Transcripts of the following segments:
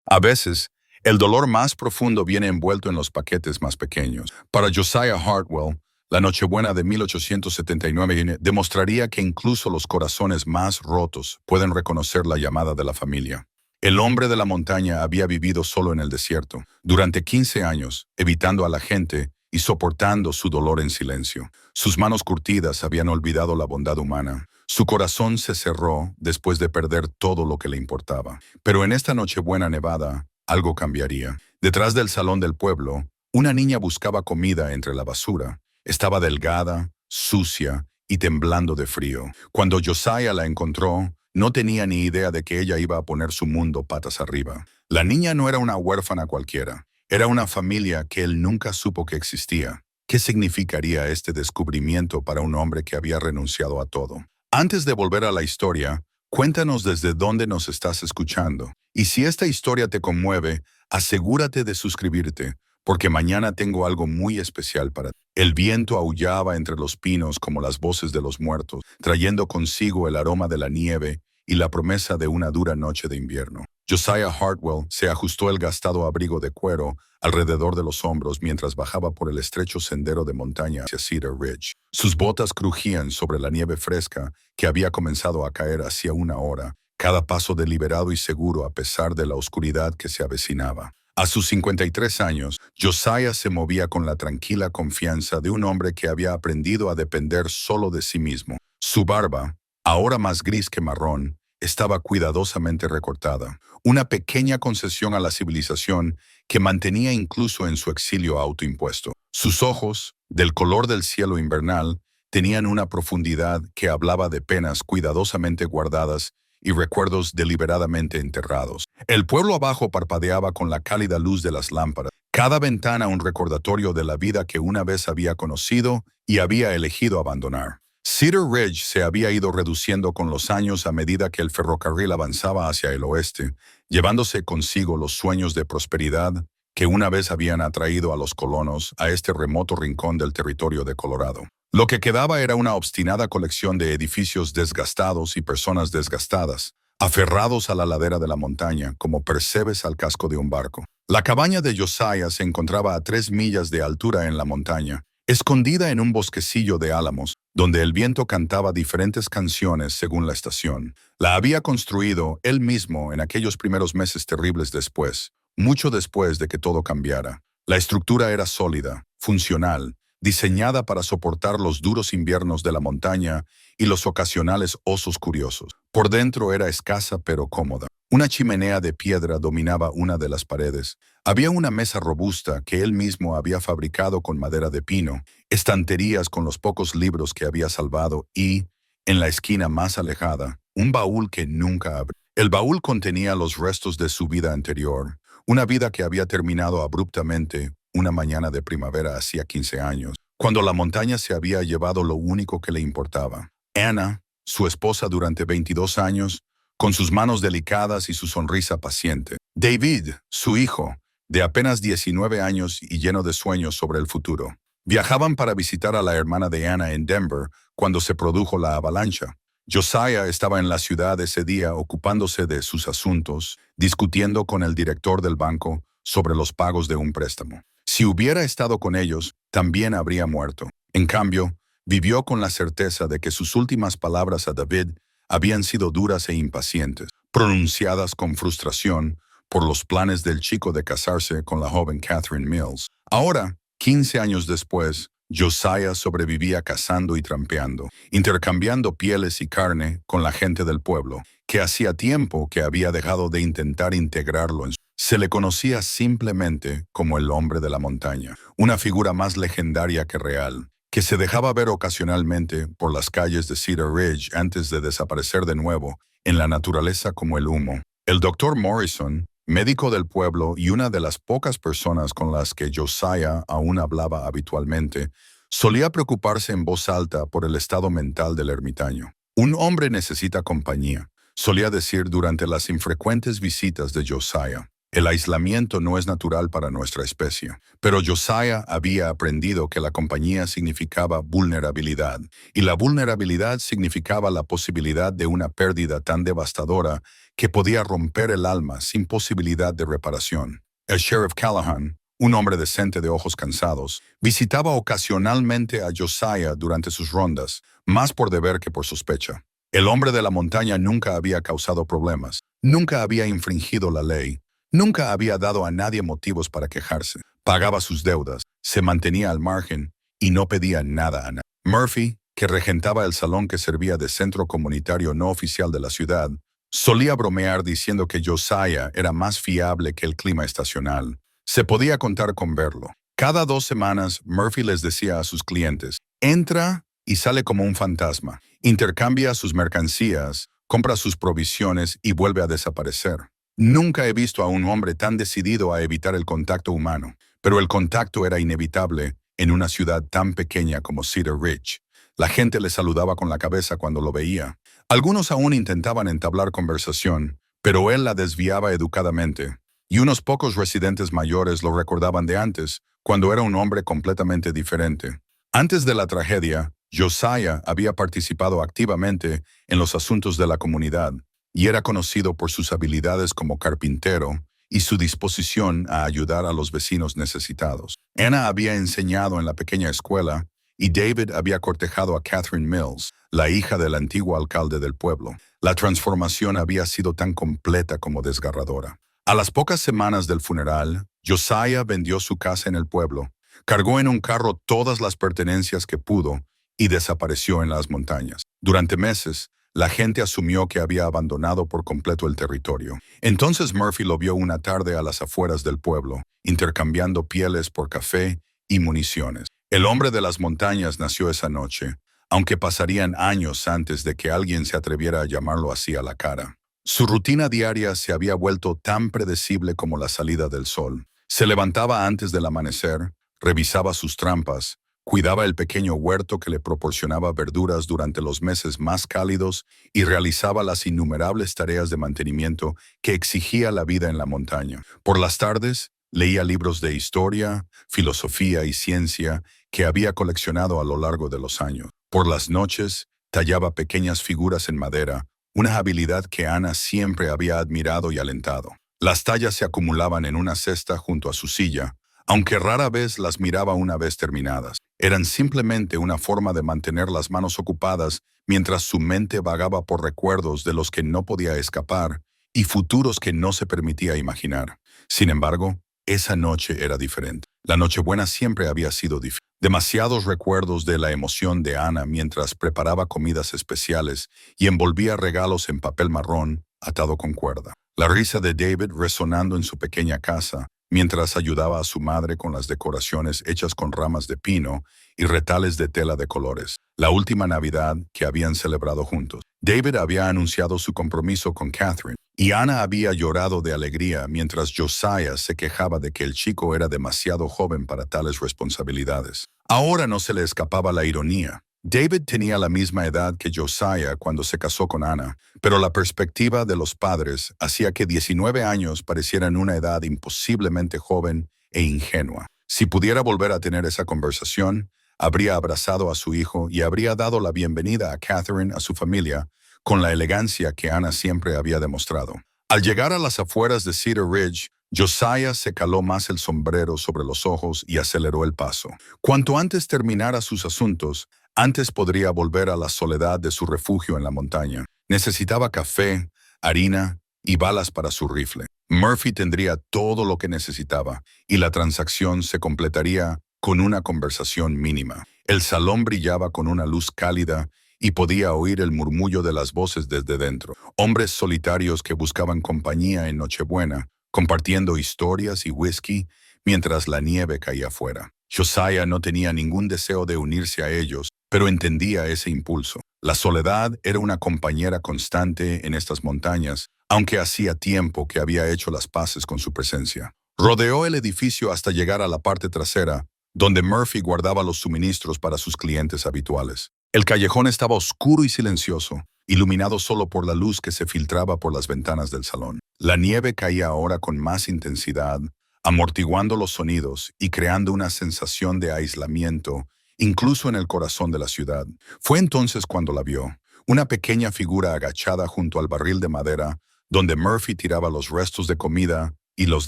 A veces, el dolor más profundo viene envuelto en los paquetes más pequeños. Para Josiah Hartwell, la Nochebuena de 1879 demostraría que incluso los corazones más rotos pueden reconocer la llamada de la familia. El hombre de la montaña había vivido solo en el desierto durante 15 años, evitando a la gente y soportando su dolor en silencio. Sus manos curtidas habían olvidado la bondad humana. Su corazón se cerró después de perder todo lo que le importaba. Pero en esta Nochebuena nevada, algo cambiaría. Detrás del salón del pueblo, una niña buscaba comida entre la basura. Estaba delgada, sucia y temblando de frío. Cuando Josiah la encontró, no tenía ni idea de que ella iba a poner su mundo patas arriba. La niña no era una huérfana cualquiera. Era una familia que él nunca supo que existía. ¿Qué significaría este descubrimiento para un hombre que había renunciado a todo? Antes de volver a la historia, cuéntanos desde dónde nos estás escuchando. Y si esta historia te conmueve, asegúrate de suscribirte, porque mañana tengo algo muy especial para ti. El viento aullaba entre los pinos como las voces de los muertos, trayendo consigo el aroma de la nieve y la promesa de una dura noche de invierno. Josiah Hartwell se ajustó el gastado abrigo de cuero alrededor de los hombros mientras bajaba por el estrecho sendero de montaña hacia Cedar Ridge. Sus botas crujían sobre la nieve fresca que había comenzado a caer hacía una hora, cada paso deliberado y seguro a pesar de la oscuridad que se avecinaba. A sus 53 años, Josiah se movía con la tranquila confianza de un hombre que había aprendido a depender solo de sí mismo. Su barba, ahora más gris que marrón, estaba cuidadosamente recortada, una pequeña concesión a la civilización que mantenía incluso en su exilio autoimpuesto. Sus ojos, del color del cielo invernal, tenían una profundidad que hablaba de penas cuidadosamente guardadas y recuerdos deliberadamente enterrados. El pueblo abajo parpadeaba con la cálida luz de las lámparas, cada ventana un recordatorio de la vida que una vez había conocido y había elegido abandonar. Cedar Ridge se había ido reduciendo con los años a medida que el ferrocarril avanzaba hacia el oeste, llevándose consigo los sueños de prosperidad que una vez habían atraído a los colonos a este remoto rincón del territorio de Colorado. Lo que quedaba era una obstinada colección de edificios desgastados y personas desgastadas, aferrados a la ladera de la montaña como percebes al casco de un barco. La cabaña de Josiah se encontraba a 3 millas de altura en la montaña, escondida en un bosquecillo de álamos, donde el viento cantaba diferentes canciones según la estación. La había construido él mismo en aquellos primeros meses terribles después, mucho después de que todo cambiara. La estructura era sólida, funcional, diseñada para soportar los duros inviernos de la montaña y los ocasionales osos curiosos. Por dentro era escasa pero cómoda. Una chimenea de piedra dominaba una de las paredes. Había una mesa robusta que él mismo había fabricado con madera de pino, estanterías con los pocos libros que había salvado y, en la esquina más alejada, un baúl que nunca abrió. El baúl contenía los restos de su vida anterior, una vida que había terminado abruptamente una mañana de primavera hacía 15 años, cuando la montaña se había llevado lo único que le importaba. Anna, su esposa durante 22 años, con sus manos delicadas y su sonrisa paciente. David, su hijo, de apenas 19 años y lleno de sueños sobre el futuro. Viajaban para visitar a la hermana de Anna en Denver cuando se produjo la avalancha. Josiah estaba en la ciudad ese día ocupándose de sus asuntos, discutiendo con el director del banco sobre los pagos de un préstamo. Si hubiera estado con ellos, también habría muerto. En cambio, vivió con la certeza de que sus últimas palabras a David habían sido duras e impacientes, pronunciadas con frustración por los planes del chico de casarse con la joven Catherine Mills. Ahora, 15 años después, Josiah sobrevivía cazando y trampeando, intercambiando pieles y carne con la gente del pueblo, que hacía tiempo que había dejado de intentar integrarlo en su. Se le conocía simplemente como el hombre de la montaña, una figura más legendaria que real, que se dejaba ver ocasionalmente por las calles de Cedar Ridge antes de desaparecer de nuevo en la naturaleza como el humo. El Dr. Morrison, médico del pueblo y una de las pocas personas con las que Josiah aún hablaba habitualmente, solía preocuparse en voz alta por el estado mental del ermitaño. Un hombre necesita compañía, solía decir durante las infrecuentes visitas de Josiah. El aislamiento no es natural para nuestra especie, pero Josiah había aprendido que la compañía significaba vulnerabilidad, y la vulnerabilidad significaba la posibilidad de una pérdida tan devastadora que podía romper el alma sin posibilidad de reparación. El sheriff Callahan, un hombre decente de ojos cansados, visitaba ocasionalmente a Josiah durante sus rondas, más por deber que por sospecha. El hombre de la montaña nunca había causado problemas, nunca había infringido la ley, nunca había dado a nadie motivos para quejarse. Pagaba sus deudas, se mantenía al margen y no pedía nada a nadie. Murphy, que regentaba el salón que servía de centro comunitario no oficial de la ciudad, solía bromear diciendo que Josiah era más fiable que el clima estacional. Se podía contar con verlo. Cada 2 semanas, Murphy les decía a sus clientes, entra y sale como un fantasma, intercambia sus mercancías, compra sus provisiones y vuelve a desaparecer. Nunca he visto a un hombre tan decidido a evitar el contacto humano, pero el contacto era inevitable en una ciudad tan pequeña como Cedar Ridge. La gente le saludaba con la cabeza cuando lo veía. Algunos aún intentaban entablar conversación, pero él la desviaba educadamente, y unos pocos residentes mayores lo recordaban de antes, cuando era un hombre completamente diferente. Antes de la tragedia, Josiah había participado activamente en los asuntos de la comunidad, y era conocido por sus habilidades como carpintero y su disposición a ayudar a los vecinos necesitados. Anna había enseñado en la pequeña escuela, y David había cortejado a Catherine Mills, la hija del antiguo alcalde del pueblo. La transformación había sido tan completa como desgarradora. A las pocas semanas del funeral, Josiah vendió su casa en el pueblo, cargó en un carro todas las pertenencias que pudo y desapareció en las montañas. Durante meses, la gente asumió que había abandonado por completo el territorio. Entonces Murphy lo vio una tarde a las afueras del pueblo, intercambiando pieles por café y municiones. El hombre de las montañas nació esa noche, aunque pasarían años antes de que alguien se atreviera a llamarlo así a la cara. Su rutina diaria se había vuelto tan predecible como la salida del sol. Se levantaba antes del amanecer, revisaba sus trampas, cuidaba el pequeño huerto que le proporcionaba verduras durante los meses más cálidos y realizaba las innumerables tareas de mantenimiento que exigía la vida en la montaña. Por las tardes, leía libros de historia, filosofía y ciencia que había coleccionado a lo largo de los años. Por las noches, tallaba pequeñas figuras en madera, una habilidad que Anna siempre había admirado y alentado. Las tallas se acumulaban en una cesta junto a su silla, aunque rara vez las miraba una vez terminadas. Eran simplemente una forma de mantener las manos ocupadas mientras su mente vagaba por recuerdos de los que no podía escapar y futuros que no se permitía imaginar. Sin embargo, esa noche era diferente. La Nochebuena siempre había sido difícil. Demasiados recuerdos de la emoción de Anna mientras preparaba comidas especiales y envolvía regalos en papel marrón atado con cuerda. La risa de David resonando en su pequeña casa mientras ayudaba a su madre con las decoraciones hechas con ramas de pino y retales de tela de colores. La última Navidad que habían celebrado juntos. David había anunciado su compromiso con Catherine, y Anna había llorado de alegría mientras Josiah se quejaba de que el chico era demasiado joven para tales responsabilidades. Ahora no se le escapaba la ironía. David tenía la misma edad que Josiah cuando se casó con Anna, pero la perspectiva de los padres hacía que 19 años parecieran una edad imposiblemente joven e ingenua. Si pudiera volver a tener esa conversación, habría abrazado a su hijo y habría dado la bienvenida a Catherine a su familia con la elegancia que Anna siempre había demostrado. Al llegar a las afueras de Cedar Ridge, Josiah se caló más el sombrero sobre los ojos y aceleró el paso. Cuanto antes terminara sus asuntos, antes podría volver a la soledad de su refugio en la montaña. Necesitaba café, harina y balas para su rifle. Murphy tendría todo lo que necesitaba, y la transacción se completaría con una conversación mínima. El salón brillaba con una luz cálida y podía oír el murmullo de las voces desde dentro. Hombres solitarios que buscaban compañía en Nochebuena, compartiendo historias y whisky mientras la nieve caía fuera. Josiah no tenía ningún deseo de unirse a ellos, pero entendía ese impulso. La soledad era una compañera constante en estas montañas, aunque hacía tiempo que había hecho las paces con su presencia. Rodeó el edificio hasta llegar a la parte trasera, donde Murphy guardaba los suministros para sus clientes habituales. El callejón estaba oscuro y silencioso, iluminado solo por la luz que se filtraba por las ventanas del salón. La nieve caía ahora con más intensidad, amortiguando los sonidos y creando una sensación de aislamiento, incluso en el corazón de la ciudad. Fue entonces cuando la vio, una pequeña figura agachada junto al barril de madera, donde Murphy tiraba los restos de comida y los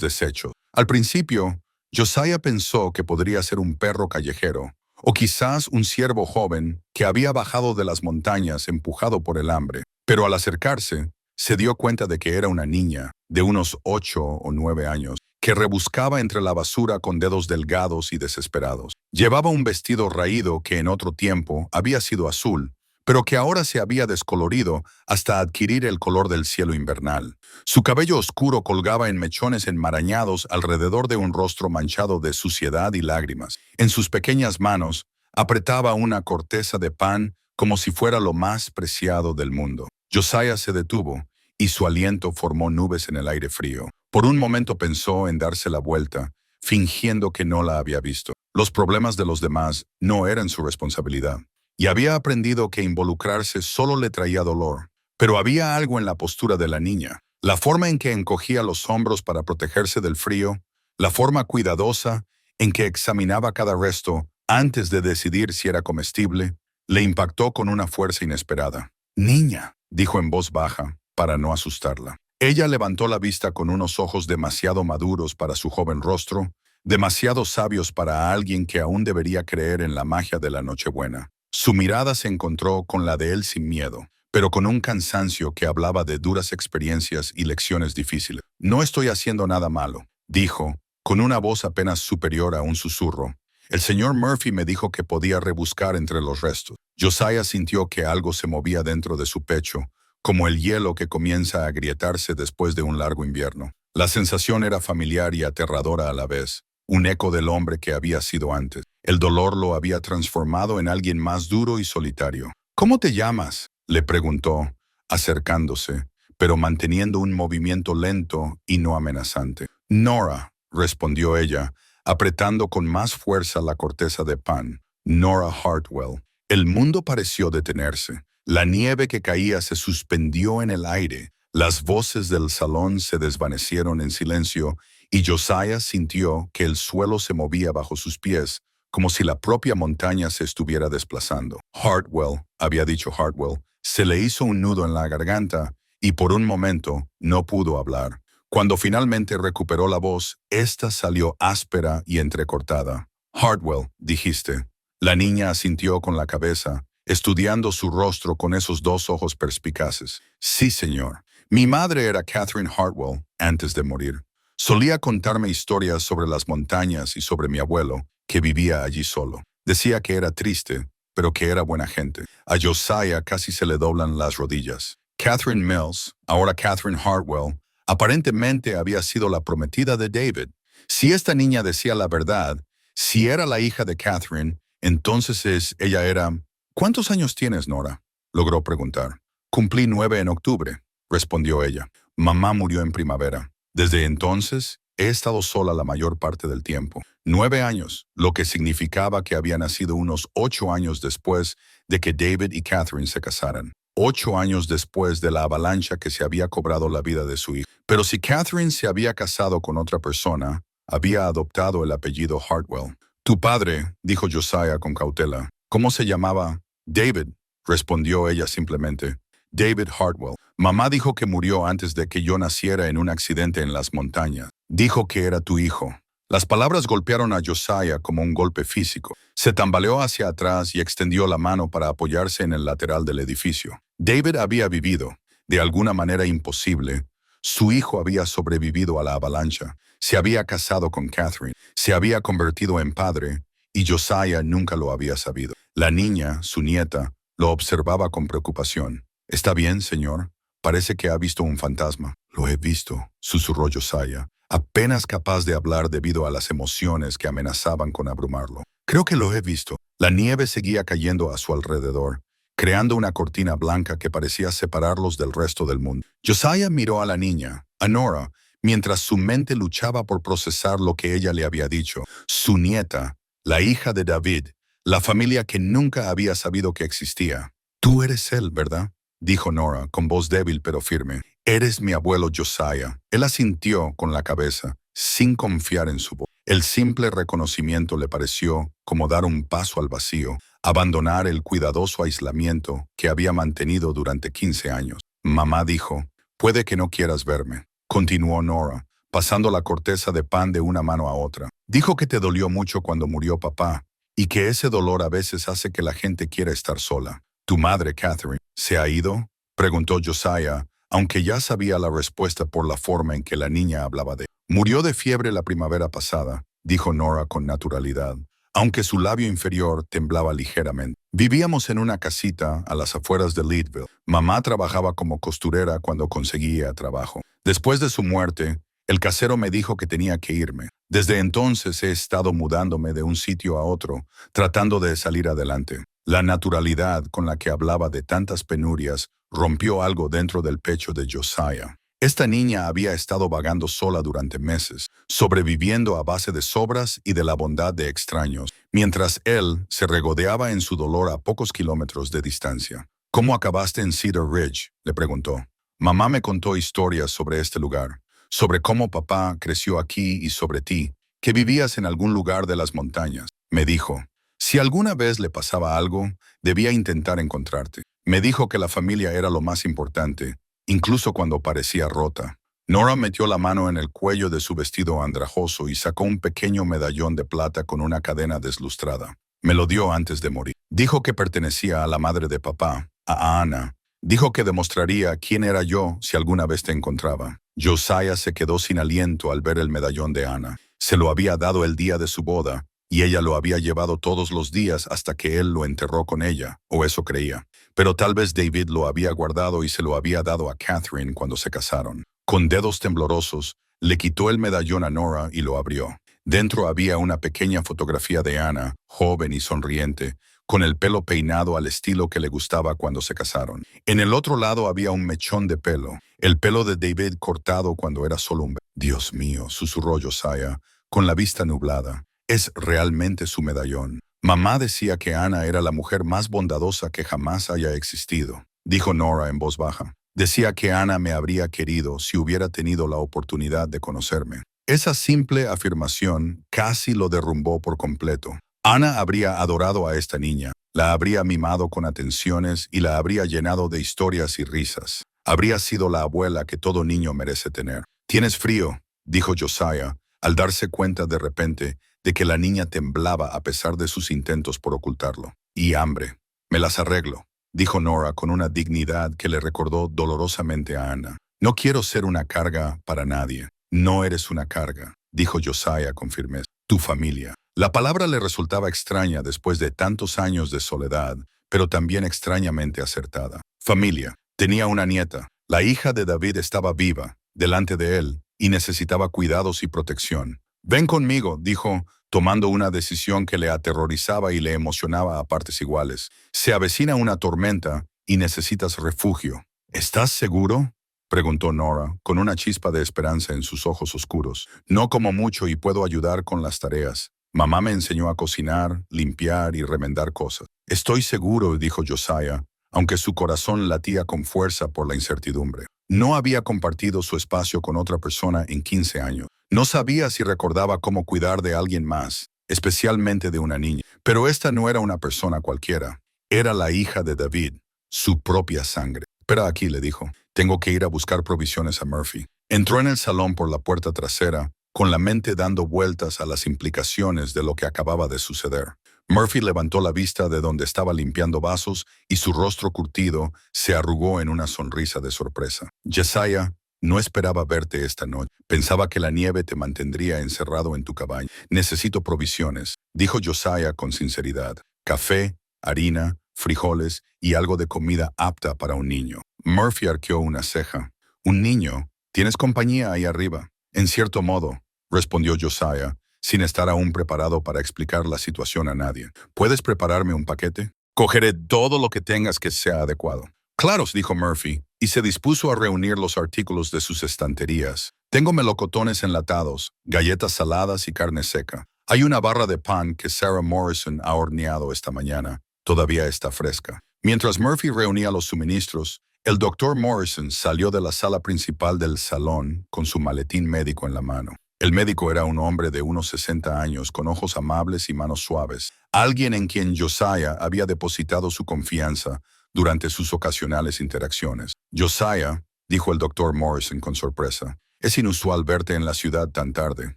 desechos. Al principio, Josiah pensó que podría ser un perro callejero, o quizás un ciervo joven que había bajado de las montañas empujado por el hambre. Pero al acercarse, se dio cuenta de que era una niña de unos 8 o 9 años, que rebuscaba entre la basura con dedos delgados y desesperados. Llevaba un vestido raído que en otro tiempo había sido azul, pero que ahora se había descolorido hasta adquirir el color del cielo invernal. Su cabello oscuro colgaba en mechones enmarañados alrededor de un rostro manchado de suciedad y lágrimas. En sus pequeñas manos apretaba una corteza de pan como si fuera lo más preciado del mundo. Josiah se detuvo y su aliento formó nubes en el aire frío. Por un momento pensó en darse la vuelta, fingiendo que no la había visto. Los problemas de los demás no eran su responsabilidad, y había aprendido que involucrarse solo le traía dolor. Pero había algo en la postura de la niña, la forma en que encogía los hombros para protegerse del frío, la forma cuidadosa en que examinaba cada resto antes de decidir si era comestible, le impactó con una fuerza inesperada. «Niña», dijo en voz baja, para no asustarla. Ella levantó la vista con unos ojos demasiado maduros para su joven rostro, demasiado sabios para alguien que aún debería creer en la magia de la Nochebuena. Su mirada se encontró con la de él sin miedo, pero con un cansancio que hablaba de duras experiencias y lecciones difíciles. «No estoy haciendo nada malo», dijo, con una voz apenas superior a un susurro. «El señor Murphy me dijo que podía rebuscar entre los restos». Josiah sintió que algo se movía dentro de su pecho, como el hielo que comienza a agrietarse después de un largo invierno. La sensación era familiar y aterradora a la vez, un eco del hombre que había sido antes. El dolor lo había transformado en alguien más duro y solitario. «¿Cómo te llamas?», le preguntó, acercándose, pero manteniendo un movimiento lento y no amenazante. «Nora», respondió ella, apretando con más fuerza la corteza de pan. «Nora Hartwell». El mundo pareció detenerse. La nieve que caía se suspendió en el aire, las voces del salón se desvanecieron en silencio y Josiah sintió que el suelo se movía bajo sus pies, como si la propia montaña se estuviera desplazando. «Hartwell», había dicho Hartwell, se le hizo un nudo en la garganta y por un momento no pudo hablar. Cuando finalmente recuperó la voz, ésta salió áspera y entrecortada. «Hartwell», dijiste. La niña asintió con la cabeza, estudiando su rostro con esos dos ojos perspicaces. «Sí, señor. Mi madre era Catherine Hartwell antes de morir. Solía contarme historias sobre las montañas y sobre mi abuelo, que vivía allí solo. Decía que era triste, pero que era buena gente». A Josiah casi se le doblan las rodillas. Catherine Mills, ahora Catherine Hartwell, aparentemente había sido la prometida de David. Si esta niña decía la verdad, si era la hija de Catherine, entonces ella era... «¿Cuántos años tienes, Nora?», logró preguntar. «Cumplí 9 en octubre», respondió ella. «Mamá murió en primavera. Desde entonces, he estado sola la mayor parte del tiempo. 9 años, lo que significaba que había nacido unos 8 años después de que David y Catherine se casaran. 8 años después de la avalancha que se había cobrado la vida de su hijo. Pero si Catherine se había casado con otra persona, había adoptado el apellido Hartwell». «Tu padre», dijo Josiah con cautela. «¿Cómo se llamaba?» «David», respondió ella simplemente. «David Hartwell. Mamá dijo que murió antes de que yo naciera en un accidente en las montañas. Dijo que era tu hijo». Las palabras golpearon a Josiah como un golpe físico. Se tambaleó hacia atrás y extendió la mano para apoyarse en el lateral del edificio. David había vivido, de alguna manera imposible. Su hijo había sobrevivido a la avalancha. Se había casado con Catherine. Se había convertido en padre. Y Josiah nunca lo había sabido. La niña, su nieta, lo observaba con preocupación. «¿Está bien, señor? Parece que ha visto un fantasma». «Lo he visto», susurró Josiah, apenas capaz de hablar debido a las emociones que amenazaban con abrumarlo. «Creo que lo he visto». La nieve seguía cayendo a su alrededor, creando una cortina blanca que parecía separarlos del resto del mundo. Josiah miró a la niña, a Nora, mientras su mente luchaba por procesar lo que ella le había dicho. Su nieta, la hija de David, la familia que nunca había sabido que existía. «Tú eres él, ¿verdad?», dijo Nora, con voz débil pero firme. Eres mi abuelo Josiah. Él asintió con la cabeza, sin confiar en su voz. El simple reconocimiento le pareció como dar un paso al vacío, abandonar el cuidadoso aislamiento que había mantenido durante 15 años. Mamá dijo, puede que no quieras verme, continuó Nora, pasando la corteza de pan de una mano a otra. Dijo que te dolió mucho cuando murió papá, y que ese dolor a veces hace que la gente quiera estar sola. ¿Tu madre, Catherine, se ha ido?, preguntó Josiah, aunque ya sabía la respuesta por la forma en que la niña hablaba de él. Murió de fiebre la primavera pasada, dijo Nora con naturalidad, aunque su labio inferior temblaba ligeramente. Vivíamos en una casita a las afueras de Leadville. Mamá trabajaba como costurera cuando conseguía trabajo. Después de su muerte, el casero me dijo que tenía que irme. Desde entonces he estado mudándome de un sitio a otro, tratando de salir adelante. La naturalidad con la que hablaba de tantas penurias rompió algo dentro del pecho de Josiah. Esta niña había estado vagando sola durante meses, sobreviviendo a base de sobras y de la bondad de extraños, mientras él se regodeaba en su dolor a pocos kilómetros de distancia. ¿Cómo acabaste en Cedar Ridge?, le preguntó. Mamá me contó historias sobre este lugar, sobre cómo papá creció aquí y sobre ti, que vivías en algún lugar de las montañas. Me dijo, si alguna vez le pasaba algo, debía intentar encontrarte. Me dijo que la familia era lo más importante, incluso cuando parecía rota. Nora metió la mano en el cuello de su vestido andrajoso y sacó un pequeño medallón de plata con una cadena deslustrada. Me lo dio antes de morir. Dijo que pertenecía a la madre de papá, a Anna. Dijo que demostraría quién era yo si alguna vez te encontraba. Josiah se quedó sin aliento al ver el medallón de Anna. Se lo había dado el día de su boda, y ella lo había llevado todos los días hasta que él lo enterró con ella, o eso creía. Pero tal vez David lo había guardado y se lo había dado a Catherine cuando se casaron. Con dedos temblorosos, le quitó el medallón a Nora y lo abrió. Dentro había una pequeña fotografía de Anna, joven y sonriente, con el pelo peinado al estilo que le gustaba cuando se casaron. En el otro lado había un mechón de pelo, el pelo de David cortado cuando era solo un bebé. Dios mío, susurró Josiah, con la vista nublada. Es realmente su medallón. Mamá decía que Anna era la mujer más bondadosa que jamás haya existido, dijo Nora en voz baja. Decía que Anna me habría querido si hubiera tenido la oportunidad de conocerme. Esa simple afirmación casi lo derrumbó por completo. Anna habría adorado a esta niña, la habría mimado con atenciones y la habría llenado de historias y risas. Habría sido la abuela que todo niño merece tener. «¿Tienes frío?», dijo Josiah, al darse cuenta de repente de que la niña temblaba a pesar de sus intentos por ocultarlo. «Y hambre. Me las arreglo», dijo Nora con una dignidad que le recordó dolorosamente a Anna. «No quiero ser una carga para nadie». «No eres una carga», dijo Josiah con firmeza. «Tu familia». La palabra le resultaba extraña después de tantos años de soledad, pero también extrañamente acertada. Familia. Tenía una nieta. La hija de David estaba viva, delante de él, y necesitaba cuidados y protección. «Ven conmigo», dijo, tomando una decisión que le aterrorizaba y le emocionaba a partes iguales. «Se avecina una tormenta y necesitas refugio». «¿Estás seguro?», preguntó Nora, con una chispa de esperanza en sus ojos oscuros. «No como mucho y puedo ayudar con las tareas. Mamá me enseñó a cocinar, limpiar y remendar cosas». «Estoy seguro», dijo Josiah, aunque su corazón latía con fuerza por la incertidumbre. No había compartido su espacio con otra persona en 15 años. No sabía si recordaba cómo cuidar de alguien más, especialmente de una niña. Pero esta no era una persona cualquiera. Era la hija de David, su propia sangre. «Espera aquí», le dijo. «Tengo que ir a buscar provisiones a Murphy». Entró en el salón por la puerta trasera, con la mente dando vueltas a las implicaciones de lo que acababa de suceder. Murphy levantó la vista de donde estaba limpiando vasos y su rostro curtido se arrugó en una sonrisa de sorpresa. «Josiah, no esperaba verte esta noche. Pensaba que la nieve te mantendría encerrado en tu cabaña. Necesito provisiones», dijo Josiah con sinceridad. «Café, harina, frijoles y algo de comida apta para un niño». Murphy arqueó una ceja. «¿Un niño? ¿Tienes compañía ahí arriba?» «En cierto modo», respondió Josiah, sin estar aún preparado para explicar la situación a nadie. «¿Puedes prepararme un paquete? Cogeré todo lo que tengas que sea adecuado». «Claro», dijo Murphy, y se dispuso a reunir los artículos de sus estanterías. «Tengo melocotones enlatados, galletas saladas y carne seca. Hay una barra de pan que Sarah Morrison ha horneado esta mañana. Todavía está fresca». Mientras Murphy reunía los suministros, El doctor Morrison salió de la sala principal del salón con su maletín médico en la mano. El médico era un hombre de unos 60 años, con ojos amables y manos suaves, alguien en quien Josiah había depositado su confianza durante sus ocasionales interacciones. Josiah, dijo el doctor Morrison con sorpresa, es inusual verte en la ciudad tan tarde.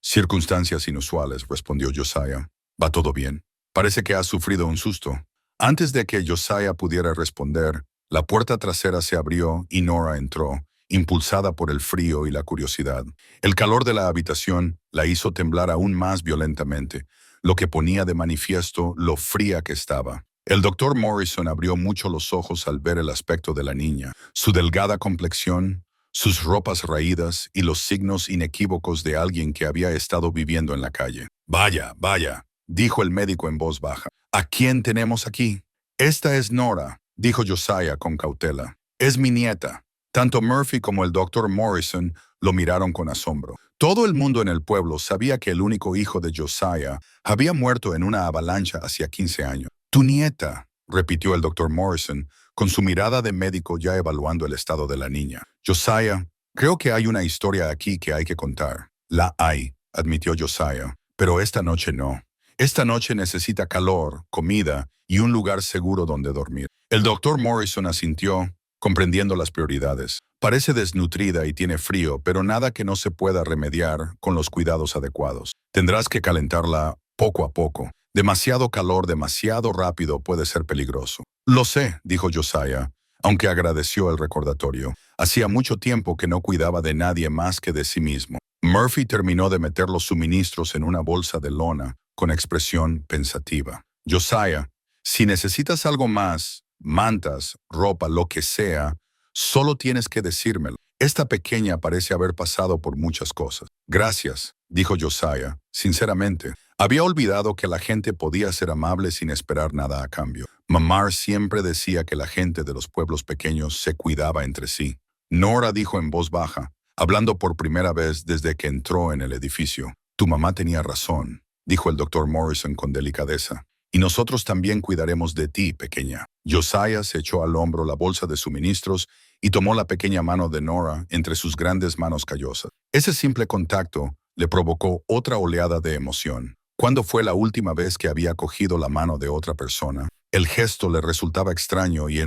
Circunstancias inusuales, respondió Josiah. ¿Va todo bien? Parece que has sufrido un susto. Antes de que Josiah pudiera responder, la puerta trasera se abrió y Nora entró, impulsada por el frío y la curiosidad. El calor de la habitación la hizo temblar aún más violentamente, lo que ponía de manifiesto lo fría que estaba. El doctor Morrison abrió mucho los ojos al ver el aspecto de la niña, su delgada complexión, sus ropas raídas y los signos inequívocos de alguien que había estado viviendo en la calle. Vaya, vaya, dijo el médico en voz baja. ¿A quién tenemos aquí? Esta es Nora, dijo Josiah con cautela. Es mi nieta. Tanto Murphy como el doctor Morrison lo miraron con asombro. Todo el mundo en el pueblo sabía que el único hijo de Josiah había muerto en una avalancha hacía 15 años. Tu nieta, repitió el doctor Morrison, con su mirada de médico ya evaluando el estado de la niña. Josiah, creo que hay una historia aquí que hay que contar. La hay, admitió Josiah, pero esta noche no. Esta noche necesita calor, comida y un lugar seguro donde dormir. El doctor Morrison asintió, comprendiendo las prioridades. Parece desnutrida y tiene frío, pero nada que no se pueda remediar con los cuidados adecuados. Tendrás que calentarla poco a poco. Demasiado calor demasiado rápido puede ser peligroso. Lo sé, dijo Josiah, aunque agradeció el recordatorio. Hacía mucho tiempo que no cuidaba de nadie más que de sí mismo. Murphy terminó de meter los suministros en una bolsa de lona con expresión pensativa. Josiah, si necesitas algo más, mantas, ropa, lo que sea, solo tienes que decírmelo. Esta pequeña parece haber pasado por muchas cosas. Gracias, dijo Josiah, sinceramente. Había olvidado que la gente podía ser amable sin esperar nada a cambio. Mamá siempre decía que la gente de los pueblos pequeños se cuidaba entre sí. Nora dijo en voz baja, hablando por primera vez desde que entró en el edificio. Tu mamá tenía razón, dijo el doctor Morrison con delicadeza. Y nosotros también cuidaremos de ti, pequeña. Josiah se echó al hombro la bolsa de suministros y tomó la pequeña mano de Nora entre sus grandes manos callosas. Ese simple contacto le provocó otra oleada de emoción. ¿Cuándo fue la última vez que había cogido la mano de otra persona? El gesto le resultaba extraño y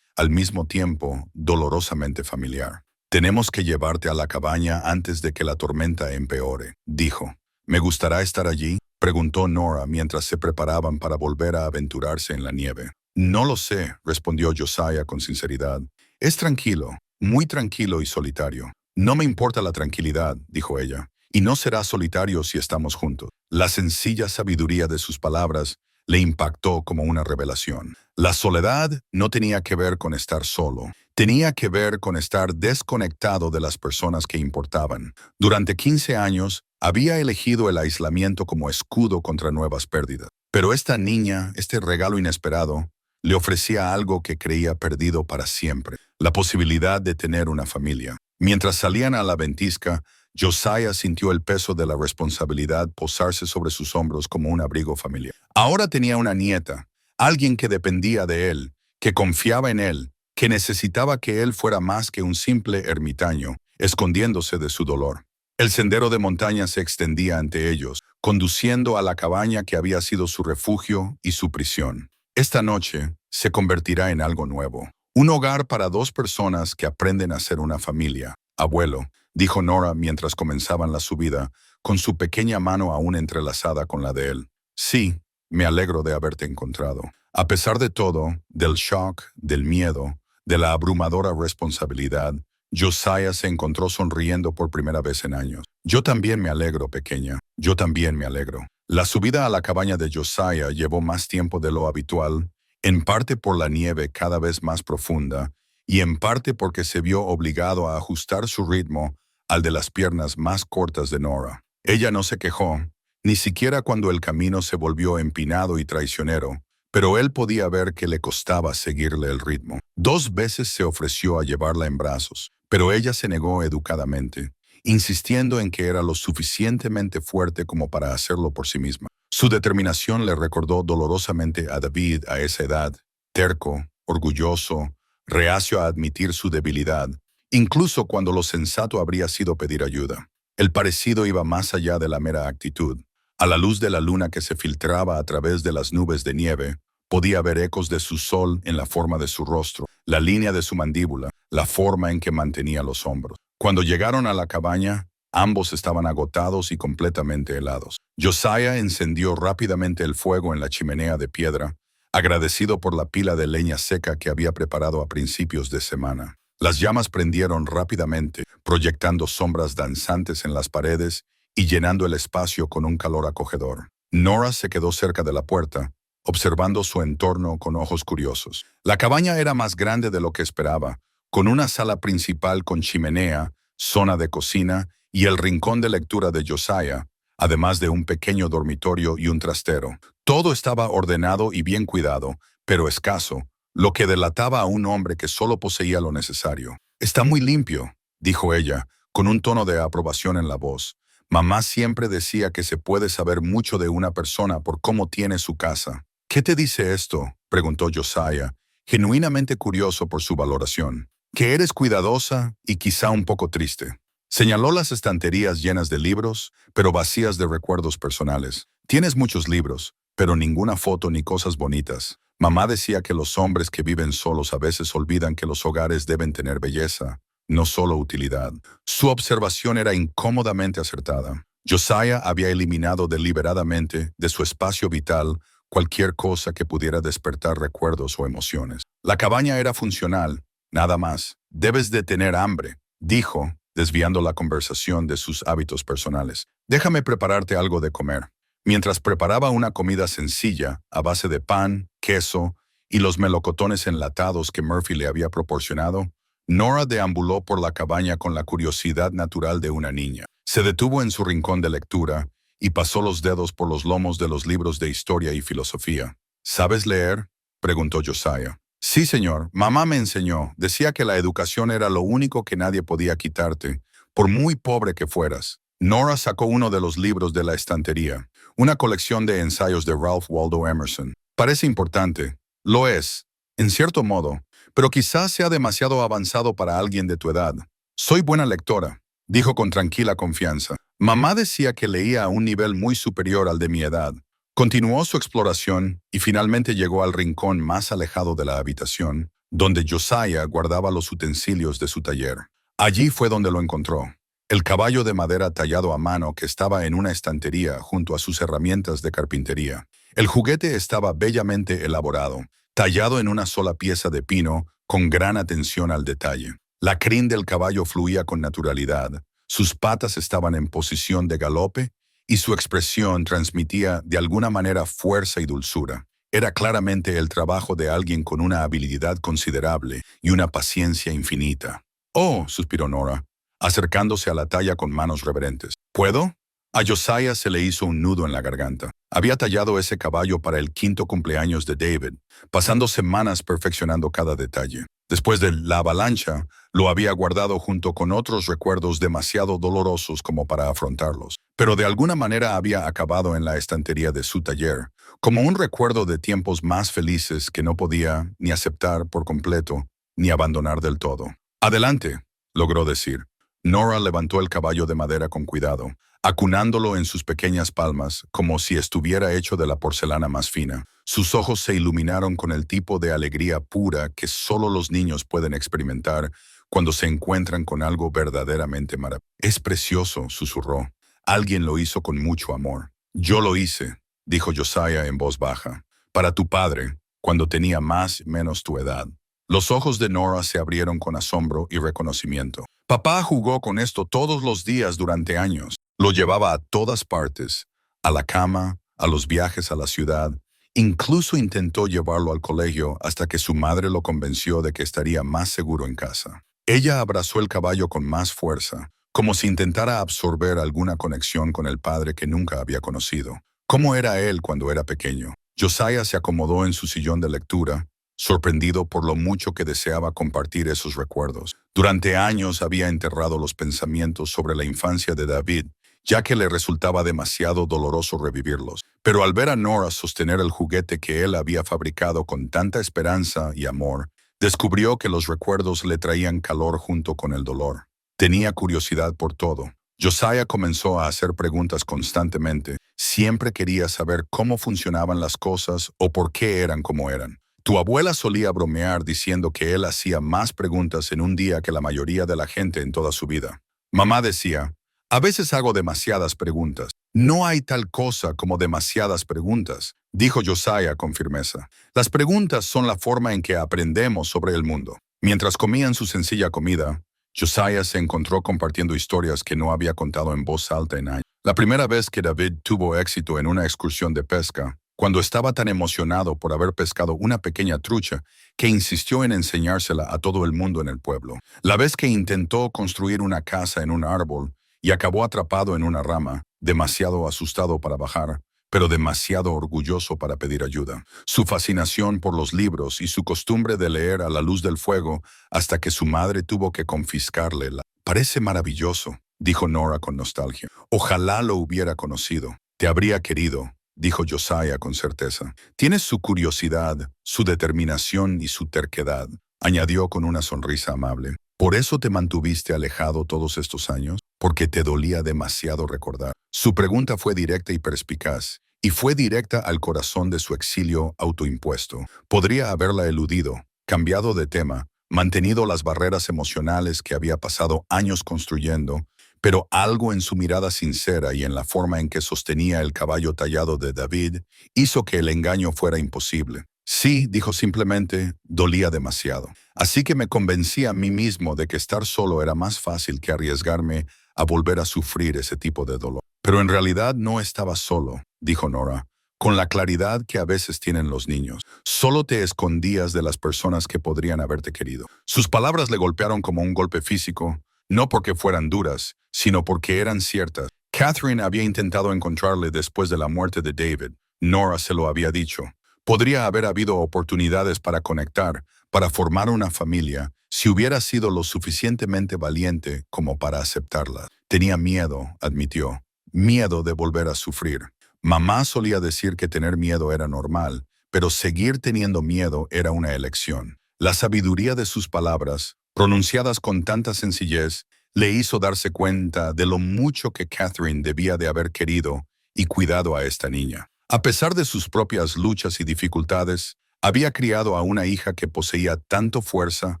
al mismo tiempo, dolorosamente familiar. Tenemos que llevarte a la cabaña antes de que la tormenta empeore, dijo. ¿Me gustará estar allí?, preguntó Nora mientras se preparaban para volver a aventurarse en la nieve. No lo sé, respondió Josiah con sinceridad. Es tranquilo, muy tranquilo y solitario. No me importa la tranquilidad, dijo ella, y no será solitario si estamos juntos. La sencilla sabiduría de sus palabras le impactó como una revelación. La soledad no tenía que ver con estar solo. Tenía que ver con estar desconectado de las personas que importaban. Durante 15 años, había elegido el aislamiento como escudo contra nuevas pérdidas. Pero esta niña, este regalo inesperado, le ofrecía algo que creía perdido para siempre, la posibilidad de tener una familia. Mientras salían a la ventisca, Josiah sintió el peso de la responsabilidad posarse sobre sus hombros como un abrigo familiar. Ahora tenía una nieta, alguien que dependía de él, que confiaba en él, que necesitaba que él fuera más que un simple ermitaño, escondiéndose de su dolor. El sendero de montaña se extendía ante ellos, conduciendo a la cabaña que había sido su refugio y su prisión. Esta noche se convertirá en algo nuevo. Un hogar para dos personas que aprenden a ser una familia. Abuelo, dijo Nora mientras comenzaban la subida, con su pequeña mano aún entrelazada con la de él. Sí, me alegro de haberte encontrado. A pesar de todo, del shock, del miedo, de la abrumadora responsabilidad, Josiah se encontró sonriendo por primera vez en años. Yo también me alegro, pequeña. Yo también me alegro. La subida a la cabaña de Josiah llevó más tiempo de lo habitual, en parte por la nieve cada vez más profunda, y en parte porque se vio obligado a ajustar su ritmo al de las piernas más cortas de Nora. Ella no se quejó, ni siquiera cuando el camino se volvió empinado y traicionero, pero él podía ver que le costaba seguirle el ritmo. 2 veces se ofreció a llevarla en brazos, pero ella se negó educadamente, insistiendo en que era lo suficientemente fuerte como para hacerlo por sí misma. Su determinación le recordó dolorosamente a David a esa edad, terco, orgulloso, reacio a admitir su debilidad, incluso cuando lo sensato habría sido pedir ayuda. El parecido iba más allá de la mera actitud. A la luz de la luna que se filtraba a través de las nubes de nieve, podía ver ecos de su sol en la forma de su rostro, la línea de su mandíbula, la forma en que mantenía los hombros. Cuando llegaron a la cabaña, ambos estaban agotados y completamente helados. Josiah encendió rápidamente el fuego en la chimenea de piedra, agradecido por la pila de leña seca que había preparado a principios de semana. Las llamas prendieron rápidamente, proyectando sombras danzantes en las paredes y llenando el espacio con un calor acogedor. Nora se quedó cerca de la puerta, observando su entorno con ojos curiosos. La cabaña era más grande de lo que esperaba, con una sala principal con chimenea, zona de cocina y el rincón de lectura de Josiah, además de un pequeño dormitorio y un trastero. Todo estaba ordenado y bien cuidado, pero escaso, lo que delataba a un hombre que solo poseía lo necesario. «Está muy limpio», dijo ella, con un tono de aprobación en la voz. «Mamá siempre decía que se puede saber mucho de una persona por cómo tiene su casa». «¿Qué te dice esto?», preguntó Josiah, genuinamente curioso por su valoración. «Que eres cuidadosa y quizá un poco triste». Señaló las estanterías llenas de libros, pero vacías de recuerdos personales. «Tienes muchos libros, pero ninguna foto ni cosas bonitas. Mamá decía que los hombres que viven solos a veces olvidan que los hogares deben tener belleza, no solo utilidad». Su observación era incómodamente acertada. Josiah había eliminado deliberadamente de su espacio vital cualquier cosa que pudiera despertar recuerdos o emociones. La cabaña era funcional, nada más. «Debes de tener hambre», dijo, desviando la conversación de sus hábitos personales. «Déjame prepararte algo de comer». Mientras preparaba una comida sencilla, a base de pan, queso y los melocotones enlatados que Murphy le había proporcionado, Nora deambuló por la cabaña con la curiosidad natural de una niña. Se detuvo en su rincón de lectura y pasó los dedos por los lomos de los libros de historia y filosofía. «¿Sabes leer?», preguntó Josiah. «Sí, señor. Mamá me enseñó. Decía que la educación era lo único que nadie podía quitarte, por muy pobre que fueras». Nora sacó uno de los libros de la estantería, una colección de ensayos de Ralph Waldo Emerson. «Parece importante». «Lo es, en cierto modo, pero quizás sea demasiado avanzado para alguien de tu edad». «Soy buena lectora», dijo con tranquila confianza. «Mamá decía que leía a un nivel muy superior al de mi edad». Continuó su exploración y finalmente llegó al rincón más alejado de la habitación, donde Josiah guardaba los utensilios de su taller. Allí fue donde lo encontró. El caballo de madera tallado a mano que estaba en una estantería junto a sus herramientas de carpintería. El juguete estaba bellamente elaborado, tallado en una sola pieza de pino, con gran atención al detalle. La crin del caballo fluía con naturalidad, sus patas estaban en posición de galope y su expresión transmitía de alguna manera fuerza y dulzura. Era claramente el trabajo de alguien con una habilidad considerable y una paciencia infinita. «Oh», suspiró Nora, acercándose a la talla con manos reverentes. «¿Puedo?». A Josiah se le hizo un nudo en la garganta. Había tallado ese caballo para el 5º cumpleaños de David, pasando semanas perfeccionando cada detalle. Después de la avalancha, lo había guardado junto con otros recuerdos demasiado dolorosos como para afrontarlos. Pero de alguna manera había acabado en la estantería de su taller, como un recuerdo de tiempos más felices que no podía ni aceptar por completo, ni abandonar del todo. «Adelante», logró decir. Nora levantó el caballo de madera con cuidado, acunándolo en sus pequeñas palmas, como si estuviera hecho de la porcelana más fina. Sus ojos se iluminaron con el tipo de alegría pura que solo los niños pueden experimentar cuando se encuentran con algo verdaderamente maravilloso. «Es precioso», susurró. «Alguien lo hizo con mucho amor». «Yo lo hice», dijo Josiah en voz baja, «para tu padre, cuando tenía más o menos tu edad». Los ojos de Nora se abrieron con asombro y reconocimiento. «Papá jugó con esto todos los días durante años. Lo llevaba a todas partes, a la cama, a los viajes a la ciudad. Incluso intentó llevarlo al colegio hasta que su madre lo convenció de que estaría más seguro en casa». Ella abrazó el caballo con más fuerza, como si intentara absorber alguna conexión con el padre que nunca había conocido. ¿Cómo era él cuando era pequeño? Josiah se acomodó en su sillón de lectura, sorprendido por lo mucho que deseaba compartir esos recuerdos. Durante años había enterrado los pensamientos sobre la infancia de David, ya que le resultaba demasiado doloroso revivirlos. Pero al ver a Nora sostener el juguete que él había fabricado con tanta esperanza y amor, Descubrió que los recuerdos le traían calor junto con el dolor. Tenía curiosidad por todo. Josiah comenzó a hacer preguntas constantemente. Siempre quería saber cómo funcionaban las cosas o por qué eran como eran. Tu abuela solía bromear diciendo que él hacía más preguntas en un día que la mayoría de la gente en toda su vida. Mamá decía, a veces hago demasiadas preguntas. No hay tal cosa como demasiadas preguntas, dijo Josiah con firmeza. Las preguntas son la forma en que aprendemos sobre el mundo. Mientras comían su sencilla comida, Josiah se encontró compartiendo historias que no había contado en voz alta en años. La primera vez que David tuvo éxito en una excursión de pesca, cuando estaba tan emocionado por haber pescado una pequeña trucha que insistió en enseñársela a todo el mundo en el pueblo. La vez que intentó construir una casa en un árbol y acabó atrapado en una rama, demasiado asustado para bajar, pero demasiado orgulloso para pedir ayuda. Su fascinación por los libros y su costumbre de leer a la luz del fuego hasta que su madre tuvo que confiscarle la... Parece maravilloso, dijo Nora con nostalgia. Ojalá lo hubiera conocido. Te habría querido, dijo Josiah con certeza. Tienes su curiosidad, su determinación y su terquedad, añadió con una sonrisa amable. ¿Por eso te mantuviste alejado todos estos años? Porque te dolía demasiado recordar. Su pregunta fue directa y perspicaz, y fue directa al corazón de su exilio autoimpuesto. Podría haberla eludido, cambiado de tema, mantenido las barreras emocionales que había pasado años construyendo, pero algo en su mirada sincera y en la forma en que sostenía el caballo tallado de David hizo que el engaño fuera imposible. Sí, dijo simplemente, dolía demasiado. Así que me convencí a mí mismo de que estar solo era más fácil que arriesgarme a volver a sufrir ese tipo de dolor. Pero en realidad no estaba solo, dijo Nora, con la claridad que a veces tienen los niños. Solo te escondías de las personas que podrían haberte querido. Sus palabras le golpearon como un golpe físico, no porque fueran duras, sino porque eran ciertas. Catherine había intentado encontrarle después de la muerte de David. Nora se lo había dicho. Podría haber habido oportunidades para conectar, para formar una familia, si hubiera sido lo suficientemente valiente como para aceptarla. Tenía miedo, admitió, miedo de volver a sufrir. Mamá solía decir que tener miedo era normal, pero seguir teniendo miedo era una elección. La sabiduría de sus palabras, pronunciadas con tanta sencillez, le hizo darse cuenta de lo mucho que Catherine debía de haber querido y cuidado a esta niña. A pesar de sus propias luchas y dificultades, había criado a una hija que poseía tanto fuerza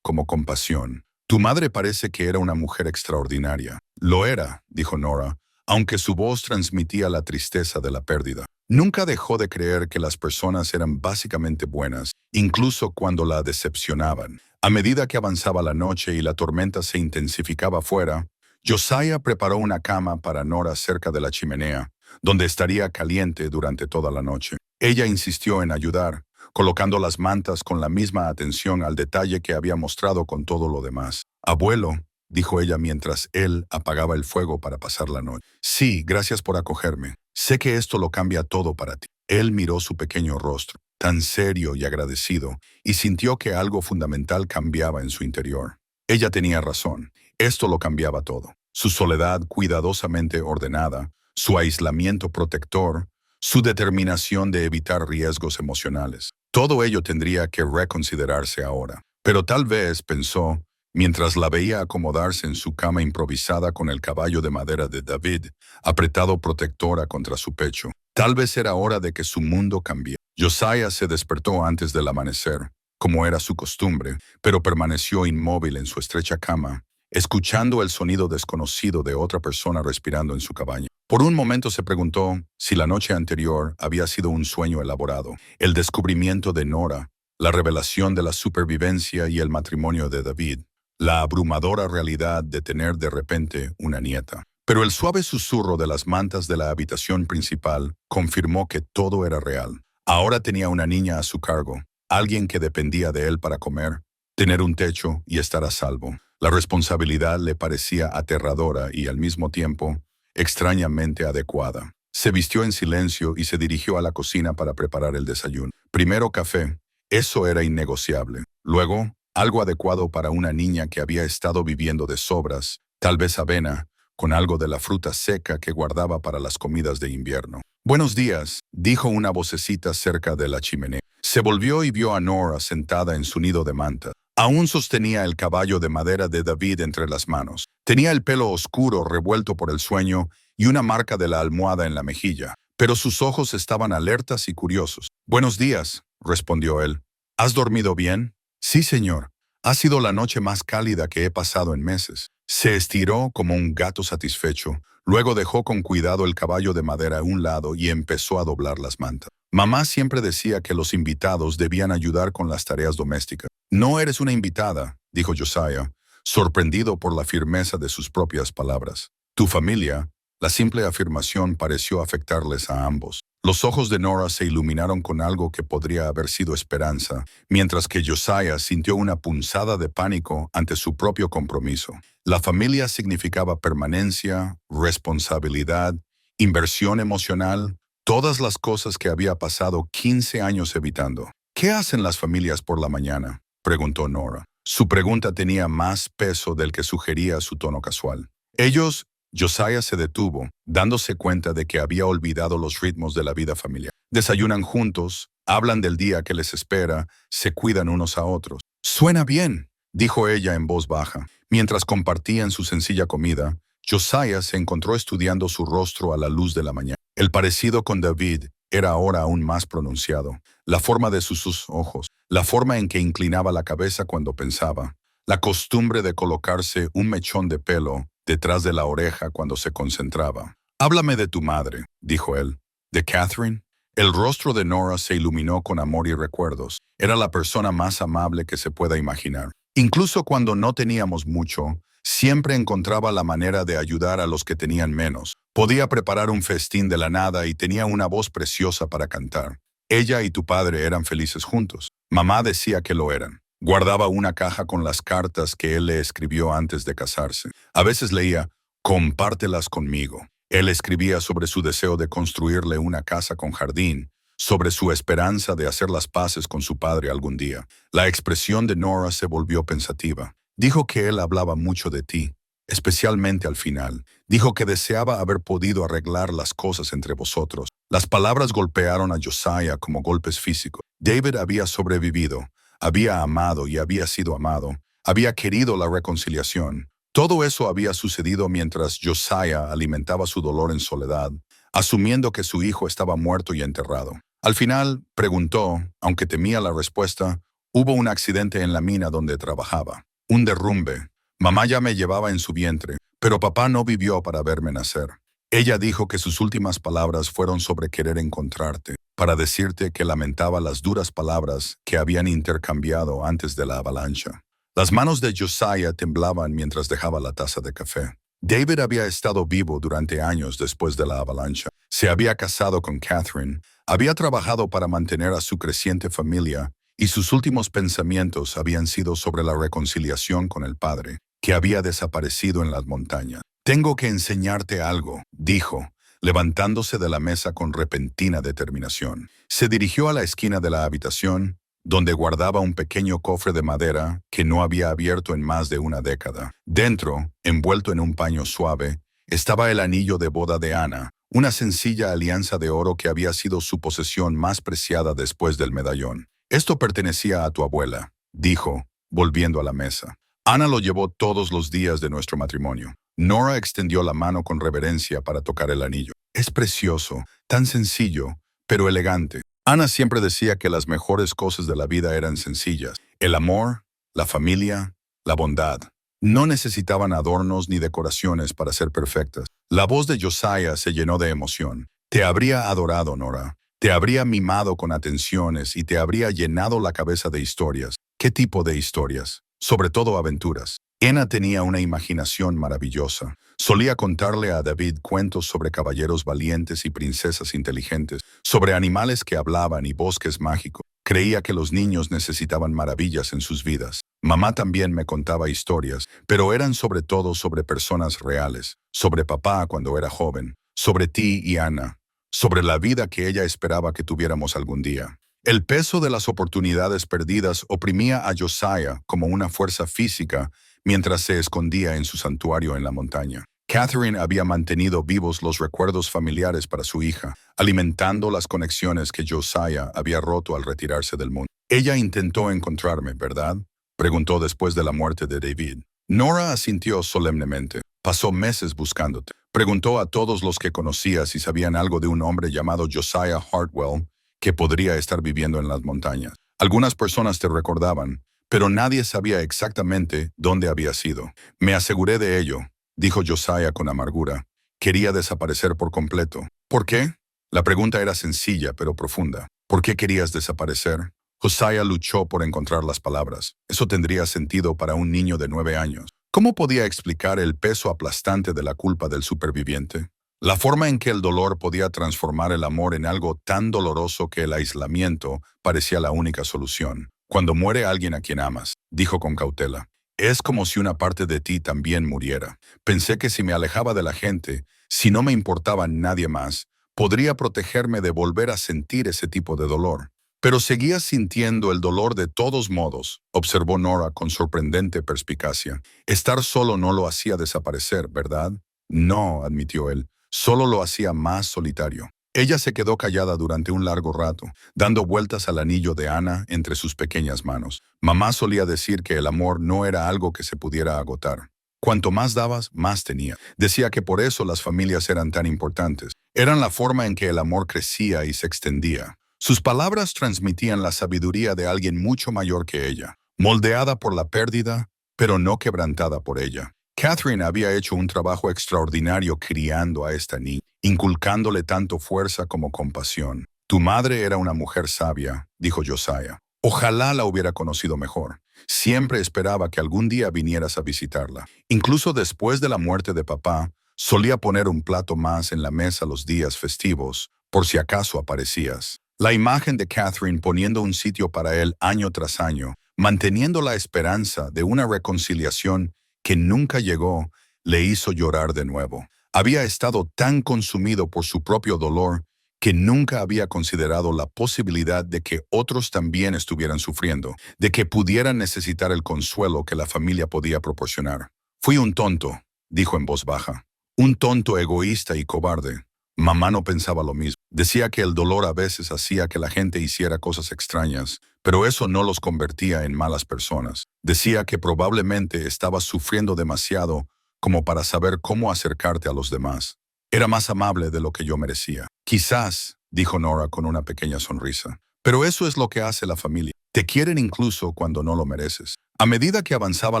como compasión. Tu madre parece que era una mujer extraordinaria. Lo era, dijo Nora, aunque su voz transmitía la tristeza de la pérdida. Nunca dejó de creer que las personas eran básicamente buenas, incluso cuando la decepcionaban. A medida que avanzaba la noche y la tormenta se intensificaba afuera, Josiah preparó una cama para Nora cerca de la chimenea, donde estaría caliente durante toda la noche. Ella insistió en ayudar, colocando las mantas con la misma atención al detalle que había mostrado con todo lo demás. Abuelo, dijo ella mientras él apagaba el fuego para pasar la noche. Sí, gracias por acogerme. Sé que esto lo cambia todo para ti. Él miró su pequeño rostro, tan serio y agradecido, y sintió que algo fundamental cambiaba en su interior. Ella tenía razón. Esto lo cambiaba todo. Su soledad cuidadosamente ordenada, su aislamiento protector, su determinación de evitar riesgos emocionales. Todo ello tendría que reconsiderarse ahora. Pero tal vez, pensó, mientras la veía acomodarse en su cama improvisada con el caballo de madera de David, apretado protectora contra su pecho, tal vez era hora de que su mundo cambiara. Josiah se despertó antes del amanecer, como era su costumbre, pero permaneció inmóvil en su estrecha cama, escuchando el sonido desconocido de otra persona respirando en su cabaña. Por un momento se preguntó si la noche anterior había sido un sueño elaborado. El descubrimiento de Nora, la revelación de la supervivencia y el matrimonio de David, la abrumadora realidad de tener de repente una nieta. Pero el suave susurro de las mantas de la habitación principal confirmó que todo era real. Ahora tenía una niña a su cargo, alguien que dependía de él para comer, tener un techo y estar a salvo. La responsabilidad le parecía aterradora y al mismo tiempo extrañamente adecuada. Se vistió en silencio y se dirigió a la cocina para preparar el desayuno. Primero café, eso era innegociable. Luego, algo adecuado para una niña que había estado viviendo de sobras, tal vez avena, con algo de la fruta seca que guardaba para las comidas de invierno. Buenos días, dijo una vocecita cerca de la chimenea. Se volvió y vio a Nora sentada en su nido de manta. Aún sostenía el caballo de madera de David entre las manos. Tenía el pelo oscuro revuelto por el sueño y una marca de la almohada en la mejilla, pero sus ojos estaban alertas y curiosos. «Buenos días», respondió él. «¿Has dormido bien?» «Sí, señor. Ha sido la noche más cálida que he pasado en meses». Se estiró como un gato satisfecho. Luego dejó con cuidado el caballo de madera a un lado y empezó a doblar las mantas. Mamá siempre decía que los invitados debían ayudar con las tareas domésticas. «No eres una invitada», dijo Josiah, sorprendido por la firmeza de sus propias palabras. «Tu familia». La simple afirmación pareció afectarles a ambos. Los ojos de Nora se iluminaron con algo que podría haber sido esperanza, mientras que Josiah sintió una punzada de pánico ante su propio compromiso. La familia significaba permanencia, responsabilidad, inversión emocional, todas las cosas que había pasado 15 años evitando. «¿Qué hacen las familias por la mañana?», preguntó Nora. Su pregunta tenía más peso del que sugería su tono casual. «Ellos». Josiah se detuvo, dándose cuenta de que había olvidado los ritmos de la vida familiar. «Desayunan juntos, hablan del día que les espera, se cuidan unos a otros». «Suena bien», dijo ella en voz baja. Mientras compartían su sencilla comida, Josiah se encontró estudiando su rostro a la luz de la mañana. El parecido con David era ahora aún más pronunciado. La forma de sus ojos, la forma en que inclinaba la cabeza cuando pensaba, la costumbre de colocarse un mechón de pelo detrás de la oreja cuando se concentraba. «Háblame de tu madre», dijo él. «¿De Catherine?» El rostro de Nora se iluminó con amor y recuerdos. Era la persona más amable que se pueda imaginar. Incluso cuando no teníamos mucho, siempre encontraba la manera de ayudar a los que tenían menos. Podía preparar un festín de la nada y tenía una voz preciosa para cantar. Ella y tu padre eran felices juntos. Mamá decía que lo eran. Guardaba una caja con las cartas que él le escribió antes de casarse. A veces leía, «Compártelas conmigo». Él escribía sobre su deseo de construirle una casa con jardín, sobre su esperanza de hacer las paces con su padre algún día. La expresión de Nora se volvió pensativa. Dijo que él hablaba mucho de ti, especialmente al final. Dijo que deseaba haber podido arreglar las cosas entre vosotros. Las palabras golpearon a Josiah como golpes físicos. David había sobrevivido. Había amado y había sido amado. Había querido la reconciliación. Todo eso había sucedido mientras Josiah alimentaba su dolor en soledad, asumiendo que su hijo estaba muerto y enterrado. Al final, preguntó, aunque temía la respuesta, «Hubo un accidente en la mina donde trabajaba. Un derrumbe. Mamá ya me llevaba en su vientre, pero papá no vivió para verme nacer». Ella dijo que sus últimas palabras fueron sobre querer encontrarte, para decirte que lamentaba las duras palabras que habían intercambiado antes de la avalancha. Las manos de Josiah temblaban mientras dejaba la taza de café. David había estado vivo durante años después de la avalancha. Se había casado con Catherine, había trabajado para mantener a su creciente familia, y sus últimos pensamientos habían sido sobre la reconciliación con el padre, que había desaparecido en las montañas. «Tengo que enseñarte algo», dijo, levantándose de la mesa con repentina determinación. Se dirigió a la esquina de la habitación, donde guardaba un pequeño cofre de madera que no había abierto en más de una década. Dentro, envuelto en un paño suave, estaba el anillo de boda de Anna, una sencilla alianza de oro que había sido su posesión más preciada después del medallón. «Esto pertenecía a tu abuela», dijo, volviendo a la mesa. «Anna lo llevó todos los días de nuestro matrimonio». Nora extendió la mano con reverencia para tocar el anillo. «Es precioso, tan sencillo, pero elegante». Anna siempre decía que las mejores cosas de la vida eran sencillas. El amor, la familia, la bondad. No necesitaban adornos ni decoraciones para ser perfectas. La voz de Josiah se llenó de emoción. «Te habría adorado, Nora. Te habría mimado con atenciones y te habría llenado la cabeza de historias». «¿Qué tipo de historias?» «Sobre todo aventuras». Anna tenía una imaginación maravillosa. Solía contarle a David cuentos sobre caballeros valientes y princesas inteligentes, sobre animales que hablaban y bosques mágicos. Creía que los niños necesitaban maravillas en sus vidas. Mamá también me contaba historias, pero eran sobre todo sobre personas reales, sobre papá cuando era joven, sobre ti y Anna, sobre la vida que ella esperaba que tuviéramos algún día. El peso de las oportunidades perdidas oprimía a Josiah como una fuerza física mientras se escondía en su santuario en la montaña. Catherine había mantenido vivos los recuerdos familiares para su hija, alimentando las conexiones que Josiah había roto al retirarse del mundo. Ella intentó encontrarme, ¿verdad? Preguntó después de la muerte de David. Nora asintió solemnemente. Pasó meses buscándote. Preguntó a todos los que conocía si sabían algo de un hombre llamado Josiah Hartwell que podría estar viviendo en las montañas. Algunas personas te recordaban, pero nadie sabía exactamente dónde había sido. Me aseguré de ello, dijo Josiah con amargura. Quería desaparecer por completo. ¿Por qué? La pregunta era sencilla pero profunda. ¿Por qué querías desaparecer? Josiah luchó por encontrar las palabras. Eso tendría sentido para un niño de 9 años. ¿Cómo podía explicar el peso aplastante de la culpa del superviviente? La forma en que el dolor podía transformar el amor en algo tan doloroso que el aislamiento parecía la única solución. Cuando muere alguien a quien amas, dijo con cautela, es como si una parte de ti también muriera. Pensé que si me alejaba de la gente, si no me importaba nadie más, podría protegerme de volver a sentir ese tipo de dolor. Pero seguía sintiendo el dolor de todos modos, observó Nora con sorprendente perspicacia. Estar solo no lo hacía desaparecer, ¿verdad? No, admitió él, solo lo hacía más solitario. Ella se quedó callada durante un largo rato, dando vueltas al anillo de Ana entre sus pequeñas manos. Mamá solía decir que el amor no era algo que se pudiera agotar. Cuanto más dabas, más tenía. Decía que por eso las familias eran tan importantes. Eran la forma en que el amor crecía y se extendía. Sus palabras transmitían la sabiduría de alguien mucho mayor que ella, moldeada por la pérdida, pero no quebrantada por ella. Catherine había hecho un trabajo extraordinario criando a esta niña, inculcándole tanto fuerza como compasión. Tu madre era una mujer sabia, dijo Josiah. Ojalá la hubiera conocido mejor. Siempre esperaba que algún día vinieras a visitarla. Incluso después de la muerte de papá, solía poner un plato más en la mesa los días festivos, por si acaso aparecías. La imagen de Catherine poniendo un sitio para él año tras año, manteniendo la esperanza de una reconciliación que nunca llegó, le hizo llorar de nuevo. Había estado tan consumido por su propio dolor que nunca había considerado la posibilidad de que otros también estuvieran sufriendo, de que pudieran necesitar el consuelo que la familia podía proporcionar. Fui un tonto, dijo en voz baja. Un tonto egoísta y cobarde. Mamá no pensaba lo mismo. Decía que el dolor a veces hacía que la gente hiciera cosas extrañas, pero eso no los convertía en malas personas. Decía que probablemente estabas sufriendo demasiado como para saber cómo acercarte a los demás. Era más amable de lo que yo merecía. Quizás, dijo Nora con una pequeña sonrisa, pero eso es lo que hace la familia. Te quieren incluso cuando no lo mereces. A medida que avanzaba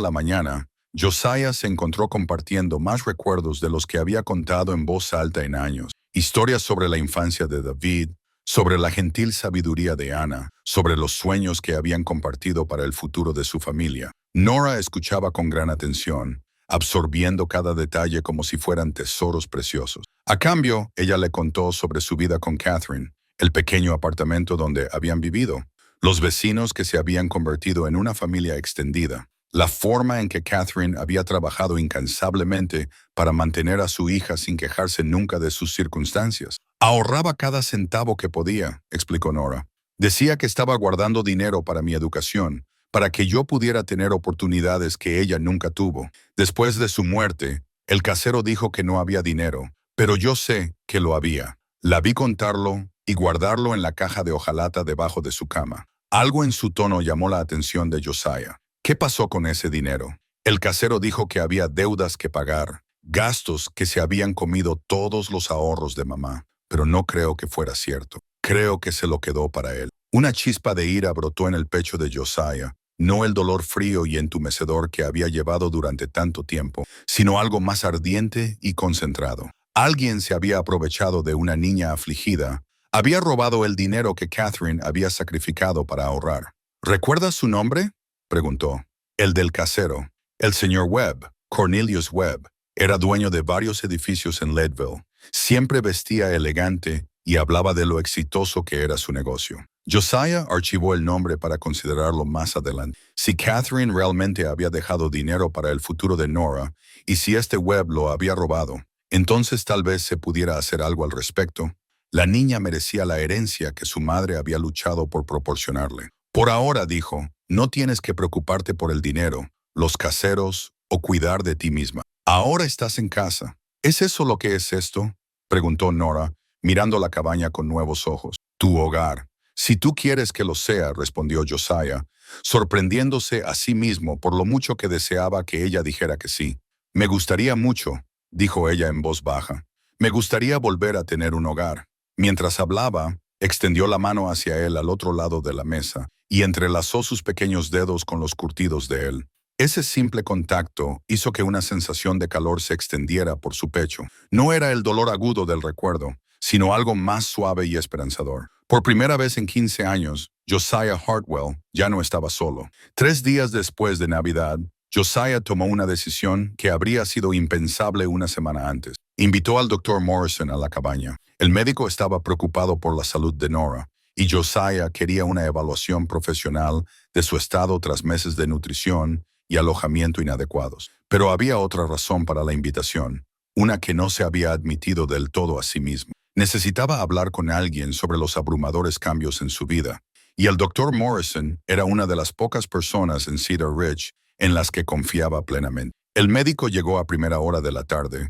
la mañana, Josiah se encontró compartiendo más recuerdos de los que había contado en voz alta en años. Historias sobre la infancia de David, sobre la gentil sabiduría de Ana, sobre los sueños que habían compartido para el futuro de su familia. Nora escuchaba con gran atención, absorbiendo cada detalle como si fueran tesoros preciosos. A cambio, ella le contó sobre su vida con Catherine, el pequeño apartamento donde habían vivido, los vecinos que se habían convertido en una familia extendida, la forma en que Catherine había trabajado incansablemente para mantener a su hija sin quejarse nunca de sus circunstancias. Ahorraba cada centavo que podía, explicó Nora. Decía que estaba guardando dinero para mi educación, para que yo pudiera tener oportunidades que ella nunca tuvo. Después de su muerte, el casero dijo que no había dinero, pero yo sé que lo había. La vi contarlo y guardarlo en la caja de hojalata debajo de su cama. Algo en su tono llamó la atención de Josiah. ¿Qué pasó con ese dinero? El casero dijo que había deudas que pagar, gastos que se habían comido todos los ahorros de mamá, pero no creo que fuera cierto. Creo que se lo quedó para él. Una chispa de ira brotó en el pecho de Josiah, no el dolor frío y entumecedor que había llevado durante tanto tiempo, sino algo más ardiente y concentrado. Alguien se había aprovechado de una niña afligida, había robado el dinero que Catherine había sacrificado para ahorrar. ¿Recuerdas su nombre?, preguntó. El del casero. El señor Webb, Cornelius Webb, era dueño de varios edificios en Leadville. Siempre vestía elegante y hablaba de lo exitoso que era su negocio. Josiah archivó el nombre para considerarlo más adelante. Si Catherine realmente había dejado dinero para el futuro de Nora, y si este Webb lo había robado, entonces tal vez se pudiera hacer algo al respecto. La niña merecía la herencia que su madre había luchado por proporcionarle. Por ahora, dijo, no tienes que preocuparte por el dinero, los caseros o cuidar de ti misma. Ahora estás en casa. ¿Es eso lo que es esto? Preguntó Nora, mirando la cabaña con nuevos ojos. Tu hogar. Si tú quieres que lo sea, respondió Josiah, sorprendiéndose a sí mismo por lo mucho que deseaba que ella dijera que sí. Me gustaría mucho, dijo ella en voz baja. Me gustaría volver a tener un hogar. Mientras hablaba, extendió la mano hacia él al otro lado de la mesa y entrelazó sus pequeños dedos con los curtidos de él. Ese simple contacto hizo que una sensación de calor se extendiera por su pecho. No era el dolor agudo del recuerdo, sino algo más suave y esperanzador. Por primera vez en 15 años, Josiah Hartwell ya no estaba solo. 3 días después de Navidad, Josiah tomó una decisión que habría sido impensable una semana antes. Invitó al Dr. Morrison a la cabaña. El médico estaba preocupado por la salud de Nora, y Josiah quería una evaluación profesional de su estado tras meses de nutrición y alojamiento inadecuados. Pero había otra razón para la invitación, una que no se había admitido del todo a sí mismo. Necesitaba hablar con alguien sobre los abrumadores cambios en su vida, y el Dr. Morrison era una de las pocas personas en Cedar Ridge en las que confiaba plenamente. El médico llegó a primera hora de la tarde,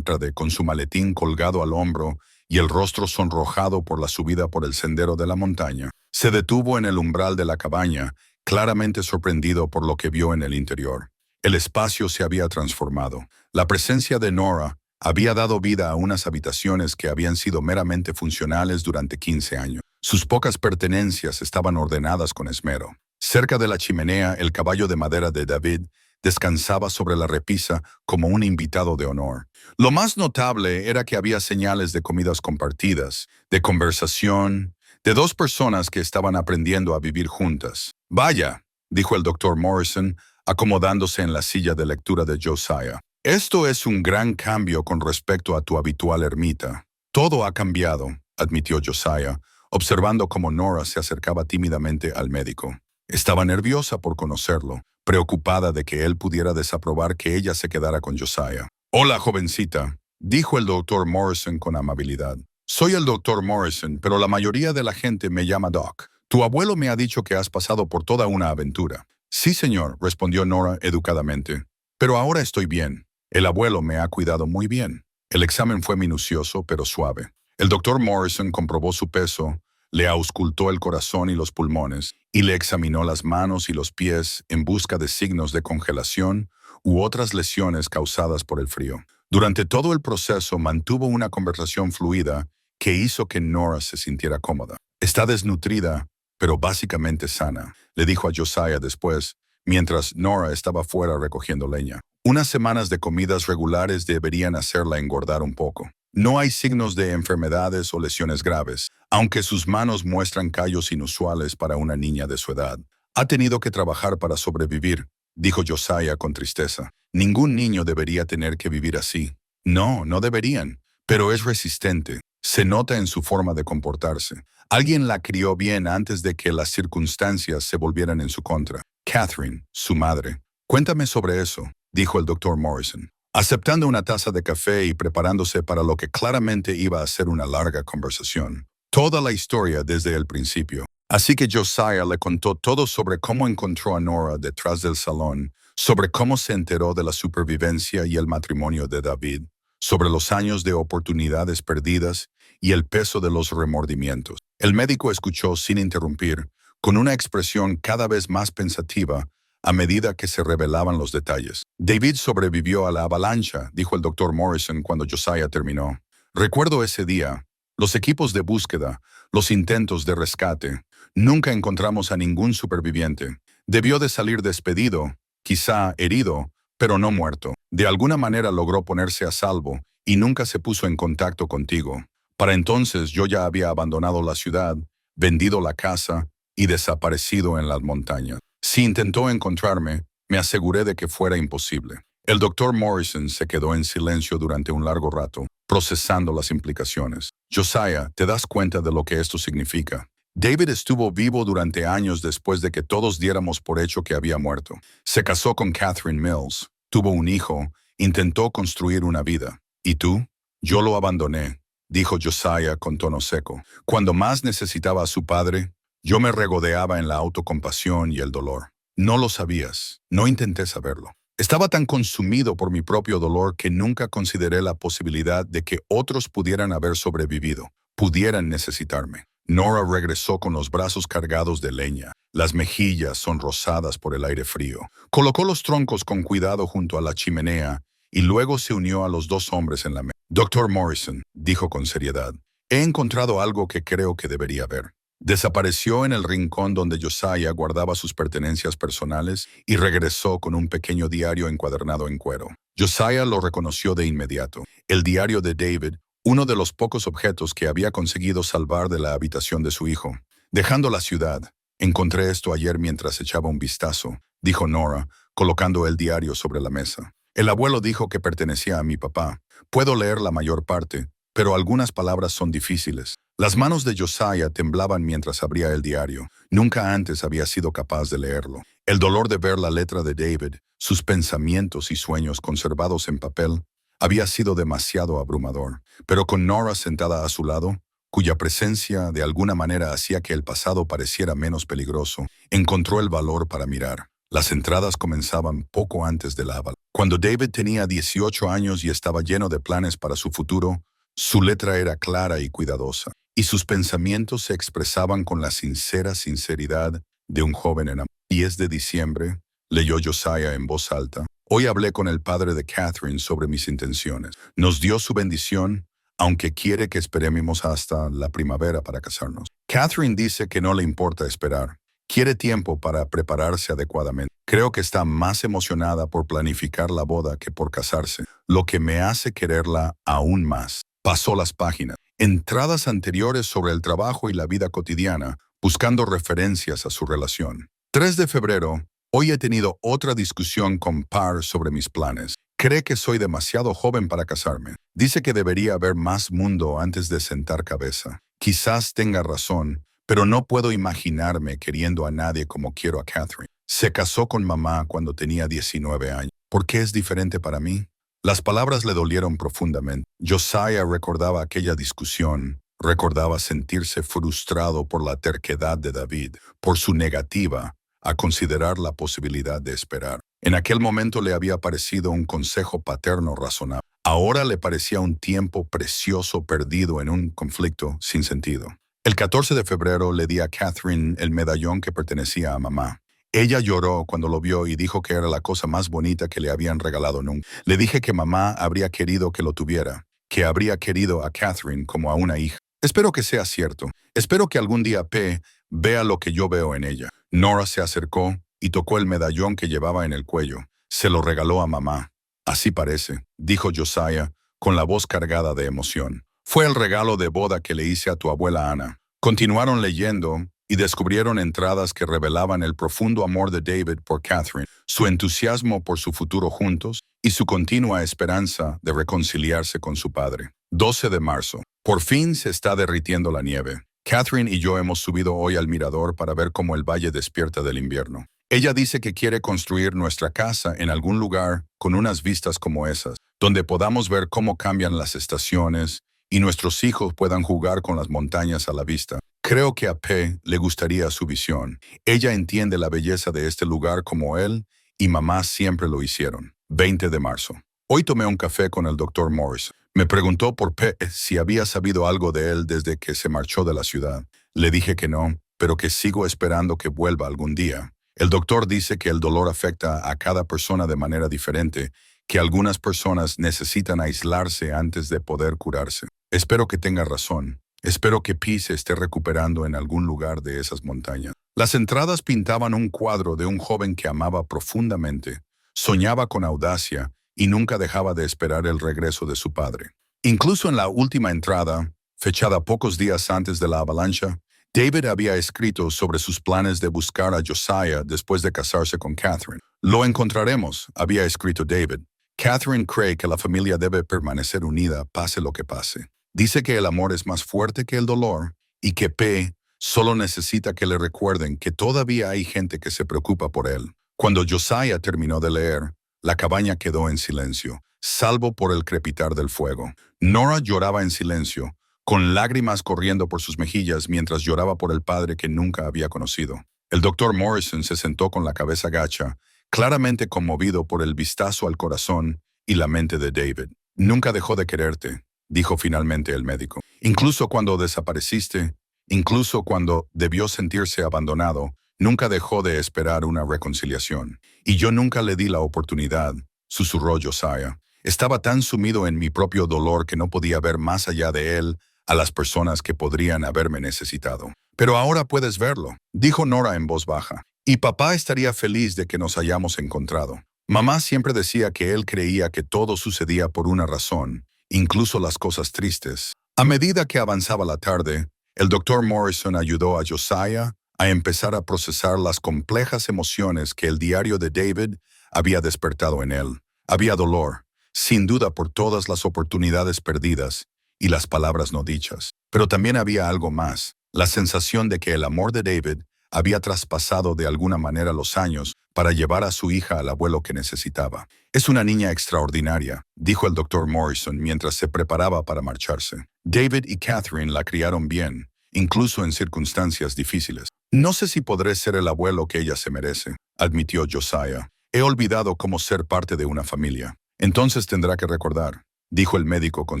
con su maletín colgado al hombro y el rostro sonrojado por la subida por el sendero de la montaña. Se detuvo en el umbral de la cabaña, claramente sorprendido por lo que vio en el interior. El espacio se había transformado. La presencia de Nora había dado vida a unas habitaciones que habían sido meramente funcionales durante 15 años. Sus pocas pertenencias estaban ordenadas con esmero. Cerca de la chimenea, el caballo de madera de David descansaba sobre la repisa como un invitado de honor. Lo más notable era que había señales de comidas compartidas, de conversación, de dos personas que estaban aprendiendo a vivir juntas. Vaya, dijo el Dr. Morrison, acomodándose en la silla de lectura de Josiah. Esto es un gran cambio con respecto a tu habitual ermita. Todo ha cambiado, admitió Josiah, observando cómo Nora se acercaba tímidamente al médico. Estaba nerviosa por conocerlo, preocupada de que él pudiera desaprobar que ella se quedara con Josiah. Hola, jovencita, dijo el Dr. Morrison con amabilidad. Soy el Dr. Morrison, pero la mayoría de la gente me llama Doc. Tu abuelo me ha dicho que has pasado por toda una aventura. Sí, señor, respondió Nora educadamente. Pero ahora estoy bien. El abuelo me ha cuidado muy bien. El examen fue minucioso, pero suave. El Dr. Morrison comprobó su peso, le auscultó el corazón y los pulmones, y le examinó las manos y los pies en busca de signos de congelación u otras lesiones causadas por el frío. Durante todo el proceso mantuvo una conversación fluida que hizo que Nora se sintiera cómoda. Está desnutrida, pero básicamente sana, le dijo a Josiah después, mientras Nora estaba fuera recogiendo leña. Unas semanas de comidas regulares deberían hacerla engordar un poco. No hay signos de enfermedades o lesiones graves, aunque sus manos muestran callos inusuales para una niña de su edad. Ha tenido que trabajar para sobrevivir, dijo Josiah con tristeza. Ningún niño debería tener que vivir así. No, no deberían, pero es resistente. Se nota en su forma de comportarse. Alguien la crió bien antes de que las circunstancias se volvieran en su contra. Catherine, su madre. Cuéntame sobre eso, dijo el Dr. Morrison, aceptando una taza de café y preparándose para lo que claramente iba a ser una larga conversación. Toda la historia desde el principio. Así que Josiah le contó todo sobre cómo encontró a Nora detrás del salón, sobre cómo se enteró de la supervivencia y el matrimonio de David, sobre los años de oportunidades perdidas y el peso de los remordimientos. El médico escuchó sin interrumpir, con una expresión cada vez más pensativa a medida que se revelaban los detalles. David sobrevivió a la avalancha, dijo el Dr. Morrison cuando Josiah terminó. Recuerdo ese día, los equipos de búsqueda, los intentos de rescate. Nunca encontramos a ningún superviviente. Debió de salir despedido, quizá herido, pero no muerto. De alguna manera logró ponerse a salvo y nunca se puso en contacto contigo. Para entonces yo ya había abandonado la ciudad, vendido la casa y desaparecido en las montañas. Si intentó encontrarme, me aseguré de que fuera imposible. El Dr. Morrison se quedó en silencio durante un largo rato, procesando las implicaciones. Josiah, ¿te das cuenta de lo que esto significa? David estuvo vivo durante años después de que todos diéramos por hecho que había muerto. Se casó con Catherine Mills, tuvo un hijo, intentó construir una vida. ¿Y tú? Yo lo abandoné, dijo Josiah con tono seco. Cuando más necesitaba a su padre, yo me regodeaba en la autocompasión y el dolor. No lo sabías, no intenté saberlo. Estaba tan consumido por mi propio dolor que nunca consideré la posibilidad de que otros pudieran haber sobrevivido, pudieran necesitarme. Nora regresó con los brazos cargados de leña, las mejillas sonrosadas por el aire frío. Colocó los troncos con cuidado junto a la chimenea y luego se unió a los dos hombres en la mesa. Doctor Morrison, dijo con seriedad, he encontrado algo que creo que debería ver. Desapareció en el rincón donde Josiah guardaba sus pertenencias personales y regresó con un pequeño diario encuadernado en cuero. Josiah lo reconoció de inmediato. El diario de David, uno de los pocos objetos que había conseguido salvar de la habitación de su hijo. Dejando la ciudad, encontré esto ayer mientras echaba un vistazo, dijo Nora, colocando el diario sobre la mesa. El abuelo dijo que pertenecía a mi papá. Puedo leer la mayor parte, pero algunas palabras son difíciles. Las manos de Josiah temblaban mientras abría el diario. Nunca antes había sido capaz de leerlo. El dolor de ver la letra de David, sus pensamientos y sueños conservados en papel, había sido demasiado abrumador. Pero con Nora sentada a su lado, cuya presencia de alguna manera hacía que el pasado pareciera menos peligroso, encontró el valor para mirar. Las entradas comenzaban poco antes de la avalancha. Cuando David tenía 18 años y estaba lleno de planes para su futuro, su letra era clara y cuidadosa, y sus pensamientos se expresaban con la sincera sinceridad de un joven enamorado. 10 de diciembre, leyó Josiah en voz alta. Hoy hablé con el padre de Catherine sobre mis intenciones. Nos dio su bendición, aunque quiere que esperemos hasta la primavera para casarnos. Catherine dice que no le importa esperar. Quiere tiempo para prepararse adecuadamente. Creo que está más emocionada por planificar la boda que por casarse, lo que me hace quererla aún más. Pasó las páginas. Entradas anteriores sobre el trabajo y la vida cotidiana, buscando referencias a su relación. 3 de febrero, hoy he tenido otra discusión con Parr sobre mis planes. Cree que soy demasiado joven para casarme. Dice que debería haber más mundo antes de sentar cabeza. Quizás tenga razón, pero no puedo imaginarme queriendo a nadie como quiero a Catherine. Se casó con mamá cuando tenía 19 años. ¿Por qué es diferente para mí? Las palabras le dolieron profundamente. Josiah recordaba aquella discusión, recordaba sentirse frustrado por la terquedad de David, por su negativa a considerar la posibilidad de esperar. En aquel momento le había parecido un consejo paterno razonable. Ahora le parecía un tiempo precioso perdido en un conflicto sin sentido. El 14 de febrero le di a Catherine el medallón que pertenecía a mamá. Ella lloró cuando lo vio y dijo que era la cosa más bonita que le habían regalado nunca. Le dije que mamá habría querido que lo tuviera, que habría querido a Catherine como a una hija. Espero que sea cierto. Espero que algún día P vea lo que yo veo en ella. Nora se acercó y tocó el medallón que llevaba en el cuello. Se lo regaló a mamá. Así parece, dijo Josiah, con la voz cargada de emoción. Fue el regalo de boda que le hice a tu abuela Ana. Continuaron leyendo y descubrieron entradas que revelaban el profundo amor de David por Catherine, su entusiasmo por su futuro juntos y su continua esperanza de reconciliarse con su padre. 12 de marzo. Por fin se está derritiendo la nieve. Catherine y yo hemos subido hoy al mirador para ver cómo el valle despierta del invierno. Ella dice que quiere construir nuestra casa en algún lugar con unas vistas como esas, donde podamos ver cómo cambian las estaciones y nuestros hijos puedan jugar con las montañas a la vista. Creo que a P le gustaría su visión. Ella entiende la belleza de este lugar como él y mamá siempre lo hicieron. 20 de marzo. Hoy tomé un café con el Dr. Morris. Me preguntó por P si había sabido algo de él desde que se marchó de la ciudad. Le dije que no, pero que sigo esperando que vuelva algún día. El doctor dice que el dolor afecta a cada persona de manera diferente, que algunas personas necesitan aislarse antes de poder curarse. Espero que tenga razón. Espero que P se esté recuperando en algún lugar de esas montañas. Las entradas pintaban un cuadro de un joven que amaba profundamente, soñaba con audacia y nunca dejaba de esperar el regreso de su padre. Incluso en la última entrada, fechada pocos días antes de la avalancha, David había escrito sobre sus planes de buscar a Josiah después de casarse con Catherine. Lo encontraremos, había escrito David. Catherine cree que la familia debe permanecer unida pase lo que pase. Dice que el amor es más fuerte que el dolor y que P solo necesita que le recuerden que todavía hay gente que se preocupa por él. Cuando Josiah terminó de leer, la cabaña quedó en silencio, salvo por el crepitar del fuego. Nora lloraba en silencio, con lágrimas corriendo por sus mejillas mientras lloraba por el padre que nunca había conocido. El doctor Morrison se sentó con la cabeza gacha, claramente conmovido por el vistazo al corazón y la mente de David. Nunca dejó de quererte, dijo finalmente el médico. Incluso cuando desapareciste, incluso cuando debió sentirse abandonado, nunca dejó de esperar una reconciliación. Y yo nunca le di la oportunidad, susurró Josiah. Estaba tan sumido en mi propio dolor que no podía ver más allá de él a las personas que podrían haberme necesitado. Pero ahora puedes verlo, dijo Nora en voz baja. Y papá estaría feliz de que nos hayamos encontrado. Mamá siempre decía que él creía que todo sucedía por una razón, incluso las cosas tristes. A medida que avanzaba la tarde, el doctor Morrison ayudó a Josiah a empezar a procesar las complejas emociones que el diario de David había despertado en él. Había dolor, sin duda por todas las oportunidades perdidas y las palabras no dichas. Pero también había algo más, la sensación de que el amor de David había traspasado de alguna manera los años para llevar a su hija al abuelo que necesitaba. Es una niña extraordinaria, dijo el doctor Morrison mientras se preparaba para marcharse. David y Catherine la criaron bien, incluso en circunstancias difíciles. No sé si podré ser el abuelo que ella se merece, admitió Josiah. He olvidado cómo ser parte de una familia. Entonces tendrá que recordar, dijo el médico con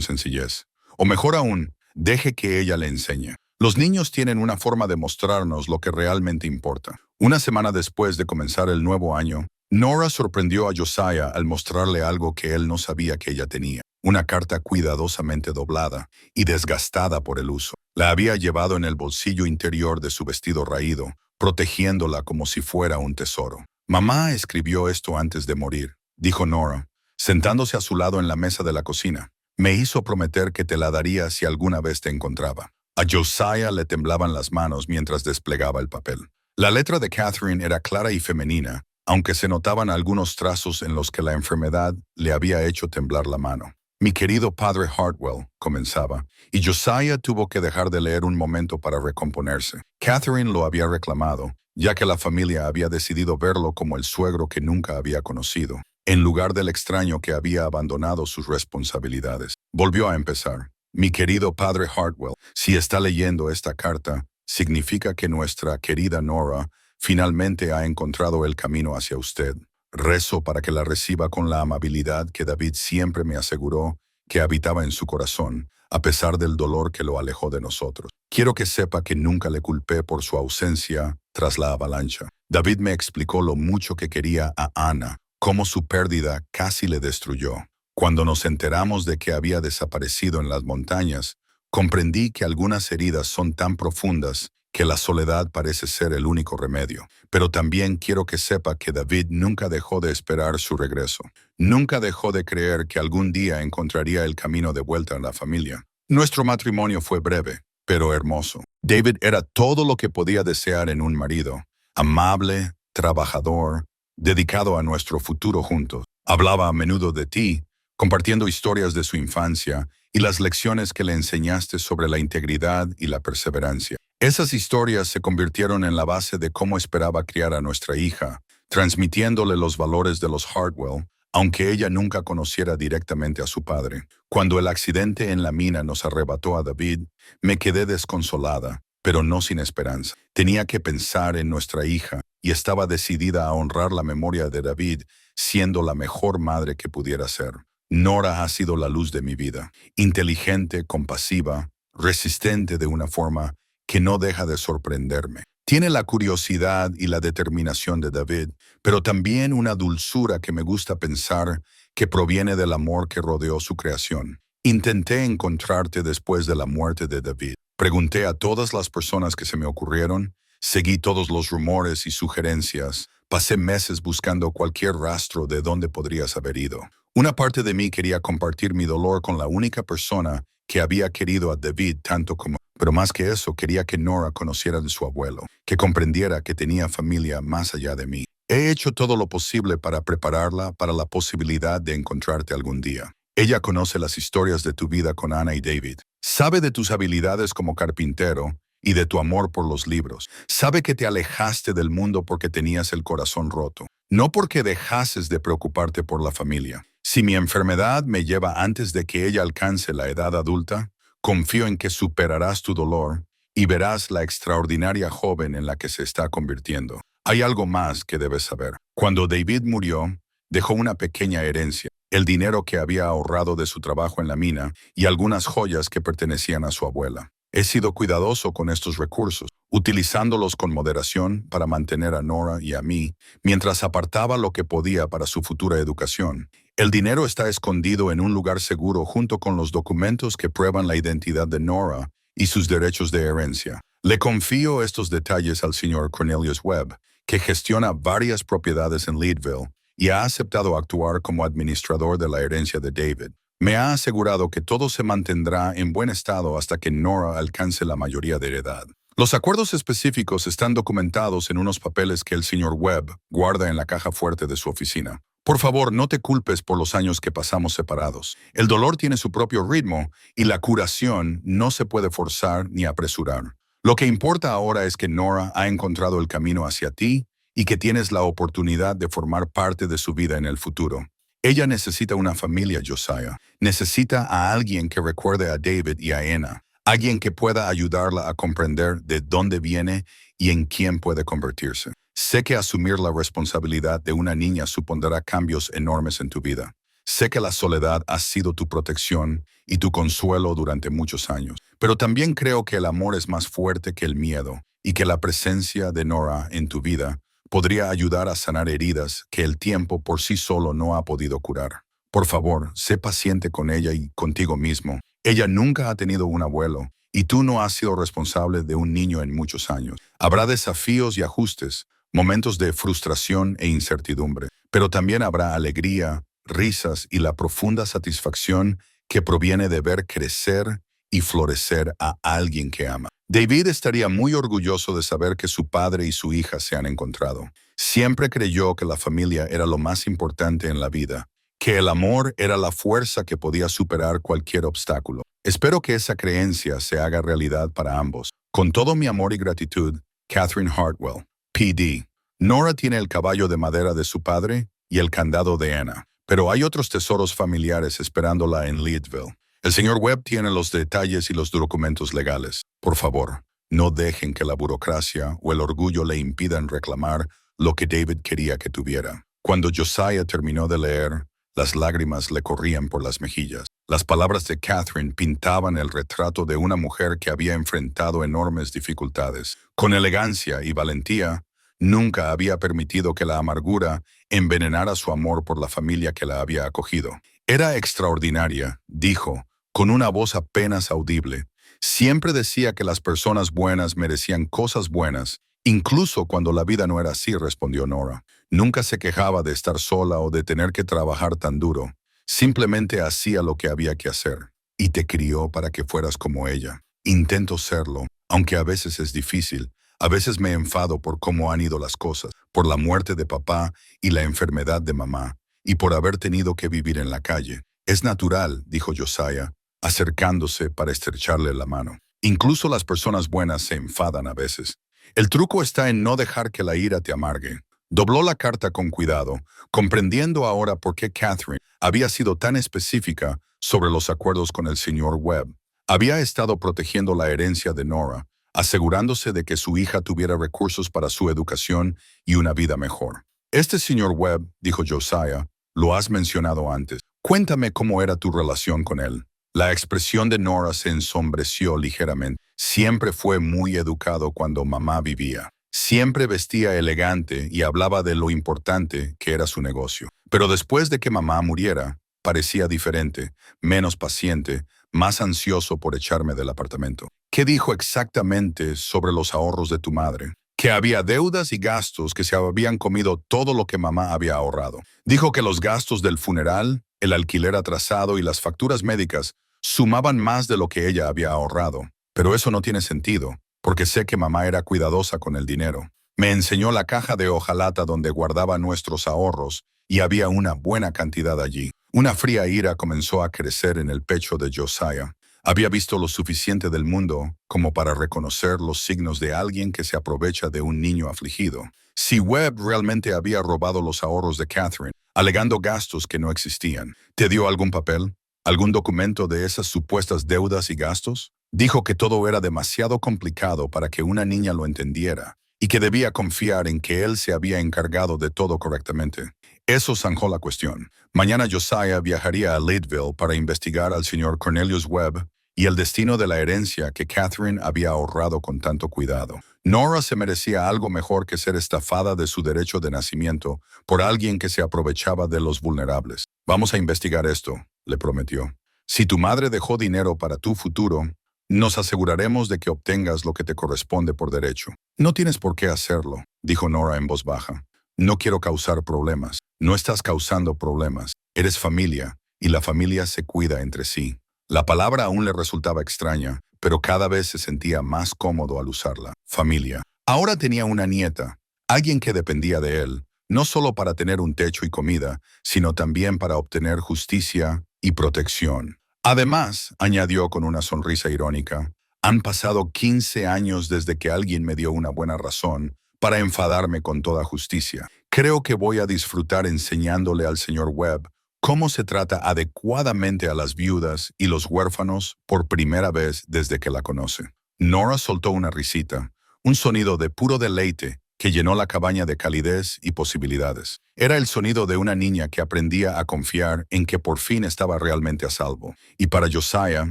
sencillez. O mejor aún, deje que ella le enseñe. Los niños tienen una forma de mostrarnos lo que realmente importa. Una semana después de comenzar el nuevo año, Nora sorprendió a Josiah al mostrarle algo que él no sabía que ella tenía. Una carta cuidadosamente doblada y desgastada por el uso. La había llevado en el bolsillo interior de su vestido raído, protegiéndola como si fuera un tesoro. Mamá escribió esto antes de morir, dijo Nora, sentándose a su lado en la mesa de la cocina. Me hizo prometer que te la daría si alguna vez te encontraba. A Josiah le temblaban las manos mientras desplegaba el papel. La letra de Catherine era clara y femenina, aunque se notaban algunos trazos en los que la enfermedad le había hecho temblar la mano. Mi querido padre Hartwell, comenzaba, y Josiah tuvo que dejar de leer un momento para recomponerse. Catherine lo había reclamado, ya que la familia había decidido verlo como el suegro que nunca había conocido, en lugar del extraño que había abandonado sus responsabilidades. Volvió a empezar. Mi querido padre Hartwell, si está leyendo esta carta, significa que nuestra querida Nora finalmente ha encontrado el camino hacia usted. Rezo para que la reciba con la amabilidad que David siempre me aseguró que habitaba en su corazón, a pesar del dolor que lo alejó de nosotros. Quiero que sepa que nunca le culpé por su ausencia tras la avalancha. David me explicó lo mucho que quería a Ana, cómo su pérdida casi le destruyó. Cuando nos enteramos de que había desaparecido en las montañas, comprendí que algunas heridas son tan profundas que la soledad parece ser el único remedio. Pero también quiero que sepa que David nunca dejó de esperar su regreso. Nunca dejó de creer que algún día encontraría el camino de vuelta a la familia. Nuestro matrimonio fue breve, pero hermoso. David era todo lo que podía desear en un marido. Amable, trabajador, dedicado a nuestro futuro juntos. Hablaba a menudo de ti, compartiendo historias de su infancia y las lecciones que le enseñaste sobre la integridad y la perseverancia. Esas historias se convirtieron en la base de cómo esperaba criar a nuestra hija, transmitiéndole los valores de los Hartwell, aunque ella nunca conociera directamente a su padre. Cuando el accidente en la mina nos arrebató a David, me quedé desconsolada, pero no sin esperanza. Tenía que pensar en nuestra hija y estaba decidida a honrar la memoria de David, siendo la mejor madre que pudiera ser. Nora ha sido la luz de mi vida, inteligente, compasiva, resistente de una forma que no deja de sorprenderme. Tiene la curiosidad y la determinación de David, pero también una dulzura que me gusta pensar que proviene del amor que rodeó su creación. Intenté encontrarte después de la muerte de David. Pregunté a todas las personas que se me ocurrieron, seguí todos los rumores y sugerencias, pasé meses buscando cualquier rastro de dónde podrías haber ido. Una parte de mí quería compartir mi dolor con la única persona que había querido a David tanto como... Pero más que eso, quería que Nora conociera de su abuelo, que comprendiera que tenía familia más allá de mí. He hecho todo lo posible para prepararla para la posibilidad de encontrarte algún día. Ella conoce las historias de tu vida con Ana y David. Sabe de tus habilidades como carpintero y de tu amor por los libros. Sabe que te alejaste del mundo porque tenías el corazón roto, no porque dejases de preocuparte por la familia. Si mi enfermedad me lleva antes de que ella alcance la edad adulta, confío en que superarás tu dolor y verás la extraordinaria joven en la que se está convirtiendo. Hay algo más que debes saber. Cuando David murió, dejó una pequeña herencia, el dinero que había ahorrado de su trabajo en la mina y algunas joyas que pertenecían a su abuela. He sido cuidadoso con estos recursos, utilizándolos con moderación para mantener a Nora y a mí, mientras apartaba lo que podía para su futura educación. El dinero está escondido en un lugar seguro junto con los documentos que prueban la identidad de Nora y sus derechos de herencia. Le confío estos detalles al señor Cornelius Webb, que gestiona varias propiedades en Leadville y ha aceptado actuar como administrador de la herencia de David. Me ha asegurado que todo se mantendrá en buen estado hasta que Nora alcance la mayoría de edad. Los acuerdos específicos están documentados en unos papeles que el señor Webb guarda en la caja fuerte de su oficina. Por favor, no te culpes por los años que pasamos separados. El dolor tiene su propio ritmo y la curación no se puede forzar ni apresurar. Lo que importa ahora es que Nora ha encontrado el camino hacia ti y que tienes la oportunidad de formar parte de su vida en el futuro. Ella necesita una familia, Josiah. Necesita a alguien que recuerde a David y a Anna. Alguien que pueda ayudarla a comprender de dónde viene y en quién puede convertirse. Sé que asumir la responsabilidad de una niña supondrá cambios enormes en tu vida. Sé que la soledad ha sido tu protección y tu consuelo durante muchos años. Pero también creo que el amor es más fuerte que el miedo y que la presencia de Nora en tu vida podría ayudar a sanar heridas que el tiempo por sí solo no ha podido curar. Por favor, sé paciente con ella y contigo mismo. Ella nunca ha tenido un abuelo y tú no has sido responsable de un niño en muchos años. Habrá desafíos y ajustes, momentos de frustración e incertidumbre, pero también habrá alegría, risas y la profunda satisfacción que proviene de ver crecer y florecer a alguien que ama. David estaría muy orgulloso de saber que su padre y su hija se han encontrado. Siempre creyó que la familia era lo más importante en la vida, que el amor era la fuerza que podía superar cualquier obstáculo. Espero que esa creencia se haga realidad para ambos. Con todo mi amor y gratitud, Catherine Hartwell, PD. Nora tiene el caballo de madera de su padre y el candado de Anna, pero hay otros tesoros familiares esperándola en Leadville. El señor Webb tiene los detalles y los documentos legales. Por favor, no dejen que la burocracia o el orgullo le impidan reclamar lo que David quería que tuviera. Cuando Josiah terminó de leer, las lágrimas le corrían por las mejillas. Las palabras de Catherine pintaban el retrato de una mujer que había enfrentado enormes dificultades. Con elegancia y valentía, nunca había permitido que la amargura envenenara su amor por la familia que la había acogido. Era extraordinaria, dijo, con una voz apenas audible. Siempre decía que las personas buenas merecían cosas buenas, incluso cuando la vida no era así, respondió Nora. Nunca se quejaba de estar sola o de tener que trabajar tan duro. Simplemente hacía lo que había que hacer. Y te crió para que fueras como ella. Intento serlo, aunque a veces es difícil. A veces me enfado por cómo han ido las cosas, por la muerte de papá y la enfermedad de mamá, y por haber tenido que vivir en la calle. Es natural, dijo Josiah, acercándose para estrecharle la mano. Incluso las personas buenas se enfadan a veces. El truco está en no dejar que la ira te amargue. Dobló la carta con cuidado, comprendiendo ahora por qué Catherine había sido tan específica sobre los acuerdos con el señor Webb. Había estado protegiendo la herencia de Nora, asegurándose de que su hija tuviera recursos para su educación y una vida mejor. Este señor Webb, dijo Josiah, lo has mencionado antes. Cuéntame cómo era tu relación con él. La expresión de Nora se ensombreció ligeramente. Siempre fue muy educado cuando mamá vivía. Siempre vestía elegante y hablaba de lo importante que era su negocio. Pero después de que mamá muriera, parecía diferente, menos paciente, más ansioso por echarme del apartamento. ¿Qué dijo exactamente sobre los ahorros de tu madre? Que había deudas y gastos que se habían comido todo lo que mamá había ahorrado. Dijo que los gastos del funeral, el alquiler atrasado y las facturas médicas sumaban más de lo que ella había ahorrado. Pero eso no tiene sentido, porque sé que mamá era cuidadosa con el dinero. Me enseñó la caja de hojalata donde guardaba nuestros ahorros y había una buena cantidad allí. Una fría ira comenzó a crecer en el pecho de Josiah. Había visto lo suficiente del mundo como para reconocer los signos de alguien que se aprovecha de un niño afligido. Si Webb realmente había robado los ahorros de Catherine, alegando gastos que no existían, ¿te dio algún papel? ¿Algún documento de esas supuestas deudas y gastos? Dijo que todo era demasiado complicado para que una niña lo entendiera y que debía confiar en que él se había encargado de todo correctamente. Eso zanjó la cuestión. Mañana Josiah viajaría a Leadville para investigar al señor Cornelius Webb y el destino de la herencia que Catherine había ahorrado con tanto cuidado. Nora se merecía algo mejor que ser estafada de su derecho de nacimiento por alguien que se aprovechaba de los vulnerables. Vamos a investigar esto, le prometió. Si tu madre dejó dinero para tu futuro, nos aseguraremos de que obtengas lo que te corresponde por derecho. No tienes por qué hacerlo, dijo Nora en voz baja. No quiero causar problemas. No estás causando problemas. Eres familia, y la familia se cuida entre sí. La palabra aún le resultaba extraña, pero cada vez se sentía más cómodo al usarla. Familia. Ahora tenía una nieta, alguien que dependía de él, no solo para tener un techo y comida, sino también para obtener justicia y protección. Además, añadió con una sonrisa irónica, han pasado 15 años desde que alguien me dio una buena razón para enfadarme con toda justicia. Creo que voy a disfrutar enseñándole al señor Webb cómo se trata adecuadamente a las viudas y los huérfanos por primera vez desde que la conoce. Nora soltó una risita, un sonido de puro deleite que llenó la cabaña de calidez y posibilidades. Era el sonido de una niña que aprendía a confiar en que por fin estaba realmente a salvo. Y para Josiah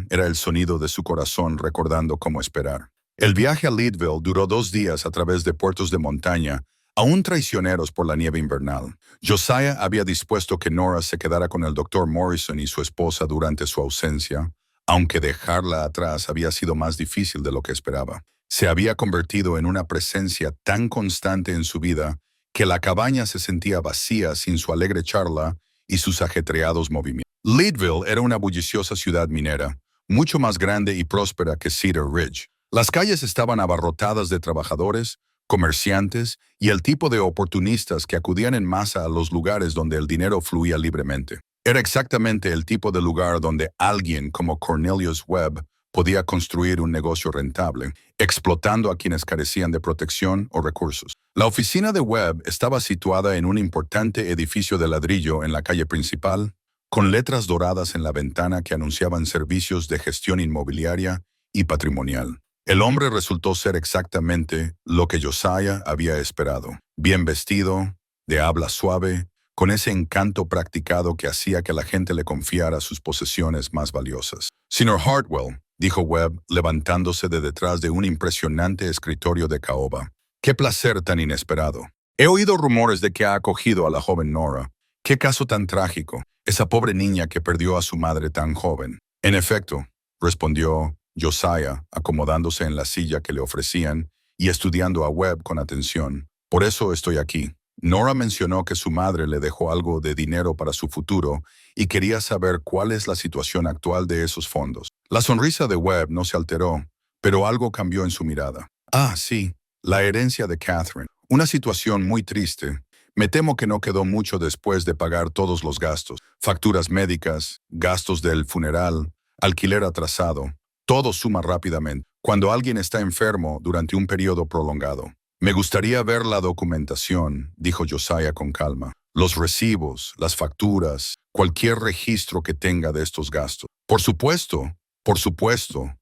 era el sonido de su corazón recordando cómo esperar. El viaje a Leadville duró 2 días a través de puertos de montaña, aún traicioneros por la nieve invernal. Josiah había dispuesto que Nora se quedara con el Dr. Morrison y su esposa durante su ausencia, aunque dejarla atrás había sido más difícil de lo que esperaba. Se había convertido en una presencia tan constante en su vida que la cabaña se sentía vacía sin su alegre charla y sus ajetreados movimientos. Leadville era una bulliciosa ciudad minera, mucho más grande y próspera que Cedar Ridge. Las calles estaban abarrotadas de trabajadores, comerciantes y el tipo de oportunistas que acudían en masa a los lugares donde el dinero fluía libremente. Era exactamente el tipo de lugar donde alguien como Cornelius Webb podía construir un negocio rentable, explotando a quienes carecían de protección o recursos. La oficina de Webb estaba situada en un importante edificio de ladrillo en la calle principal, con letras doradas en la ventana que anunciaban servicios de gestión inmobiliaria y patrimonial. El hombre resultó ser exactamente lo que Josiah había esperado. Bien vestido, de habla suave, con ese encanto practicado que hacía que la gente le confiara sus posesiones más valiosas. Señor Hartwell, dijo Webb, levantándose de detrás de un impresionante escritorio de caoba. ¡Qué placer tan inesperado! He oído rumores de que ha acogido a la joven Nora. ¡Qué caso tan trágico! Esa pobre niña que perdió a su madre tan joven. En efecto, respondió Josiah, acomodándose en la silla que le ofrecían y estudiando a Webb con atención. Por eso estoy aquí. Nora mencionó que su madre le dejó algo de dinero para su futuro y quería saber cuál es la situación actual de esos fondos. La sonrisa de Webb no se alteró, pero algo cambió en su mirada. Ah, sí, la herencia de Catherine. Una situación muy triste. Me temo que no quedó mucho después de pagar todos los gastos. Facturas médicas, gastos del funeral, alquiler atrasado. Todo suma rápidamente cuando alguien está enfermo durante un periodo prolongado. Me gustaría ver la documentación, dijo Josiah con calma. Los recibos, las facturas, cualquier registro que tenga de estos gastos. Por supuesto,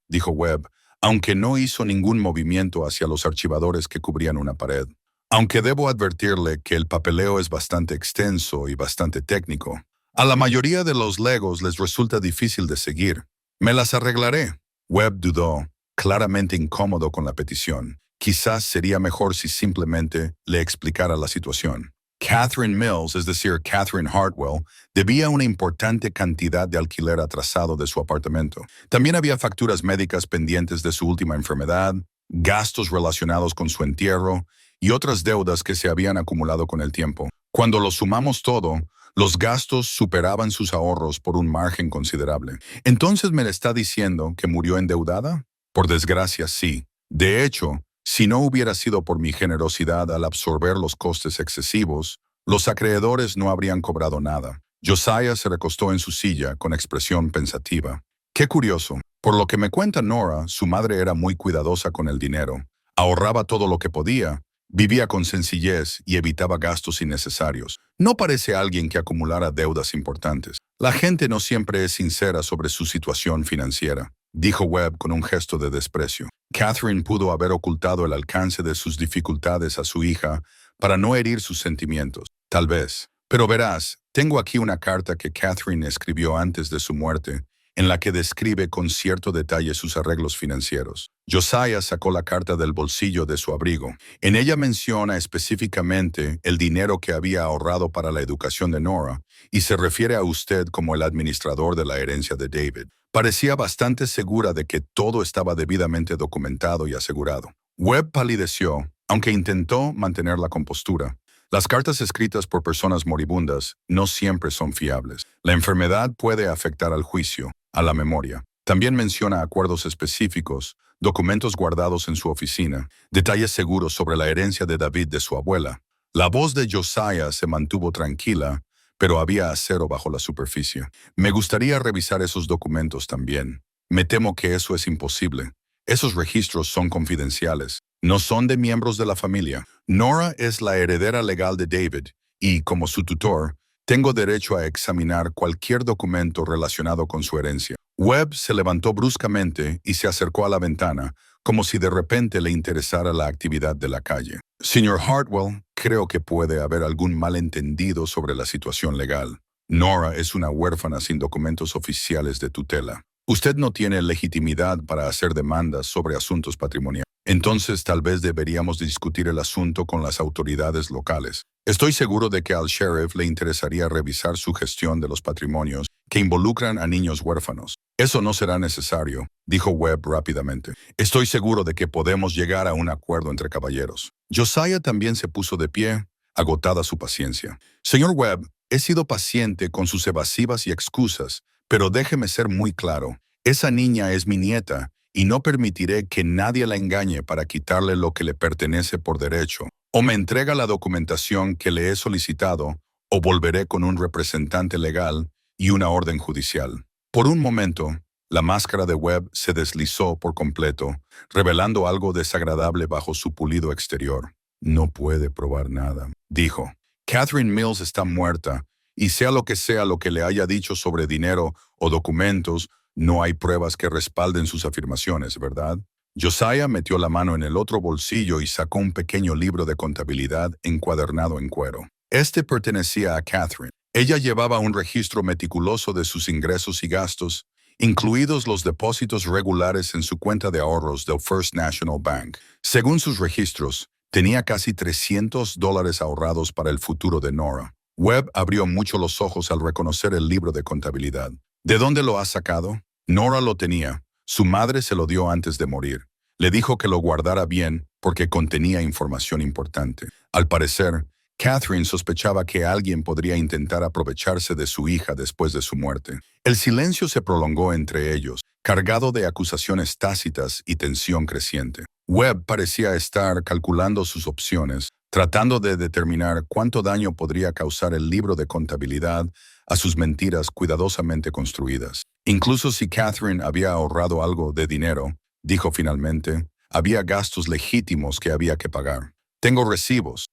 dijo Webb, aunque no hizo ningún movimiento hacia los archivadores que cubrían una pared. Aunque debo advertirle que el papeleo es bastante extenso y bastante técnico. A la mayoría de los legos les resulta difícil de seguir. Me las arreglaré. Webb dudó, claramente incómodo con la petición. Quizás sería mejor si simplemente le explicara la situación. Catherine Mills, es decir, Catherine Hartwell, debía una importante cantidad de alquiler atrasado de su apartamento. También había facturas médicas pendientes de su última enfermedad, gastos relacionados con su entierro y otras deudas que se habían acumulado con el tiempo. Cuando lo sumamos todo, los gastos superaban sus ahorros por un margen considerable. ¿Entonces me está diciendo que murió endeudada? Por desgracia, sí. De hecho, si no hubiera sido por mi generosidad al absorber los costes excesivos, los acreedores no habrían cobrado nada. Josiah se recostó en su silla con expresión pensativa. Qué curioso. Por lo que me cuenta Nora, su madre era muy cuidadosa con el dinero. Ahorraba todo lo que podía, vivía con sencillez y evitaba gastos innecesarios. No parece alguien que acumulara deudas importantes. La gente no siempre es sincera sobre su situación financiera, dijo Webb con un gesto de desprecio. Catherine pudo haber ocultado el alcance de sus dificultades a su hija para no herir sus sentimientos, tal vez. Pero verás, tengo aquí una carta que Catherine escribió antes de su muerte, en la que describe con cierto detalle sus arreglos financieros. Josiah sacó la carta del bolsillo de su abrigo. En ella menciona específicamente el dinero que había ahorrado para la educación de Nora y se refiere a usted como el administrador de la herencia de David. Parecía bastante segura de que todo estaba debidamente documentado y asegurado. Webb palideció, aunque intentó mantener la compostura. Las cartas escritas por personas moribundas no siempre son fiables. La enfermedad puede afectar al juicio, a la memoria. También menciona acuerdos específicos, documentos guardados en su oficina, detalles seguros sobre la herencia de David de su abuela. La voz de Josiah se mantuvo tranquila, pero había acero bajo la superficie. Me gustaría revisar esos documentos también. Me temo que eso es imposible. Esos registros son confidenciales. No son de miembros de la familia. Nora es la heredera legal de David y, como su tutor, tengo derecho a examinar cualquier documento relacionado con su herencia. Webb se levantó bruscamente y se acercó a la ventana, como si de repente le interesara la actividad de la calle. Señor Hartwell, creo que puede haber algún malentendido sobre la situación legal. Nora es una huérfana sin documentos oficiales de tutela. Usted no tiene legitimidad para hacer demandas sobre asuntos patrimoniales. Entonces tal vez deberíamos discutir el asunto con las autoridades locales. Estoy seguro de que al sheriff le interesaría revisar su gestión de los patrimonios que involucran a niños huérfanos. Eso no será necesario, dijo Webb rápidamente. Estoy seguro de que podemos llegar a un acuerdo entre caballeros. Josiah también se puso de pie, agotada su paciencia. Señor Webb, he sido paciente con sus evasivas y excusas, pero déjeme ser muy claro. Esa niña es mi nieta y no permitiré que nadie la engañe para quitarle lo que le pertenece por derecho. O me entrega la documentación que le he solicitado, o volveré con un representante legal y una orden judicial. Por un momento, la máscara de Webb se deslizó por completo, revelando algo desagradable bajo su pulido exterior. No puede probar nada, dijo. Catherine Mills está muerta, y sea lo que le haya dicho sobre dinero o documentos, no hay pruebas que respalden sus afirmaciones, ¿verdad? Josiah metió la mano en el otro bolsillo y sacó un pequeño libro de contabilidad encuadernado en cuero. Este pertenecía a Catherine. Ella llevaba un registro meticuloso de sus ingresos y gastos, incluidos los depósitos regulares en su cuenta de ahorros del First National Bank. Según sus registros, tenía casi $300 ahorrados para el futuro de Nora. Webb abrió mucho los ojos al reconocer el libro de contabilidad. ¿De dónde lo has sacado? Nora lo tenía. Su madre se lo dio antes de morir. Le dijo que lo guardara bien porque contenía información importante. Al parecer, Catherine sospechaba que alguien podría intentar aprovecharse de su hija después de su muerte. El silencio se prolongó entre ellos, cargado de acusaciones tácitas y tensión creciente. Webb parecía estar calculando sus opciones, tratando de determinar cuánto daño podría causar el libro de contabilidad a sus mentiras cuidadosamente construidas. Incluso si Catherine había ahorrado algo de dinero, dijo finalmente, había gastos legítimos que había que pagar. Tengo recibos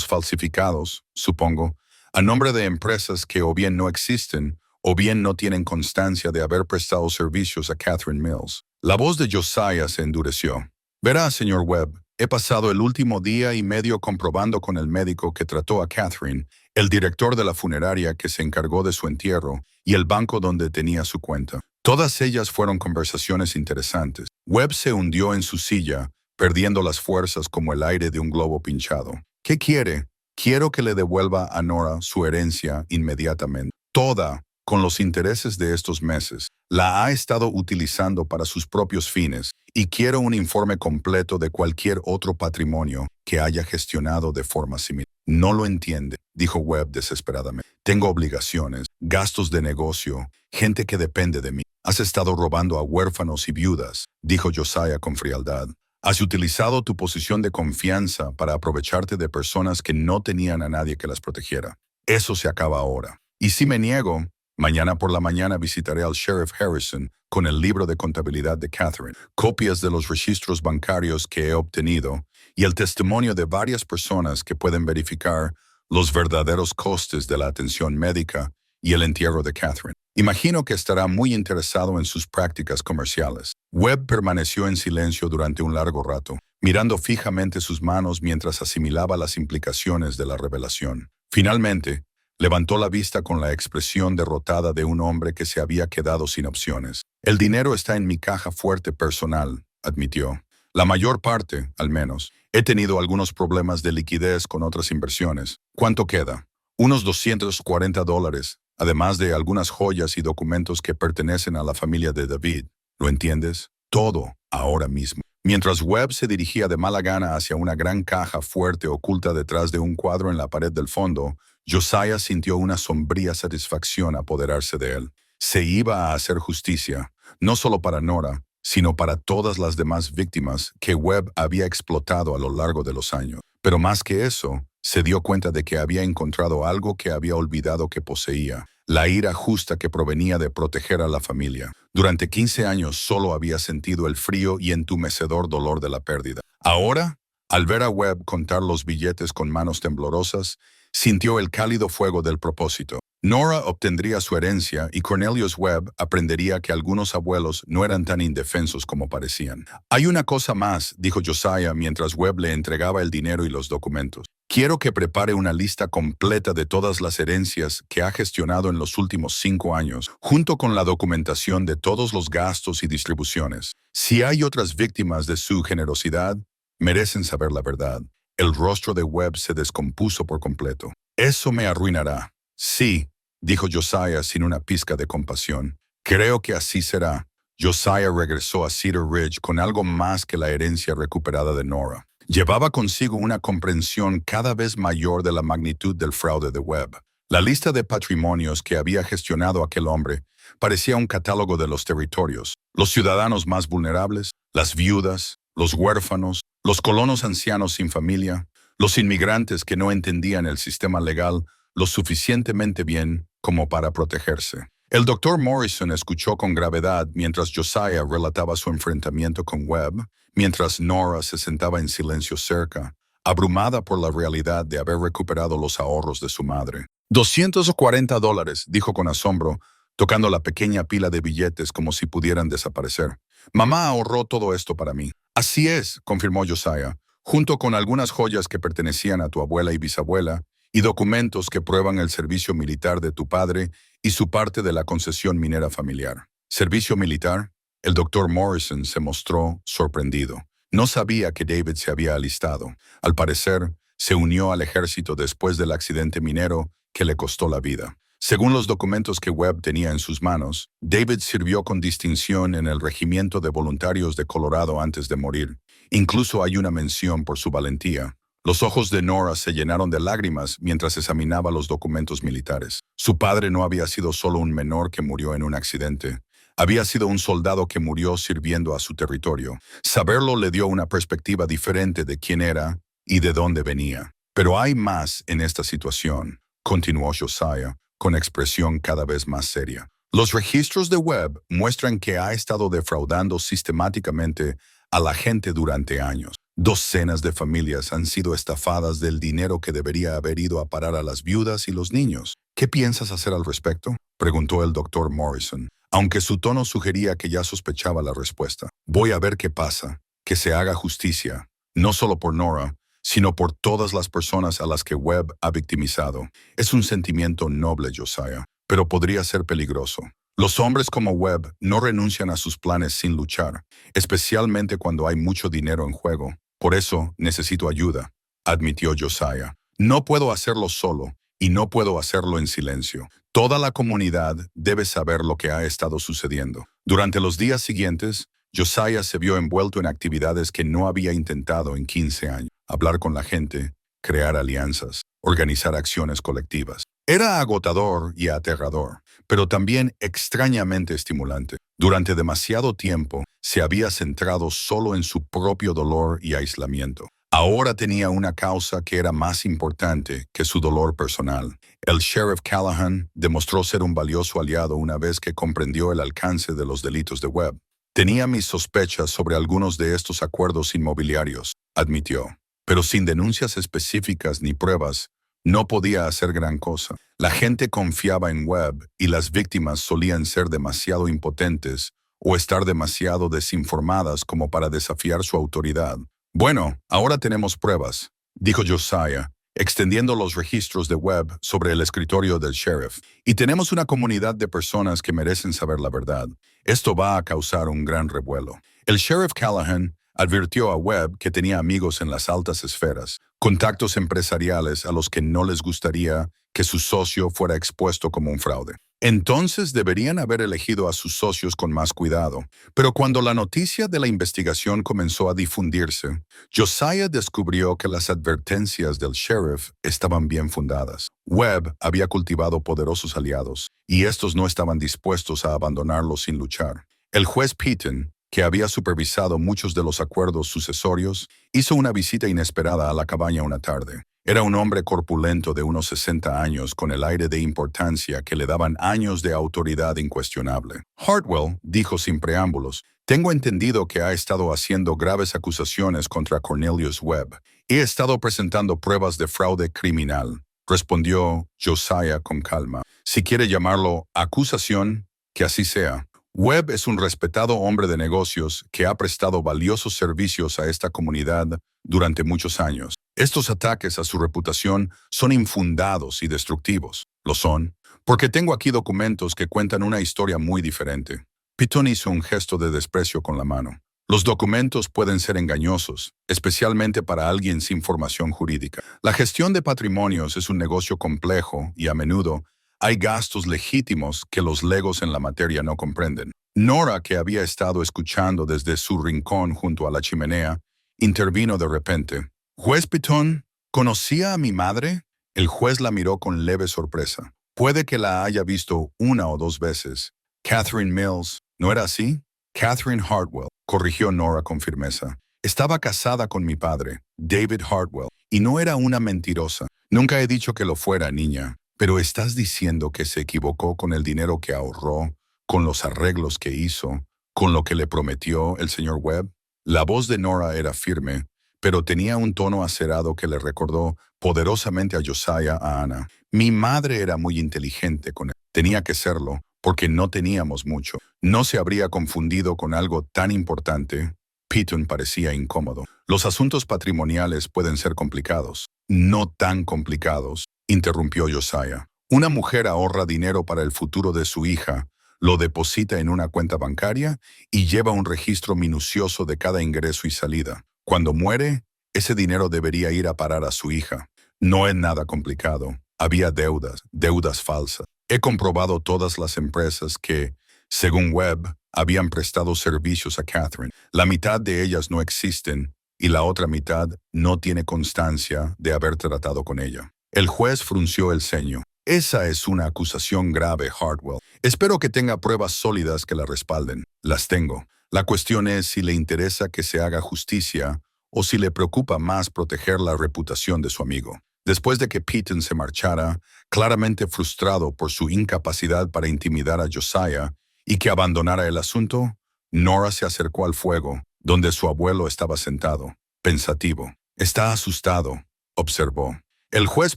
falsificados, supongo, a nombre de empresas que o bien no existen o bien no tienen constancia de haber prestado servicios a Catherine Mills. La voz de Josiah se endureció. Verá, señor Webb, he pasado el último día y medio comprobando con el médico que trató a Catherine, el director de la funeraria que se encargó de su entierro y el banco donde tenía su cuenta. Todas ellas fueron conversaciones interesantes. Webb se hundió en su silla, perdiendo las fuerzas como el aire de un globo pinchado. ¿Qué quiere? Quiero que le devuelva a Nora su herencia inmediatamente. Toda, con los intereses de estos meses. La ha estado utilizando para sus propios fines y quiero un informe completo de cualquier otro patrimonio que haya gestionado de forma similar. No lo entiende, dijo Webb desesperadamente. Tengo obligaciones, gastos de negocio, gente que depende de mí. Has estado robando a huérfanos y viudas, dijo Josiah con frialdad. Has utilizado tu posición de confianza para aprovecharte de personas que no tenían a nadie que las protegiera. Eso se acaba ahora. Y si me niego, mañana por la mañana visitaré al Sheriff Harrison con el libro de contabilidad de Catherine, copias de los registros bancarios que he obtenido y el testimonio de varias personas que pueden verificar los verdaderos costes de la atención médica y el entierro de Catherine. Imagino que estará muy interesado en sus prácticas comerciales. Webb permaneció en silencio durante un largo rato, mirando fijamente sus manos mientras asimilaba las implicaciones de la revelación. Finalmente, levantó la vista con la expresión derrotada de un hombre que se había quedado sin opciones. El dinero está en mi caja fuerte personal, admitió. La mayor parte, al menos. He tenido algunos problemas de liquidez con otras inversiones. ¿Cuánto queda? Unos $240, además de algunas joyas y documentos que pertenecen a la familia de David. ¿Lo entiendes? Todo, ahora mismo. Mientras Webb se dirigía de mala gana hacia una gran caja fuerte oculta detrás de un cuadro en la pared del fondo, Josiah sintió una sombría satisfacción apoderarse de él. Se iba a hacer justicia, no solo para Nora, sino para todas las demás víctimas que Webb había explotado a lo largo de los años. Pero más que eso, se dio cuenta de que había encontrado algo que había olvidado que poseía, la ira justa que provenía de proteger a la familia. Durante 15 años solo había sentido el frío y entumecedor dolor de la pérdida. Ahora, al ver a Webb contar los billetes con manos temblorosas, sintió el cálido fuego del propósito. Nora obtendría su herencia y Cornelius Webb aprendería que algunos abuelos no eran tan indefensos como parecían. Hay una cosa más, dijo Josiah mientras Webb le entregaba el dinero y los documentos. Quiero que prepare una lista completa de todas las herencias que ha gestionado en los últimos 5 años, junto con la documentación de todos los gastos y distribuciones. Si hay otras víctimas de su generosidad, merecen saber la verdad. El rostro de Webb se descompuso por completo. Eso me arruinará. Sí, dijo Josiah sin una pizca de compasión. Creo que así será. Josiah regresó a Cedar Ridge con algo más que la herencia recuperada de Nora. Llevaba consigo una comprensión cada vez mayor de la magnitud del fraude de Webb. La lista de patrimonios que había gestionado aquel hombre parecía un catálogo de los territorios, los ciudadanos más vulnerables, las viudas, los huérfanos, los colonos ancianos sin familia, los inmigrantes que no entendían el sistema legal lo suficientemente bien como para protegerse. El Dr. Morrison escuchó con gravedad mientras Josiah relataba su enfrentamiento con Webb, mientras Nora se sentaba en silencio cerca, abrumada por la realidad de haber recuperado los ahorros de su madre. $240, dijo con asombro, tocando la pequeña pila de billetes como si pudieran desaparecer. Mamá ahorró todo esto para mí. Así es, confirmó Josiah, junto con algunas joyas que pertenecían a tu abuela y bisabuela, y documentos que prueban el servicio militar de tu padre y su parte de la concesión minera familiar. ¿Servicio militar? El Dr. Morrison se mostró sorprendido. No sabía que David se había alistado. Al parecer, se unió al ejército después del accidente minero que le costó la vida. Según los documentos que Webb tenía en sus manos, David sirvió con distinción en el Regimiento de Voluntarios de Colorado antes de morir. Incluso hay una mención por su valentía. Los ojos de Nora se llenaron de lágrimas mientras examinaba los documentos militares. Su padre no había sido solo un menor que murió en un accidente. Había sido un soldado que murió sirviendo a su territorio. Saberlo le dio una perspectiva diferente de quién era y de dónde venía. Pero hay más en esta situación, continuó Josiah, con expresión cada vez más seria. Los registros de Webb muestran que ha estado defraudando sistemáticamente a la gente durante años. Docenas de familias han sido estafadas del dinero que debería haber ido a parar a las viudas y los niños. ¿Qué piensas hacer al respecto?, preguntó el Dr. Morrison, aunque su tono sugería que ya sospechaba la respuesta. Voy a ver qué pasa, que se haga justicia, no solo por Nora, sino por todas las personas a las que Webb ha victimizado. Es un sentimiento noble, Josiah, pero podría ser peligroso. Los hombres como Webb no renuncian a sus planes sin luchar, especialmente cuando hay mucho dinero en juego. Por eso necesito ayuda, admitió Josiah. No puedo hacerlo solo y no puedo hacerlo en silencio. Toda la comunidad debe saber lo que ha estado sucediendo. Durante los días siguientes, Josiah se vio envuelto en actividades que no había intentado en 15 años. Hablar con la gente, crear alianzas, organizar acciones colectivas. Era agotador y aterrador, pero también extrañamente estimulante. Durante demasiado tiempo, se había centrado solo en su propio dolor y aislamiento. Ahora tenía una causa que era más importante que su dolor personal. El sheriff Callahan demostró ser un valioso aliado una vez que comprendió el alcance de los delitos de Webb. Tenía mis sospechas sobre algunos de estos acuerdos inmobiliarios, admitió, pero sin denuncias específicas ni pruebas, no podía hacer gran cosa. La gente confiaba en Webb y las víctimas solían ser demasiado impotentes o estar demasiado desinformadas como para desafiar su autoridad. Bueno, ahora tenemos pruebas, dijo Josiah, extendiendo los registros de Webb sobre el escritorio del sheriff. Y tenemos una comunidad de personas que merecen saber la verdad. Esto va a causar un gran revuelo. El sheriff Callahan advirtió a Webb que tenía amigos en las altas esferas, contactos empresariales a los que no les gustaría que su socio fuera expuesto como un fraude. Entonces deberían haber elegido a sus socios con más cuidado. Pero cuando la noticia de la investigación comenzó a difundirse, Josiah descubrió que las advertencias del sheriff estaban bien fundadas. Webb había cultivado poderosos aliados, y estos no estaban dispuestos a abandonarlo sin luchar. El juez Peyton, que había supervisado muchos de los acuerdos sucesorios, hizo una visita inesperada a la cabaña una tarde. Era un hombre corpulento de unos 60 años con el aire de importancia que le daban años de autoridad incuestionable. Hartwell dijo sin preámbulos, «Tengo entendido que ha estado haciendo graves acusaciones contra Cornelius Webb. He estado presentando pruebas de fraude criminal», respondió Josiah con calma. «Si quiere llamarlo acusación, que así sea». Webb es un respetado hombre de negocios que ha prestado valiosos servicios a esta comunidad durante muchos años. Estos ataques a su reputación son infundados y destructivos. Lo son, porque tengo aquí documentos que cuentan una historia muy diferente. Peyton hizo un gesto de desprecio con la mano. Los documentos pueden ser engañosos, especialmente para alguien sin formación jurídica. La gestión de patrimonios es un negocio complejo y a menudo hay gastos legítimos que los legos en la materia no comprenden. Nora, que había estado escuchando desde su rincón junto a la chimenea, intervino de repente. «¿Juez Peyton, conocía a mi madre?» El juez la miró con leve sorpresa. «Puede que la haya visto una o dos veces. Catherine Mills, ¿no era así?» «Catherine Hartwell», corrigió Nora con firmeza. «Estaba casada con mi padre, David Hartwell, y no era una mentirosa. Nunca he dicho que lo fuera, niña. Pero estás diciendo que se equivocó con el dinero que ahorró, con los arreglos que hizo, con lo que le prometió el señor Webb». La voz de Nora era firme, pero tenía un tono acerado que le recordó poderosamente a Josiah a Anna. «Mi madre era muy inteligente con él. Tenía que serlo, porque no teníamos mucho. No se habría confundido con algo tan importante». Peyton parecía incómodo. «Los asuntos patrimoniales pueden ser complicados». «No tan complicados», interrumpió Josiah. «Una mujer ahorra dinero para el futuro de su hija, lo deposita en una cuenta bancaria y lleva un registro minucioso de cada ingreso y salida. Cuando muere, ese dinero debería ir a parar a su hija. No es nada complicado. Había deudas falsas. He comprobado todas las empresas que, según Webb, habían prestado servicios a Catherine. La mitad de ellas no existen y la otra mitad no tiene constancia de haber tratado con ella». El juez frunció el ceño. «Esa es una acusación grave, Hartwell. Espero que tenga pruebas sólidas que la respalden». «Las tengo. La cuestión es si le interesa que se haga justicia o si le preocupa más proteger la reputación de su amigo». Después de que Peyton se marchara, claramente frustrado por su incapacidad para intimidar a Josiah y que abandonara el asunto, Nora se acercó al fuego, donde su abuelo estaba sentado, pensativo. «Está asustado», observó. «El juez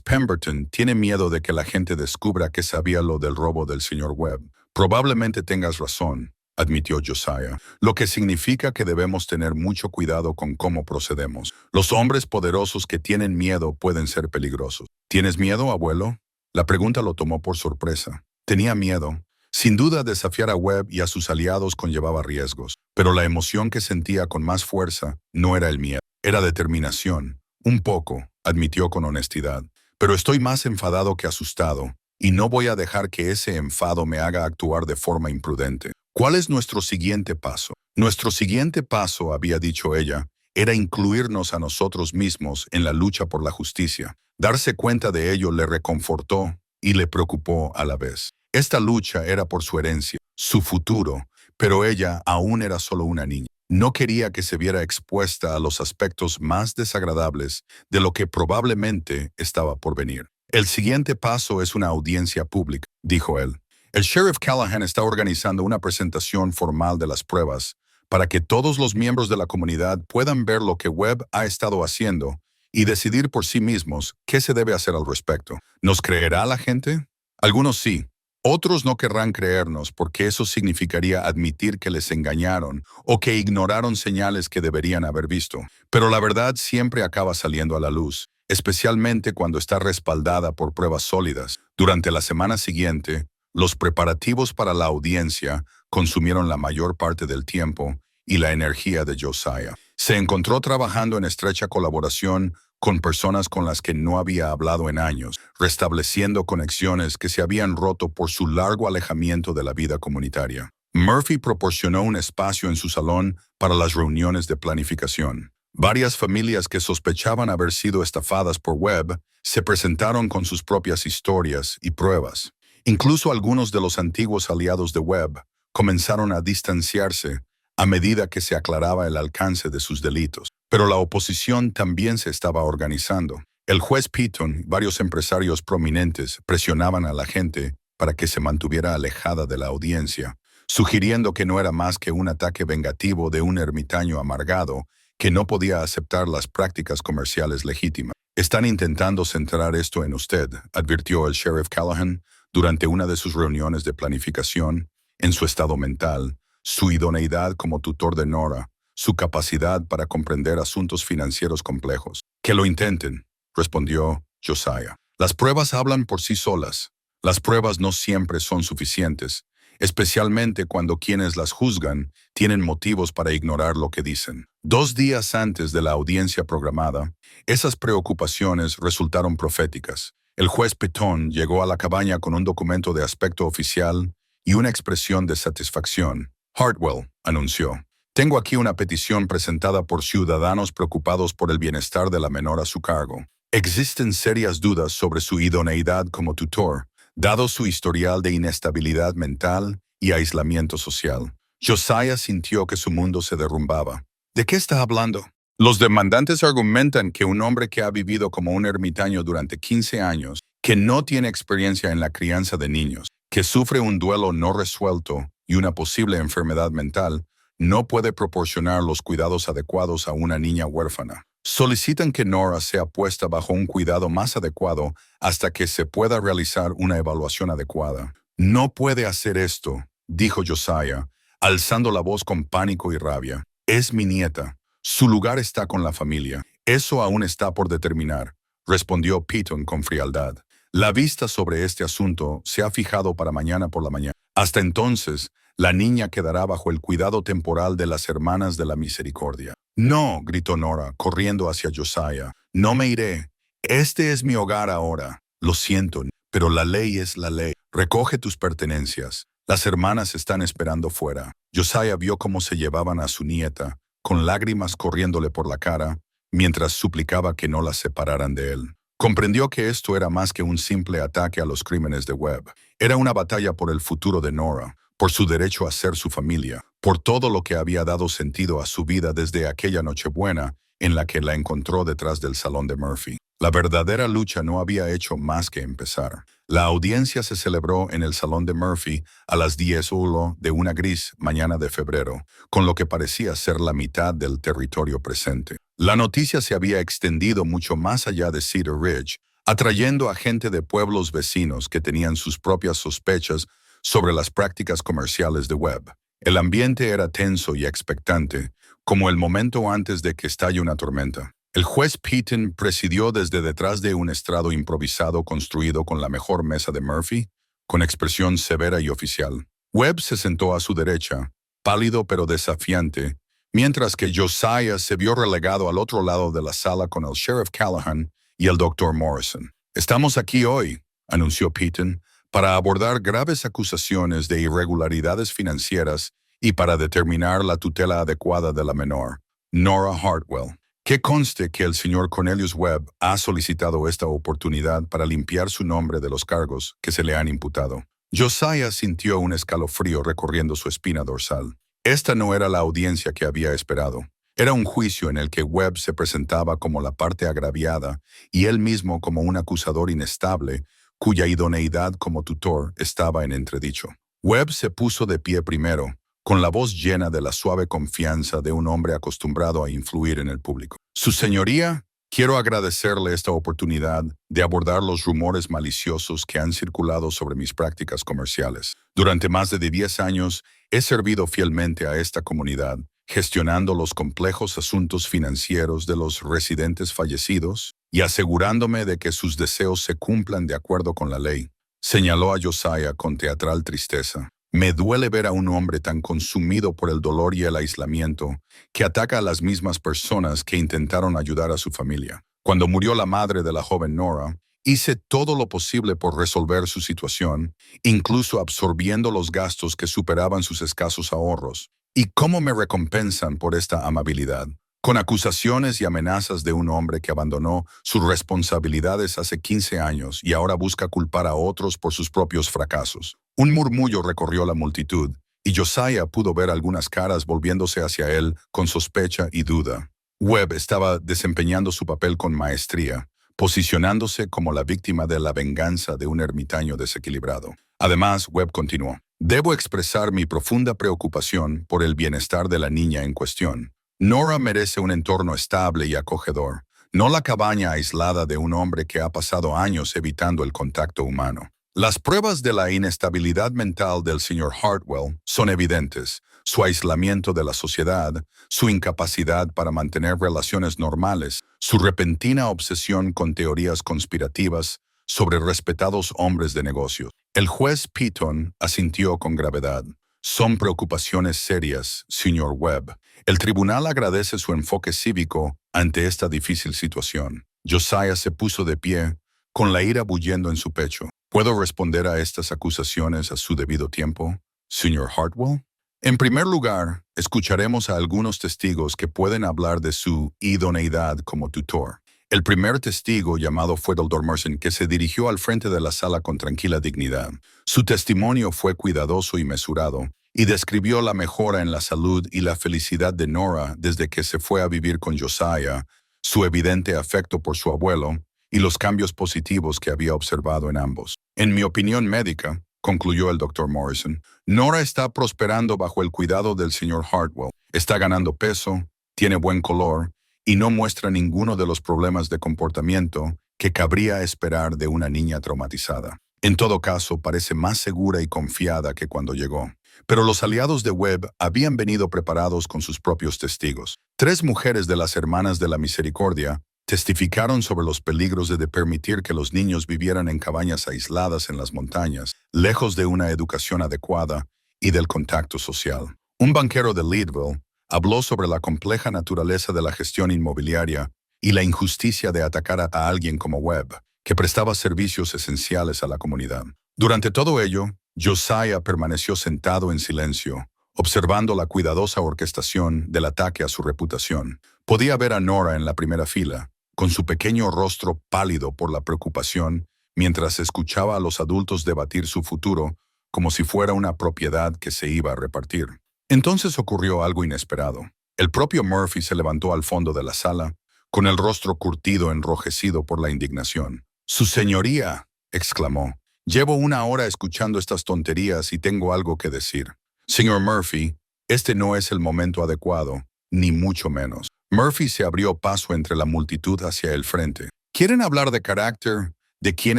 Pemberton tiene miedo de que la gente descubra que sabía lo del robo del señor Webb». «Probablemente tengas razón», admitió Josiah, «lo que significa que debemos tener mucho cuidado con cómo procedemos. Los hombres poderosos que tienen miedo pueden ser peligrosos». «¿Tienes miedo, abuelo?» La pregunta lo tomó por sorpresa. Tenía miedo. Sin duda, desafiar a Webb y a sus aliados conllevaba riesgos, pero la emoción que sentía con más fuerza no era el miedo, era determinación. «Un poco», admitió con honestidad, «pero estoy más enfadado que asustado, y no voy a dejar que ese enfado me haga actuar de forma imprudente». «¿Cuál es nuestro siguiente paso?» «Nuestro siguiente paso», había dicho ella, «era incluirnos a nosotros mismos en la lucha por la justicia». Darse cuenta de ello le reconfortó y le preocupó a la vez. Esta lucha era por su herencia, su futuro, pero ella aún era solo una niña. No quería que se viera expuesta a los aspectos más desagradables de lo que probablemente estaba por venir. «El siguiente paso es una audiencia pública», dijo él. «El sheriff Callahan está organizando una presentación formal de las pruebas para que todos los miembros de la comunidad puedan ver lo que Webb ha estado haciendo y decidir por sí mismos qué se debe hacer al respecto. ¿Nos creerá la gente? Algunos sí. Otros no querrán creernos porque eso significaría admitir que les engañaron o que ignoraron señales que deberían haber visto. Pero la verdad siempre acaba saliendo a la luz, especialmente cuando está respaldada por pruebas sólidas. Durante la semana siguiente, los preparativos para la audiencia consumieron la mayor parte del tiempo y la energía de Josiah. Se encontró trabajando en estrecha colaboración con personas con las que no había hablado en años, restableciendo conexiones que se habían roto por su largo alejamiento de la vida comunitaria. Murphy proporcionó un espacio en su salón para las reuniones de planificación. Varias familias que sospechaban haber sido estafadas por Webb se presentaron con sus propias historias y pruebas. Incluso algunos de los antiguos aliados de Webb comenzaron a distanciarse a medida que se aclaraba el alcance de sus delitos. Pero la oposición también se estaba organizando. El juez Piton y varios empresarios prominentes presionaban a la gente para que se mantuviera alejada de la audiencia, sugiriendo que no era más que un ataque vengativo de un ermitaño amargado que no podía aceptar las prácticas comerciales legítimas. «Están intentando centrar esto en usted», advirtió el sheriff Callahan durante una de sus reuniones de planificación, en su estado mental, su idoneidad como tutor de Nora, su capacidad para comprender asuntos financieros complejos. «Que lo intenten», respondió Josiah. «Las pruebas hablan por sí solas. Las pruebas no siempre son suficientes, especialmente cuando quienes las juzgan tienen motivos para ignorar lo que dicen». 2 días antes de la audiencia programada, esas preocupaciones resultaron proféticas. El juez Piton llegó a la cabaña con un documento de aspecto oficial y una expresión de satisfacción. «Hartwell», anunció, «tengo aquí una petición presentada por ciudadanos preocupados por el bienestar de la menor a su cargo. Existen serias dudas sobre su idoneidad como tutor, dado su historial de inestabilidad mental y aislamiento social». Josiah sintió que su mundo se derrumbaba. «¿De qué está hablando?» Los demandantes argumentan que un hombre que ha vivido como un ermitaño durante 15 años, que no tiene experiencia en la crianza de niños, que sufre un duelo no resuelto y una posible enfermedad mental, no puede proporcionar los cuidados adecuados a una niña huérfana. Solicitan que Nora sea puesta bajo un cuidado más adecuado hasta que se pueda realizar una evaluación adecuada. «No puede hacer esto», dijo Josiah, alzando la voz con pánico y rabia. «Es mi nieta. Su lugar está con la familia. Eso aún está por determinar», respondió Piton con frialdad. «La vista sobre este asunto se ha fijado para mañana por la mañana. Hasta entonces, la niña quedará bajo el cuidado temporal de las Hermanas de la Misericordia». «No», gritó Nora, corriendo hacia Josiah. «No me iré. Este es mi hogar ahora. Lo siento, pero la ley es la ley. Recoge tus pertenencias. Las hermanas están esperando fuera». Josiah vio cómo se llevaban a su nieta, con lágrimas corriéndole por la cara, mientras suplicaba que no las separaran de él. Comprendió que esto era más que un simple ataque a los crímenes de Webb. Era una batalla por el futuro de Nora, por su derecho a ser su familia, por todo lo que había dado sentido a su vida desde aquella Nochebuena en la que la encontró detrás del salón de Murphy. La verdadera lucha no había hecho más que empezar. La audiencia se celebró en el salón de Murphy a las 10:00 de una gris mañana de febrero, con lo que parecía ser la mitad del territorio presente. La noticia se había extendido mucho más allá de Cedar Ridge, atrayendo a gente de pueblos vecinos que tenían sus propias sospechas sobre las prácticas comerciales de Webb. El ambiente era tenso y expectante, como el momento antes de que estalle una tormenta. El juez Piton presidió desde detrás de un estrado improvisado construido con la mejor mesa de Murphy, con expresión severa y oficial. Webb se sentó a su derecha, pálido pero desafiante, mientras que Josiah se vio relegado al otro lado de la sala con el sheriff Callahan y el Dr. Morrison. «Estamos aquí hoy», anunció Piton, «para abordar graves acusaciones de irregularidades financieras y para determinar la tutela adecuada de la menor, Nora Hartwell. Que conste que el señor Cornelius Webb ha solicitado esta oportunidad para limpiar su nombre de los cargos que se le han imputado». Josiah sintió un escalofrío recorriendo su espina dorsal. Esta no era la audiencia que había esperado. Era un juicio en el que Webb se presentaba como la parte agraviada y él mismo como un acusador inestable, cuya idoneidad como tutor estaba en entredicho. Webb se puso de pie primero, con la voz llena de la suave confianza de un hombre acostumbrado a influir en el público. «Su señoría, Quiero agradecerle esta oportunidad de abordar los rumores maliciosos que han circulado sobre mis prácticas comerciales. Durante más de 10 años, he servido fielmente a esta comunidad, gestionando los complejos asuntos financieros de los residentes fallecidos y asegurándome de que sus deseos se cumplan de acuerdo con la ley, señaló a Josiah con teatral tristeza. Me duele ver a un hombre tan consumido por el dolor y el aislamiento que ataca a las mismas personas que intentaron ayudar a su familia. Cuando murió la madre de la joven Nora, hice todo lo posible por resolver su situación, incluso absorbiendo los gastos que superaban sus escasos ahorros. ¿Y cómo me recompensan por esta amabilidad? Con acusaciones y amenazas de un hombre que abandonó sus responsabilidades hace 15 años y ahora busca culpar a otros por sus propios fracasos. Un murmullo recorrió la multitud, y Josiah pudo ver algunas caras volviéndose hacia él con sospecha y duda. Webb estaba desempeñando su papel con maestría, posicionándose como la víctima de la venganza de un ermitaño desequilibrado. Además, Webb continuó: debo expresar mi profunda preocupación por el bienestar de la niña en cuestión. Nora merece un entorno estable y acogedor, no la cabaña aislada de un hombre que ha pasado años evitando el contacto humano. Las pruebas de la inestabilidad mental del señor Hartwell son evidentes: su aislamiento de la sociedad, su incapacidad para mantener relaciones normales, su repentina obsesión con teorías conspirativas sobre respetados hombres de negocios. El juez Piton asintió con gravedad. Son preocupaciones serias, señor Webb. El tribunal agradece su enfoque cívico ante esta difícil situación. Josiah se puso de pie, con la ira bullendo en su pecho. ¿Puedo responder a estas acusaciones a su debido tiempo, señor Hartwell? En primer lugar, escucharemos a algunos testigos que pueden hablar de su idoneidad como tutor. El primer testigo llamado fue Dr. Merson, que se dirigió al frente de la sala con tranquila dignidad. Su testimonio fue cuidadoso y mesurado, y describió la mejora en la salud y la felicidad de Nora desde que se fue a vivir con Josiah, su evidente afecto por su abuelo, y los cambios positivos que había observado en ambos. En mi opinión médica, concluyó el Dr. Morrison, Nora está prosperando bajo el cuidado del señor Hartwell. Está ganando peso, tiene buen color, y no muestra ninguno de los problemas de comportamiento que cabría esperar de una niña traumatizada. En todo caso, parece más segura y confiada que cuando llegó. Pero los aliados de Webb habían venido preparados con sus propios testigos. 3 mujeres de las Hermanas de la Misericordia testificaron sobre los peligros de permitir que los niños vivieran en cabañas aisladas en las montañas, lejos de una educación adecuada y del contacto social. Un banquero de Leadville habló sobre la compleja naturaleza de la gestión inmobiliaria y la injusticia de atacar a alguien como Webb, que prestaba servicios esenciales a la comunidad. Durante todo ello, Josiah permaneció sentado en silencio, observando la cuidadosa orquestación del ataque a su reputación. Podía ver a Nora en la primera fila, con su pequeño rostro pálido por la preocupación, mientras escuchaba a los adultos debatir su futuro como si fuera una propiedad que se iba a repartir. Entonces ocurrió algo inesperado. El propio Murphy se levantó al fondo de la sala, con el rostro curtido enrojecido por la indignación. «¡Su señoría!», exclamó. «Llevo 1 hora escuchando estas tonterías y tengo algo que decir. Señor Murphy, este no es el momento adecuado, ni mucho menos». Murphy se abrió paso entre la multitud hacia el frente. «¿Quieren hablar de carácter? ¿De quién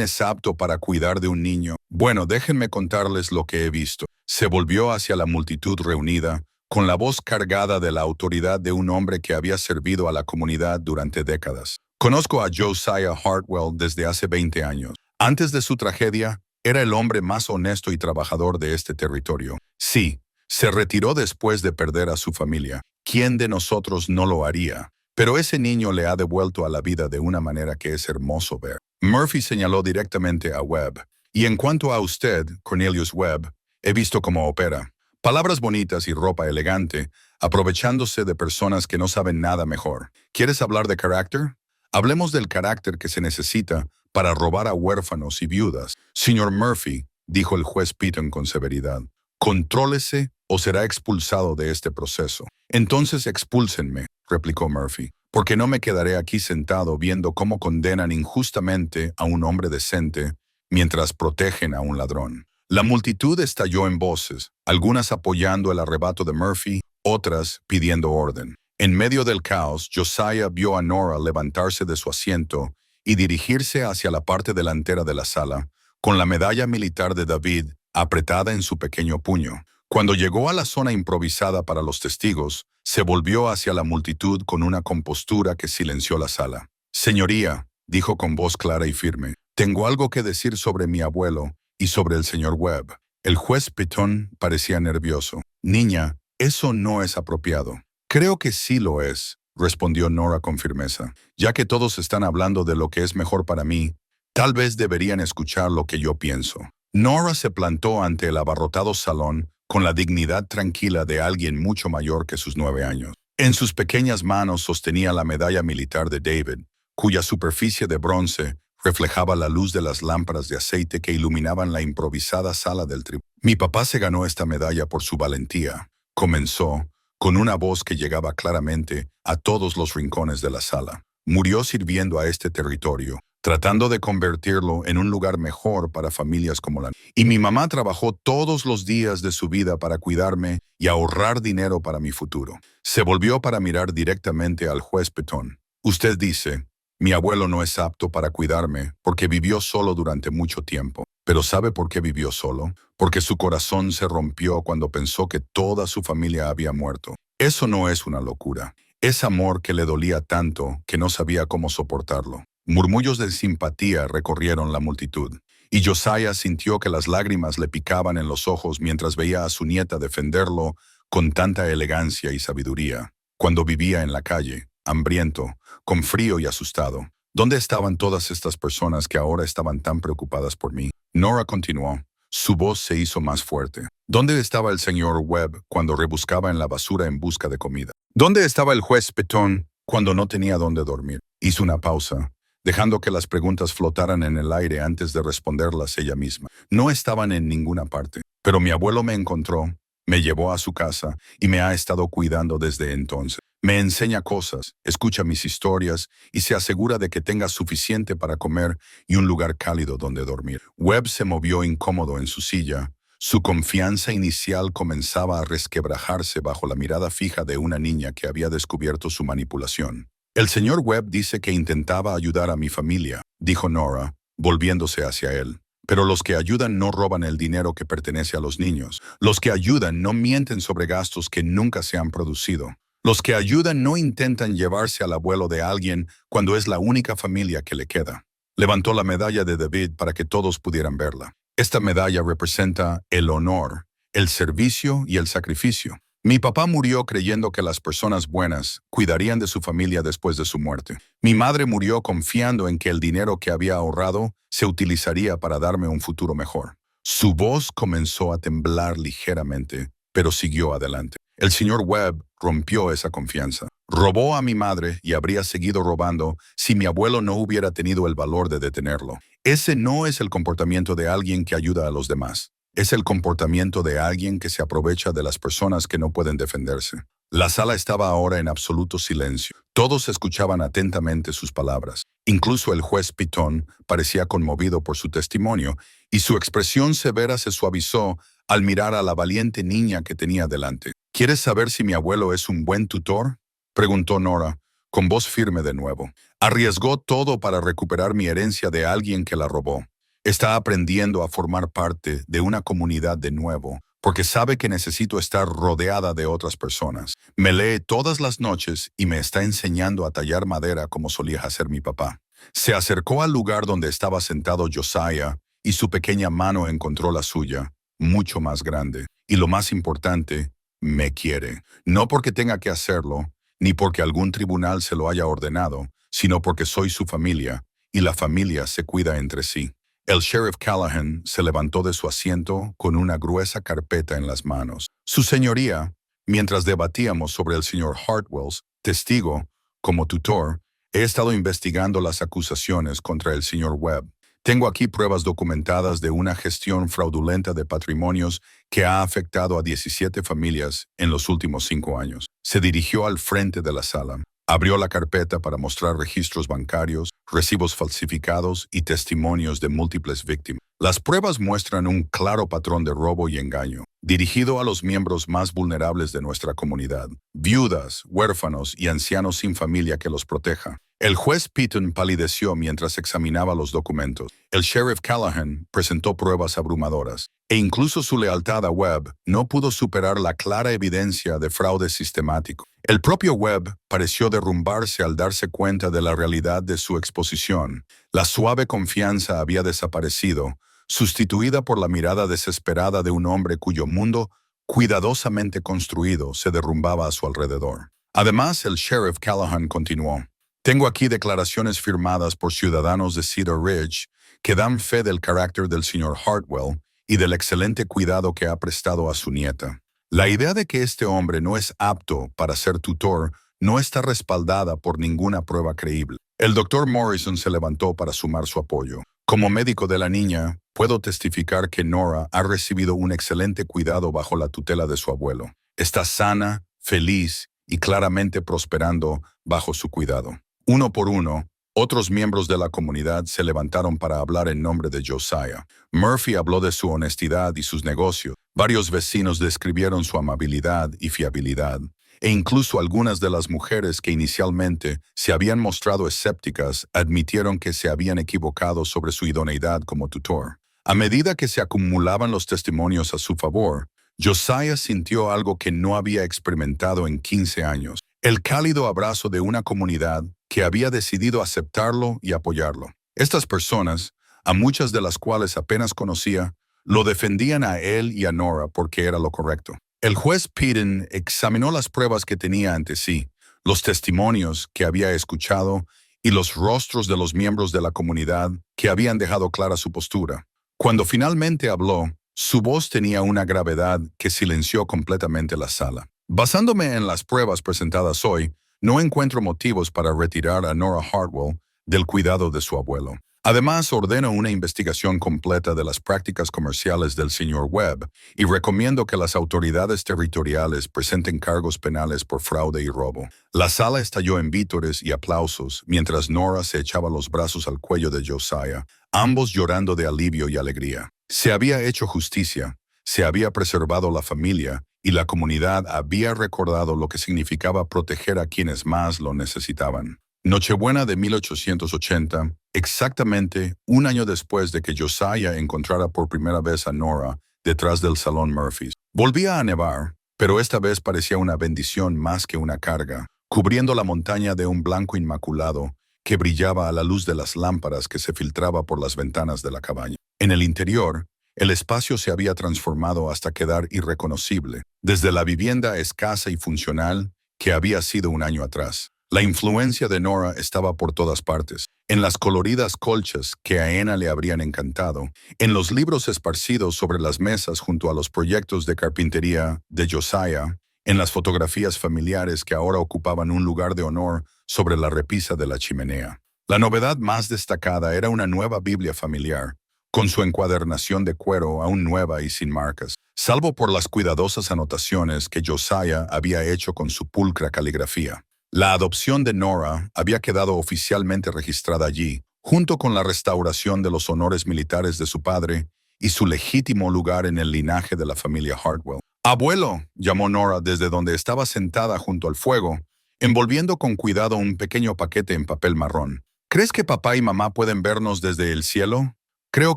es apto para cuidar de un niño? Bueno, déjenme contarles lo que he visto». Se volvió hacia la multitud reunida, con la voz cargada de la autoridad de un hombre que había servido a la comunidad durante décadas. «Conozco a Josiah Hartwell desde hace 20 años. Antes de su tragedia, era el hombre más honesto y trabajador de este territorio. Sí, se retiró después de perder a su familia. ¿Quién de nosotros no lo haría? Pero ese niño le ha devuelto a la vida de una manera que es hermoso ver». Murphy señaló directamente a Webb. «Y en cuanto a usted, Cornelius Webb, he visto cómo opera. Palabras bonitas y ropa elegante, aprovechándose de personas que no saben nada mejor. ¿Quieres hablar de carácter? Hablemos del carácter que se necesita para robar a huérfanos y viudas». «Señor Murphy», dijo el juez Piton con severidad, «contrólese o será expulsado de este proceso». «Entonces expúlsenme», replicó Murphy, «porque no me quedaré aquí sentado viendo cómo condenan injustamente a un hombre decente mientras protegen a un ladrón». La multitud estalló en voces, algunas apoyando el arrebato de Murphy, otras pidiendo orden. En medio del caos, Josiah vio a Nora levantarse de su asiento y dirigirse hacia la parte delantera de la sala, con la medalla militar de David apretada en su pequeño puño. Cuando llegó a la zona improvisada para los testigos, se volvió hacia la multitud con una compostura que silenció la sala. «Señoría», dijo con voz clara y firme, «tengo algo que decir sobre mi abuelo y sobre el señor Webb». El juez Pitón parecía nervioso. «Niña, eso no es apropiado». «Creo que sí lo es», respondió Nora con firmeza. «Ya que todos están hablando de lo que es mejor para mí, tal vez deberían escuchar lo que yo pienso». Nora se plantó ante el abarrotado salón con la dignidad tranquila de alguien mucho mayor que sus 9 años. En sus pequeñas manos sostenía la medalla militar de David, cuya superficie de bronce reflejaba la luz de las lámparas de aceite que iluminaban la improvisada sala del tribunal. «Mi papá se ganó esta medalla por su valentía», comenzó, con una voz que llegaba claramente a todos los rincones de la sala. «Murió sirviendo a este territorio, tratando de convertirlo en un lugar mejor para familias como la mía. Y mi mamá trabajó todos los días de su vida para cuidarme y ahorrar dinero para mi futuro». Se volvió para mirar directamente al juez Pitón. «Usted dice, mi abuelo no es apto para cuidarme porque vivió solo durante mucho tiempo. ¿Pero sabe por qué vivió solo? Porque su corazón se rompió cuando pensó que toda su familia había muerto. Eso no es una locura. Es amor que le dolía tanto que no sabía cómo soportarlo». Murmullos de simpatía recorrieron la multitud, y Josiah sintió que las lágrimas le picaban en los ojos mientras veía a su nieta defenderlo con tanta elegancia y sabiduría. Cuando vivía en la calle, hambriento, con frío y asustado, ¿dónde estaban todas estas personas que ahora estaban tan preocupadas por mí? Nora continuó. Su voz se hizo más fuerte. ¿Dónde estaba el señor Webb cuando rebuscaba en la basura en busca de comida? ¿Dónde estaba el juez Pitón cuando no tenía dónde dormir? Hizo una pausa, dejando que las preguntas flotaran en el aire antes de responderlas ella misma. No estaban en ninguna parte, pero mi abuelo me encontró, me llevó a su casa y me ha estado cuidando desde entonces. Me enseña cosas, escucha mis historias y se asegura de que tenga suficiente para comer y un lugar cálido donde dormir. Webb se movió incómodo en su silla. Su confianza inicial comenzaba a resquebrajarse bajo la mirada fija de una niña que había descubierto su manipulación. «El señor Webb dice que intentaba ayudar a mi familia», dijo Nora, volviéndose hacia él. «Pero los que ayudan no roban el dinero que pertenece a los niños. Los que ayudan no mienten sobre gastos que nunca se han producido. Los que ayudan no intentan llevarse al abuelo de alguien cuando es la única familia que le queda». Levantó la medalla de David para que todos pudieran verla. «Esta medalla representa el honor, el servicio y el sacrificio. Mi papá murió creyendo que las personas buenas cuidarían de su familia después de su muerte. Mi madre murió confiando en que el dinero que había ahorrado se utilizaría para darme un futuro mejor». Su voz comenzó a temblar ligeramente, pero siguió adelante. «El señor Webb rompió esa confianza. Robó a mi madre y habría seguido robando si mi abuelo no hubiera tenido el valor de detenerlo. Ese no es el comportamiento de alguien que ayuda a los demás. Es el comportamiento de alguien que se aprovecha de las personas que no pueden defenderse». La sala estaba ahora en absoluto silencio. Todos escuchaban atentamente sus palabras. Incluso el juez Pitón parecía conmovido por su testimonio, y su expresión severa se suavizó al mirar a la valiente niña que tenía delante. «¿Quieres saber si mi abuelo es un buen tutor?», preguntó Nora, con voz firme de nuevo. «Arriesgó todo para recuperar mi herencia de alguien que la robó. Está aprendiendo a formar parte de una comunidad de nuevo, porque sabe que necesito estar rodeada de otras personas. Me lee todas las noches y me está enseñando a tallar madera como solía hacer mi papá». Se acercó al lugar donde estaba sentado Josiah y su pequeña mano encontró la suya, mucho más grande. «Y lo más importante, me quiere. No porque tenga que hacerlo, ni porque algún tribunal se lo haya ordenado, sino porque soy su familia, y la familia se cuida entre sí». El sheriff Callahan se levantó de su asiento con una gruesa carpeta en las manos. «Su señoría, mientras debatíamos sobre el señor Hartwells, testigo, como tutor, he estado investigando las acusaciones contra el señor Webb. Tengo aquí pruebas documentadas de una gestión fraudulenta de patrimonios que ha afectado a 17 familias en los últimos 5 años». Se dirigió al frente de la sala. Abrió la carpeta para mostrar registros bancarios, recibos falsificados y testimonios de múltiples víctimas. Las pruebas muestran un claro patrón de robo y engaño, dirigido a los miembros más vulnerables de nuestra comunidad, viudas, huérfanos y ancianos sin familia que los proteja. El juez Pitton palideció mientras examinaba los documentos. El sheriff Callahan presentó pruebas abrumadoras, e incluso su lealtad a Webb no pudo superar la clara evidencia de fraude sistemático. El propio Webb pareció derrumbarse al darse cuenta de la realidad de su exposición. La suave confianza había desaparecido, sustituida por la mirada desesperada de un hombre cuyo mundo, cuidadosamente construido, se derrumbaba a su alrededor. Además, el sheriff Callahan continuó. Tengo aquí declaraciones firmadas por ciudadanos de Cedar Ridge que dan fe del carácter del señor Hartwell y del excelente cuidado que ha prestado a su nieta. La idea de que este hombre no es apto para ser tutor no está respaldada por ninguna prueba creíble. El doctor Morrison se levantó para sumar su apoyo. Como médico de la niña, puedo testificar que Nora ha recibido un excelente cuidado bajo la tutela de su abuelo. Está sana, feliz y claramente prosperando bajo su cuidado. Uno por uno, otros miembros de la comunidad se levantaron para hablar en nombre de Josiah. Murphy habló de su honestidad y sus negocios. Varios vecinos describieron su amabilidad y fiabilidad, e incluso algunas de las mujeres que inicialmente se habían mostrado escépticas admitieron que se habían equivocado sobre su idoneidad como tutor. A medida que se acumulaban los testimonios a su favor, Josiah sintió algo que no había experimentado en 15 años. El cálido abrazo de una comunidad que había decidido aceptarlo y apoyarlo. Estas personas, a muchas de las cuales apenas conocía, lo defendían a él y a Nora porque era lo correcto. El juez Pitton examinó las pruebas que tenía ante sí, los testimonios que había escuchado y los rostros de los miembros de la comunidad que habían dejado clara su postura. Cuando finalmente habló, su voz tenía una gravedad que silenció completamente la sala. Basándome en las pruebas presentadas hoy, no encuentro motivos para retirar a Nora Hartwell del cuidado de su abuelo. Además, ordeno una investigación completa de las prácticas comerciales del señor Webb y recomiendo que las autoridades territoriales presenten cargos penales por fraude y robo. La sala estalló en vítores y aplausos mientras Nora se echaba los brazos al cuello de Josiah, ambos llorando de alivio y alegría. Se había hecho justicia, se había preservado la familia y la comunidad había recordado lo que significaba proteger a quienes más lo necesitaban. Nochebuena de 1880, exactamente un año después de que Josiah encontrara por primera vez a Nora detrás del Salón Murphys. Volvía a nevar, pero esta vez parecía una bendición más que una carga, cubriendo la montaña de un blanco inmaculado que brillaba a la luz de las lámparas que se filtraba por las ventanas de la cabaña. En el interior, el espacio se había transformado hasta quedar irreconocible, desde la vivienda escasa y funcional que había sido un año atrás. La influencia de Nora estaba por todas partes, en las coloridas colchas que a Anna le habrían encantado, en los libros esparcidos sobre las mesas junto a los proyectos de carpintería de Josiah, en las fotografías familiares que ahora ocupaban un lugar de honor sobre la repisa de la chimenea. La novedad más destacada era una nueva Biblia familiar, con su encuadernación de cuero aún nueva y sin marcas, salvo por las cuidadosas anotaciones que Josiah había hecho con su pulcra caligrafía. La adopción de Nora había quedado oficialmente registrada allí, junto con la restauración de los honores militares de su padre y su legítimo lugar en el linaje de la familia Hartwell. «Abuelo», llamó Nora desde donde estaba sentada junto al fuego, envolviendo con cuidado un pequeño paquete en papel marrón. «¿Crees que papá y mamá pueden vernos desde el cielo?» «Creo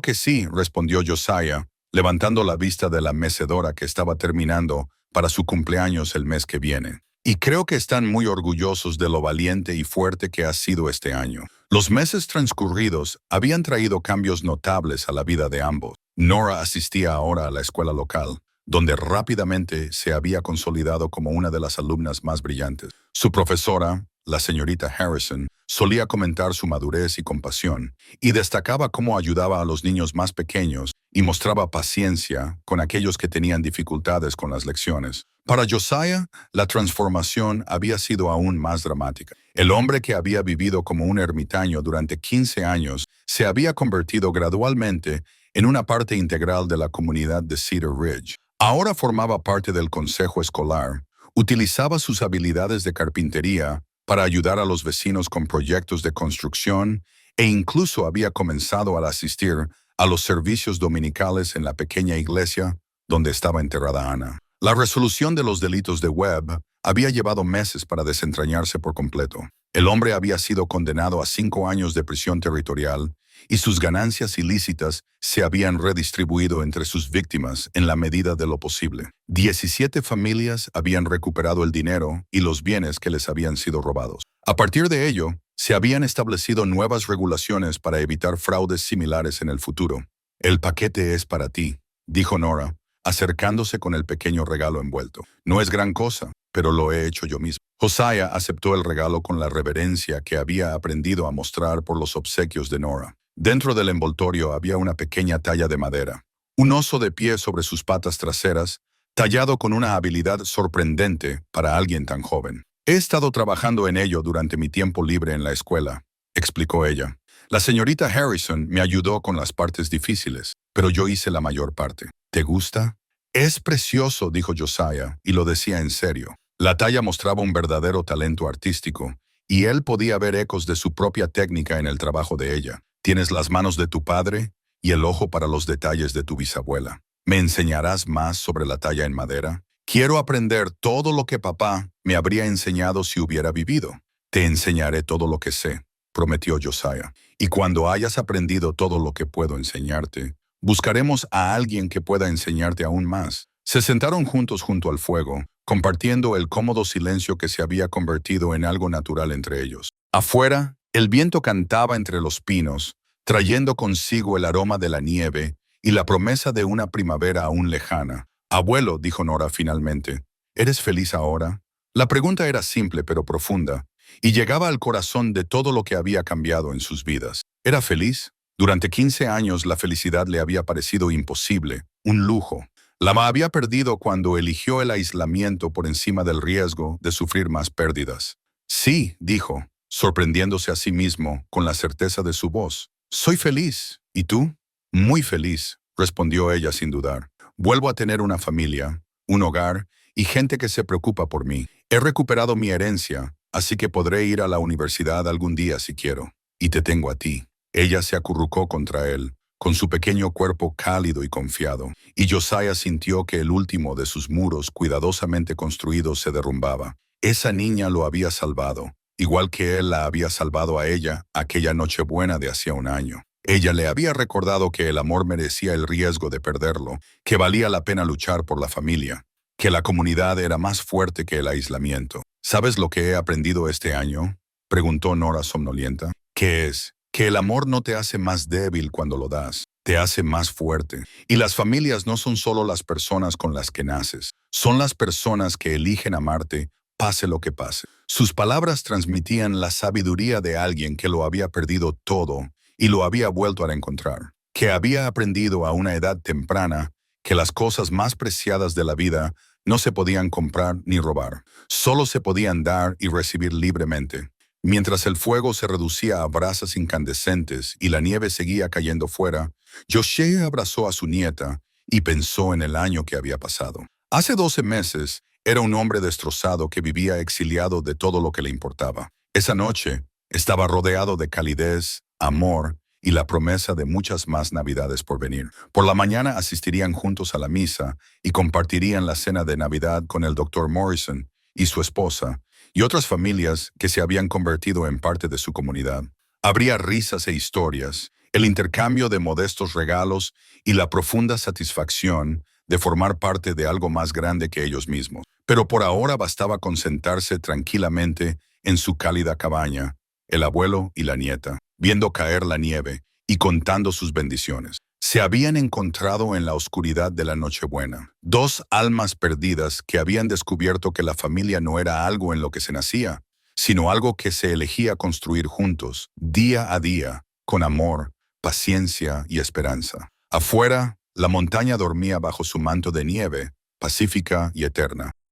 que sí», respondió Josiah, levantando la vista de la mecedora que estaba terminando para su cumpleaños el mes que viene. «Y creo que están muy orgullosos de lo valiente y fuerte que has sido este año». Los meses transcurridos habían traído cambios notables a la vida de ambos. Nora asistía ahora a la escuela local, donde rápidamente se había consolidado como una de las alumnas más brillantes. Su profesora, la señorita Harrison, solía comentar su madurez y compasión, y destacaba cómo ayudaba a los niños más pequeños y mostraba paciencia con aquellos que tenían dificultades con las lecciones. Para Josiah, la transformación había sido aún más dramática. El hombre que había vivido como un ermitaño durante 15 años se había convertido gradualmente en una parte integral de la comunidad de Cedar Ridge. Ahora formaba parte del consejo escolar, utilizaba sus habilidades de carpintería para ayudar a los vecinos con proyectos de construcción e incluso había comenzado a asistir a los servicios dominicales en la pequeña iglesia donde estaba enterrada Ana. La resolución de los delitos de Webb había llevado meses para desentrañarse por completo. El hombre había sido condenado a 5 años de prisión territorial y sus ganancias ilícitas se habían redistribuido entre sus víctimas en la medida de lo posible. 17 familias habían recuperado el dinero y los bienes que les habían sido robados. A partir de ello, se habían establecido nuevas regulaciones para evitar fraudes similares en el futuro. «El paquete es para ti», dijo Nora, acercándose con el pequeño regalo envuelto. «No es gran cosa, pero lo he hecho yo mismo». Josiah aceptó el regalo con la reverencia que había aprendido a mostrar por los obsequios de Nora. Dentro del envoltorio había una pequeña talla de madera, un oso de pie sobre sus patas traseras, tallado con una habilidad sorprendente para alguien tan joven. «He estado trabajando en ello durante mi tiempo libre en la escuela», explicó ella. «La señorita Harrison me ayudó con las partes difíciles, pero yo hice la mayor parte». «¿Te gusta?» «Es precioso», dijo Josiah, y lo decía en serio. La talla mostraba un verdadero talento artístico, y él podía ver ecos de su propia técnica en el trabajo de ella. «Tienes las manos de tu padre y el ojo para los detalles de tu bisabuela. ¿Me enseñarás más sobre la talla en madera? Quiero aprender todo lo que papá me habría enseñado si hubiera vivido». «Te enseñaré todo lo que sé», prometió Josiah. «Y cuando hayas aprendido todo lo que puedo enseñarte, buscaremos a alguien que pueda enseñarte aún más». Se sentaron juntos junto al fuego, compartiendo el cómodo silencio que se había convertido en algo natural entre ellos. Afuera, el viento cantaba entre los pinos, trayendo consigo el aroma de la nieve y la promesa de una primavera aún lejana. «Abuelo», dijo Nora finalmente, «¿eres feliz ahora?» La pregunta era simple pero profunda, y llegaba al corazón de todo lo que había cambiado en sus vidas. ¿Era feliz? Durante 15 años la felicidad le había parecido imposible, un lujo. La había perdido cuando eligió el aislamiento por encima del riesgo de sufrir más pérdidas. «Sí», dijo, sorprendiéndose a sí mismo con la certeza de su voz. «Soy feliz. ¿Y tú?» «Muy feliz», respondió ella sin dudar. «Vuelvo a tener una familia, un hogar y gente que se preocupa por mí. He recuperado mi herencia, así que podré ir a la universidad algún día si quiero. Y te tengo a ti». Ella se acurrucó contra él, con su pequeño cuerpo cálido y confiado, y Josiah sintió que el último de sus muros cuidadosamente construidos se derrumbaba. Esa niña lo había salvado, igual que él la había salvado a ella aquella Nochebuena de hacía un año. Ella le había recordado que el amor merecía el riesgo de perderlo, que valía la pena luchar por la familia, que la comunidad era más fuerte que el aislamiento. «¿Sabes lo que he aprendido este año?», preguntó Nora somnolienta. «¿Qué es?» «Que el amor no te hace más débil cuando lo das, te hace más fuerte. Y las familias no son solo las personas con las que naces, son las personas que eligen amarte, pase lo que pase». Sus palabras transmitían la sabiduría de alguien que lo había perdido todo y lo había vuelto a encontrar, que había aprendido a una edad temprana que las cosas más preciadas de la vida no se podían comprar ni robar, solo se podían dar y recibir libremente. Mientras el fuego se reducía a brasas incandescentes y la nieve seguía cayendo fuera, Josiah abrazó a su nieta y pensó en el año que había pasado. Hace 12 meses, era un hombre destrozado que vivía exiliado de todo lo que le importaba. Esa noche, estaba rodeado de calidez, amor y la promesa de muchas más Navidades por venir. Por la mañana asistirían juntos a la misa y compartirían la cena de Navidad con el Dr. Morrison y su esposa, y otras familias que se habían convertido en parte de su comunidad. Habría risas e historias, el intercambio de modestos regalos y la profunda satisfacción de formar parte de algo más grande que ellos mismos. Pero por ahora bastaba con sentarse tranquilamente en su cálida cabaña, el abuelo y la nieta, viendo caer la nieve y contando sus bendiciones. Se habían encontrado en la oscuridad de la Nochebuena, dos almas perdidas que habían descubierto que la familia no era algo en lo que se nacía, sino algo que se elegía construir juntos, día a día, con amor, paciencia y esperanza. Afuera, la montaña dormía bajo su manto de nieve, pacífica y eterna.